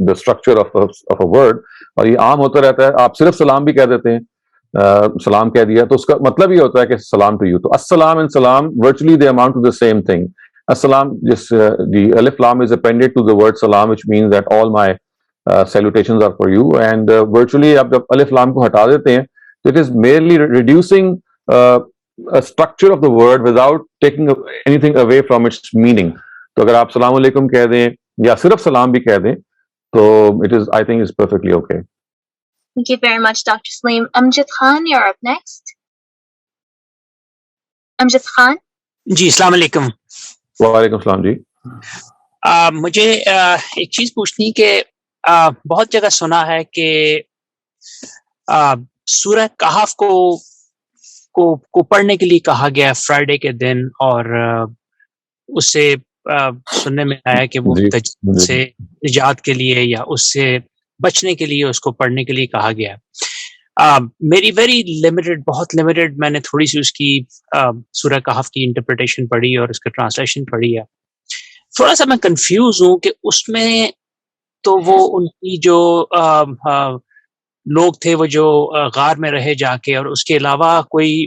the structure of a word, اور یہ عام ہوتا رہتا ہے. آپ صرف سلام بھی کہہ دیتے ہیں, سلام کہہ دیا تو اس کا مطلب یہ ہوتا ہے کہ سلام ٹو یو. تو السلام اینڈ سلام virtually they amount to the same thing. As-salam, the alif lam is appended to the word salam, which means that all my salutations are for you. And virtually, آپ جب alif lam کو ہٹا دیتے ہیں, it is merely reducing a structure of the word without taking anything away from its meaning. تو اگر آپ سلام علیکم کہہ دیں یا صرف سلام بھی کہہ دیں, تو it is, I think, is perfectly okay. Thank you very much, Dr. Saleem. Amjad Khan, you're up next. Amjad Khan. جی السلام علیکم. وعلیکم السلام جی. مجھے ایک چیز پوچھنی کہ بہت جگہ سنا ہے کہ سورہ کہف کو پڑھنے کے لیے کہا گیا فرائیڈے کے دن, اور اس سے سننے میں آیا کہ وہ دجال سے نجات کے لیے یا اس سے بچنے کے لیے اس کو پڑھنے کے لیے کہا گیا. میری ویری لمیٹڈ, بہت لمیٹڈ, میں نے تھوڑی سی اس کی سورہ کہف کی انٹرپریٹیشن پڑھی اور اس کا ٹرانسلیشن پڑھی ہے. تھوڑا سا میں کنفیوز ہوں کہ اس میں تو وہ ان کی جو لوگ تھے وہ جو غار میں رہے جا کے, اور اس کے علاوہ کوئی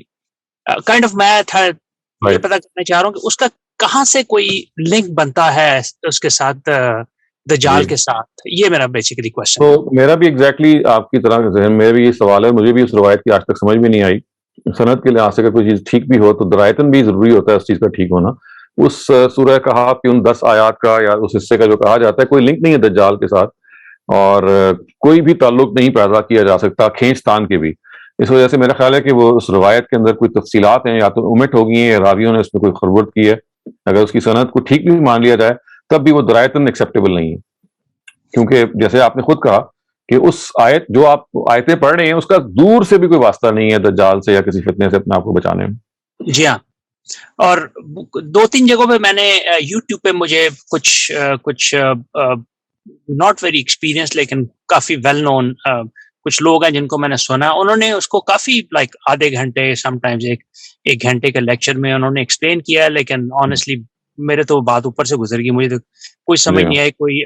کائنڈ آف, میں تھا یہ پتا کرنا چاہ رہا ہوں کہ اس کا کہاں سے کوئی لنک بنتا ہے اس کے ساتھ, دجال کے ساتھ. یہ میرا بیسیکلی کوشچن. تو میرا بھی ایگزیکٹلی آپ کی طرح ذہن میں بھی یہ سوال ہے, مجھے بھی اس روایت کی آج تک سمجھ میں نہیں آئی. سند کے لحاظ سے اگر کوئی چیز ٹھیک بھی ہو تو درایتن بھی ضروری ہوتا ہے اس چیز کا ٹھیک ہونا. اس سورہ کہف کی ان 10 آیات کا یا اس حصے کا جو کہا جاتا ہے کوئی لنک نہیں ہے دجال کے ساتھ, اور کوئی بھی تعلق نہیں پیدا کیا جا سکتا کھینچ تان کے بھی. اس وجہ سے میرا خیال ہے کہ وہ اس روایت کے اندر کوئی تفصیلات ہیں یا تو اومٹ ہو گئی ہیں یا راویوں نے اس میں کوئی خربت کی ہے. اگر اس کی سند کو ٹھیک بھی مان لیا جائے تب بھی وہ درایتن ایکسیپٹیبل نہیں ہے, کیونکہ جیسے آپ نے خود کہا کہ اس آیت جو آپ آیتیں پڑھ رہے ہیں اس کا دور سے بھی کوئی واسطہ نہیں ہے دجال سے یا کسی فتنے سے اپنے آپ کو بچانے میں. جی ہاں, اور 2-3 جگہوں پہ میں نے یوٹیوب پہ مجھے کچھ ناٹ ویری ایکسپیرینس لیکن کافی ویل نون کچھ لوگ ہیں جن کو میں نے سنا, انہوں نے اس کو کافی لائک آدھے گھنٹے سم ٹائمز ایک گھنٹے کے لیکچر میں انہوں نے ایکسپلین کیا, لیکن آنیسٹلی میرے تو بات اوپر سے گزر گئی, مجھے تو کوئی سمجھ نہیں آئی, کوئی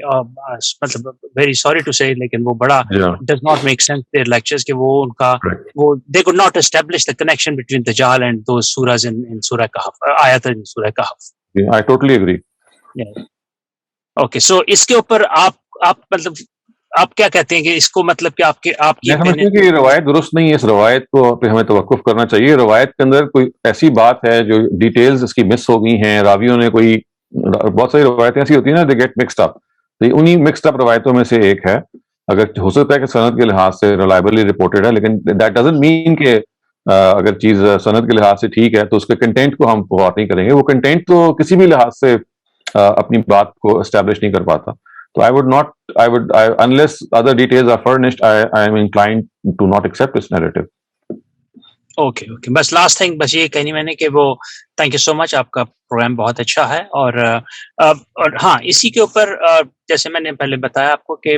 مطلب ویری سوری ٹو سے, لیکن وہ بڑا does not make sense their lectures کہ وہ ان کا وہ they could not establish the connection between دجال اینڈ دوز سورہز ان سورہ کہف, آیات ان سورہ کہف. I totally agree. Okay, so اس کے اوپر آپ مطلب آپ کیا کہتے ہیں کہ اس کو مطلب کہ آپ میں سمجھتی ہوں کہ یہ روایت درست نہیں ہے, اس روایت کو پہ ہمیں توقف کرنا چاہیے. روایت کے اندر کوئی ایسی بات ہے جو ڈیٹیلز اس کی مس ہو گئی ہیں, راویوں نے کوئی, بہت ساری روایتیں ایسی ہوتی ہیں نا دے گیٹ مکسڈ اپ, انہی مکسڈ اپ روایتوں میں سے ایک ہے. اگر ہو سکتا ہے کہ سند کے لحاظ سے ریلائبلی رپورٹڈ ہے, لیکن دیٹ ڈزنٹ مین کہ اگر چیز سند کے لحاظ سے ٹھیک ہے تو اس کے کنٹینٹ کو ہم غور نہیں کریں گے. وہ کنٹینٹ تو کسی بھی لحاظ سے اپنی بات کو اسٹیبلش نہیں کر پاتا. So unless other details are furnished, I am inclined to not accept this narrative. Okay, بس لاسٹ تھنگ بس یہ کہنی میں نے کہ وہ تھینک یو سو مچ, آپ کا پروگرام بہت اچھا ہے. اور ہاں, اسی کے اوپر جیسے میں نے پہلے بتایا آپ کو کہ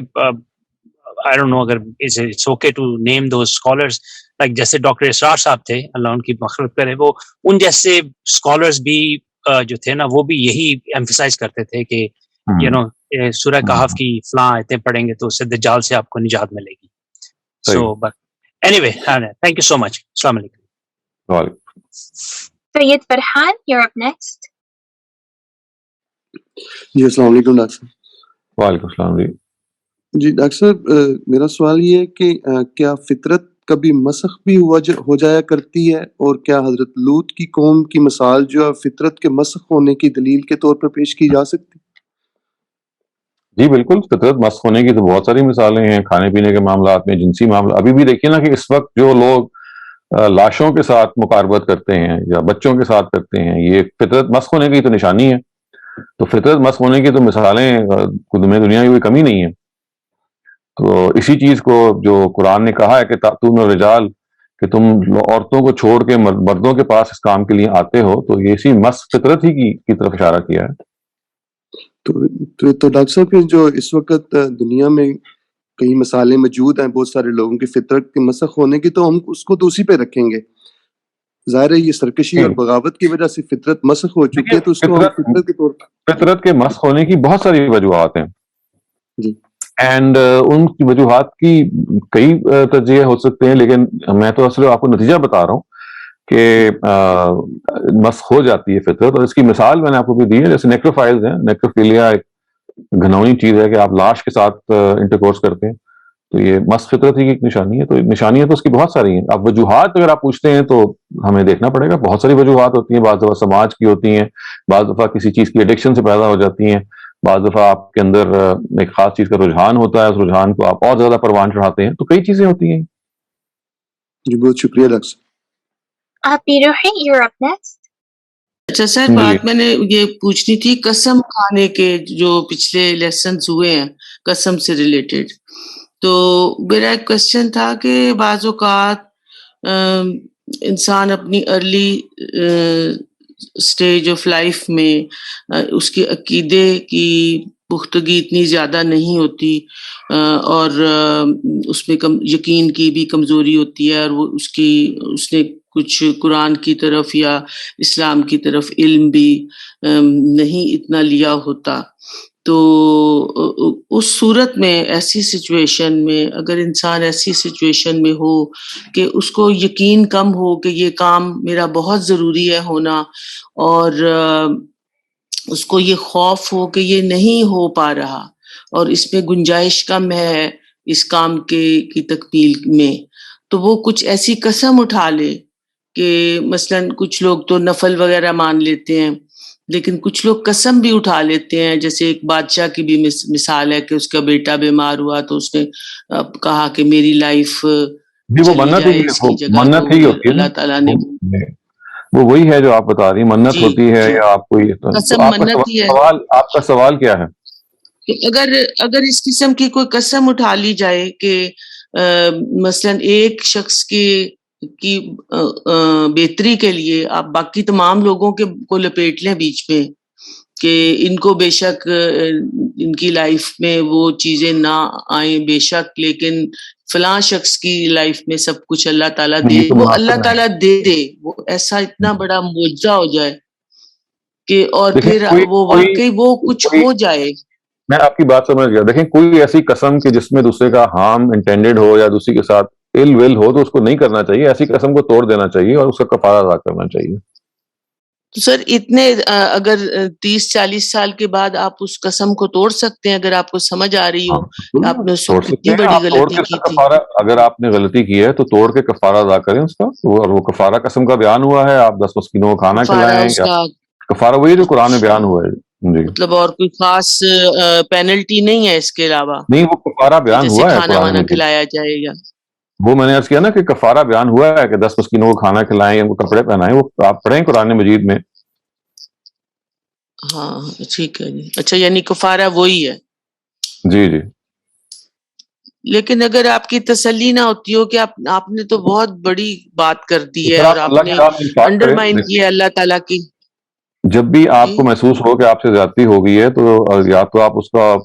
I don't know اگر it's okay to name those scholars, like جیسے ڈاکٹر اسرار صاحب تھے, اللہ ان کی مغفرت کرے, وہ ان جیسے اسکالرز بھی جو تھے نا وہ بھی یہی ایمفسائز کرتے تھے کہ یو نو سورہ کہف کی فلاں آیتیں پڑھیں گے تو اس سے دجال سے آپ کو نجات ملے گی. So but anyway, thank you so much. السلام علیکم. سید فرحان, you're up next. جی السلام علیکم ڈاکٹر صاحب. وعلیکم السلام. جی ڈاکٹر صاحب, میرا سوال یہ ہے کہ کیا فطرت کبھی مسخ بھی ہو جایا کرتی ہے, اور کیا حضرت لوط کی قوم کی مثال جو ہے فطرت کے مسخ ہونے کی دلیل کے طور پر پیش کی جا سکتی؟ جی بالکل, فطرت مسخ ہونے کی تو بہت ساری مثالیں ہیں, کھانے پینے کے معاملات میں, جنسی معاملہ. ابھی بھی دیکھیے نا کہ اس وقت جو لوگ لاشوں کے ساتھ مقاربت کرتے ہیں یا بچوں کے ساتھ کرتے ہیں, یہ فطرت مسخ ہونے کی تو نشانی ہے. تو فطرت مسخ ہونے کی تو مثالیں دنیا کی کوئی کمی نہیں ہے. تو اسی چیز کو جو قرآن نے کہا ہے کہ تاتون الرجال, کہ تم عورتوں کو چھوڑ کے مردوں کے پاس اس کام کے لیے آتے ہو, تو یہ اسی مسخ فطرت ہی کی طرف اشارہ کیا ہے. تو ڈاکٹر صاحب جو اس وقت دنیا میں کئی مثالیں موجود ہیں بہت سارے لوگوں کی فطرت کے مسخ ہونے کی, تو ہم اس کو تو اسی پہ رکھیں گے. ظاہر ہے یہ سرکشی اور بغاوت کی وجہ سے فطرت مسخ ہو چکی ہے, تو اس کو ہم فطرت کے طور پر, فطرت کے مسخ ہونے کی بہت ساری وجوہات ہیں. جی, اینڈ ان کی وجوہات کی کئی تجزیے ہو سکتے ہیں, لیکن میں تو اصل آپ کو نتیجہ بتا رہا ہوں کہ مسخ ہو جاتی ہے فطرت. اور اس کی مثال میں نے آپ کو بھی دی ہے, جیسے نیکروفائلز ہیں. نیکروفیلیا ایک گھنونی چیز ہے کہ آپ لاش کے ساتھ انٹرکورس کرتے ہیں, تو یہ مسخ فطرت ہی کی ایک نشانی ہے. تو نشانیاں تو اس کی بہت ساری ہیں. اب وجوہات اگر آپ پوچھتے ہیں تو ہمیں دیکھنا پڑے گا, بہت ساری وجوہات ہوتی ہیں. بعض دفعہ سماج کی ہوتی ہیں, بعض دفعہ کسی چیز کی ایڈکشن سے پیدا ہو جاتی ہیں, بعض دفعہ آپ کے اندر ایک خاص چیز کا رجحان ہوتا ہے، اس رجحان کو آپ اور زیادہ پروان چڑھاتے ہیں، تو کئی چیزیں ہوتی ہیں. جی بہت شکریہ ڈاکٹر صاحب. Biruhi, you're up next. اچھا سر، بات میں نے یہ پوچھنی تھی قسم کھانے کے جو پچھلے لیسنز ہوئے ہیں قسم سے ریلیٹڈ، تو میرا ایک کوشچن تھا کہ بعض اوقات انسان اپنی ارلی اسٹیج آف لائف میں اس کے عقیدے کی پختگی اتنی زیادہ نہیں ہوتی اور اس میں یقین کی بھی کمزوری ہوتی ہے، اور وہ اس نے کچھ قرآن کی طرف یا اسلام کی طرف علم بھی نہیں اتنا لیا ہوتا. تو اس صورت میں ایسی سچویشن میں اگر انسان ایسی سچویشن میں ہو کہ اس کو یقین کم ہو کہ یہ کام میرا بہت ضروری ہے ہونا، اور اس کو یہ خوف ہو کہ یہ نہیں ہو پا رہا اور اس میں گنجائش کم ہے اس کام کی تکمیل میں، تو وہ کچھ ایسی قسم اٹھا لے کہ مثلاً کچھ لوگ تو نفل وغیرہ مان لیتے ہیں، لیکن کچھ لوگ قسم بھی اٹھا لیتے ہیں. جیسے ایک بادشاہ کی بھی مثال ہے کہ اس کا بیٹا بیمار ہوا تو اس نے کہا کہ میری لائف چلی جائے اس کی جگہ، تو اللہ تعالیٰ نے وہ وہی ہے جو آپ بتا رہی ہیں، منت جی ہوتی ہے جی یا آپ کوئی قسم منت ہی ہے. آپ کا سوال کیا ہے؟ اگر اس قسم کی کوئی قسم اٹھا لی جائے کہ مثلاً ایک شخص کی بہتری کے لیے آپ باقی تمام لوگوں کو لپیٹ لیں بیچ میں کہ ان کو بے شک ان کی لائف میں وہ چیزیں نہ آئیں بے شک، لیکن فلاں شخص کی لائف میں سب کچھ اللہ تعالیٰ دے، وہ اللہ تعالیٰ دے وہ ایسا اتنا بڑا معجزہ ہو جائے کہ اور پھر وہ واقعی وہ کچھ ہو جائے. میں آپ کی بات سمجھ گیا. دیکھیں کوئی ایسی قسم کہ جس میں دوسرے کا ہارم انٹینڈیڈ ہو یا دوسری کے ساتھ ال ول ہو تو اس کو نہیں کرنا چاہیے. ایسی قسم کو توڑ دینا چاہیے اور اس کا کفارہ ادا کرنا چاہیے. تو سر اتنے اگر 30-40 سال کے بعد آپ اس قسم کو توڑ سکتے ہیں اگر آپ کو سمجھ آ رہی ہو آپ نے اس وقت اتنی بڑی غلطی کی تھی. اگر آپ نے غلطی کی ہے تو توڑ کے کفارہ ادا کریں اس کا. اور وہ کفارہ قسم کا بیان ہوا ہے، آپ 10 مسکینوں کو کھانا کھلائیں، یا کفارہ وہی جو قرآن میں بیان ہوا ہے. جی مطلب اور کوئی خاص پینلٹی نہیں ہے اس کے علاوہ؟ نہیں، وہ کفارہ بیان جیسے ہوا ہے کھانا وانا کھلایا جائے گا. وہ میں نے عرض کیا نا کہ کفارہ بیان ہوا ہے کہ 10 مسکینوں کو کھانا کھلائیں یا کپڑے پہنائیں. وہ آپ پڑھیں قرآن مجید میں. ہاں ٹھیک ہے جی. اچھا یعنی کفارہ وہی ہے. جی جی. لیکن اگر آپ کی تسلی نہ ہوتی ہو کہ آپ نے تو بہت بڑی بات کر دی ہے اور آپ نے انڈرمائن کیا اللہ تعالیٰ کی. جب بھی آپ کو محسوس ہو کہ آپ سے زیادتی ہو گئی ہے تو یا تو آپ اس کا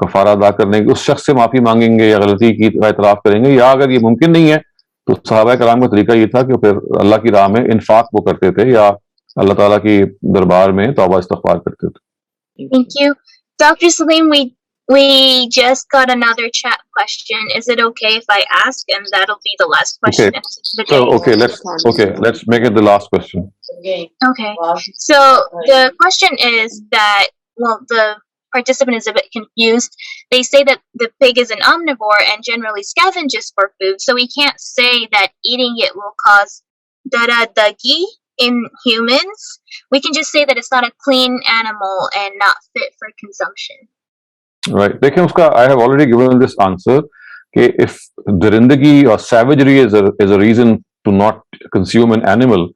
کفارہ ادا کرنے کے اس شخص سے معافی مانگیں گے یا غلطی کی اعتراف کریں گے، یا اگر یہ ممکن نہیں ہے تو صحابہ کرام کا طریقہ یہ تھا کہ پھر اللہ کی راہ میں انفاق وہ کرتے تھے یا اللہ تعالیٰ کی دربار میں توبہ استغفار کرتے تھے. Thank you. Dr. Saleem, we just got another chat question. Is it okay if I ask? And that'll be the last question of the day. So, let's make it the last question. Okay. So the question is that, well, the participant is a bit confused. They say that the pig is an omnivore and generally scavenges for food, so we can't say that eating it will cause daradagi in humans. We can just say that it's not a clean animal and not fit for consumption. Right. دیکھیں اس کا I have already given this answer کہ if درندگی or savagery is a reason to not consume an animal,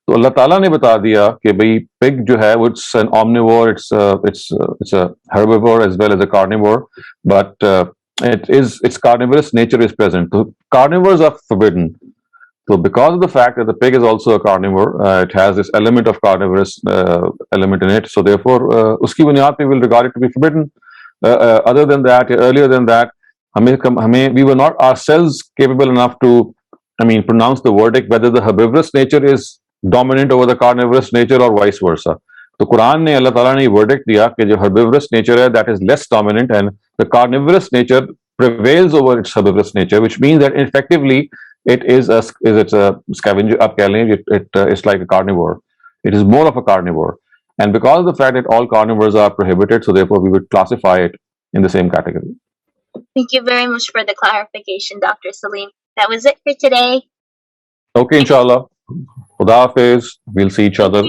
تو اللہ تعالیٰ نے بتا دیا کہ بھئی پگ جو ہے وہ it's an omnivore, it's a herbivore as well as a carnivore, but its carnivorous nature is present. So carnivores are forbidden. So because of the fact that the pig is also a carnivore, it has this element of carnivorous element in it. So therefore, uski bunyad pe we will regard it to be forbidden. Other than that, earlier than that, we were not ourselves capable enough to, pronounce the verdict whether the herbivorous nature is dominant over the carnivorous nature or vice versa. تو قرآن نے اللہ تعالیٰ نے یہ verdict دیا کہ جو herbivorous nature ہے that is less dominant and the carnivorous nature prevails over its herbivorous nature, which means that effectively it's a scavenger. آپ کہہ لیں it's like a carnivore. It is more of a carnivore. And because of the fact that all carnivores are prohibited, so therefore we would classify it in the same category. Thank you very much for the clarification, Dr. Saleem. That was it for today. Okay, inshallah. Khuda Hafiz. We'll see each other.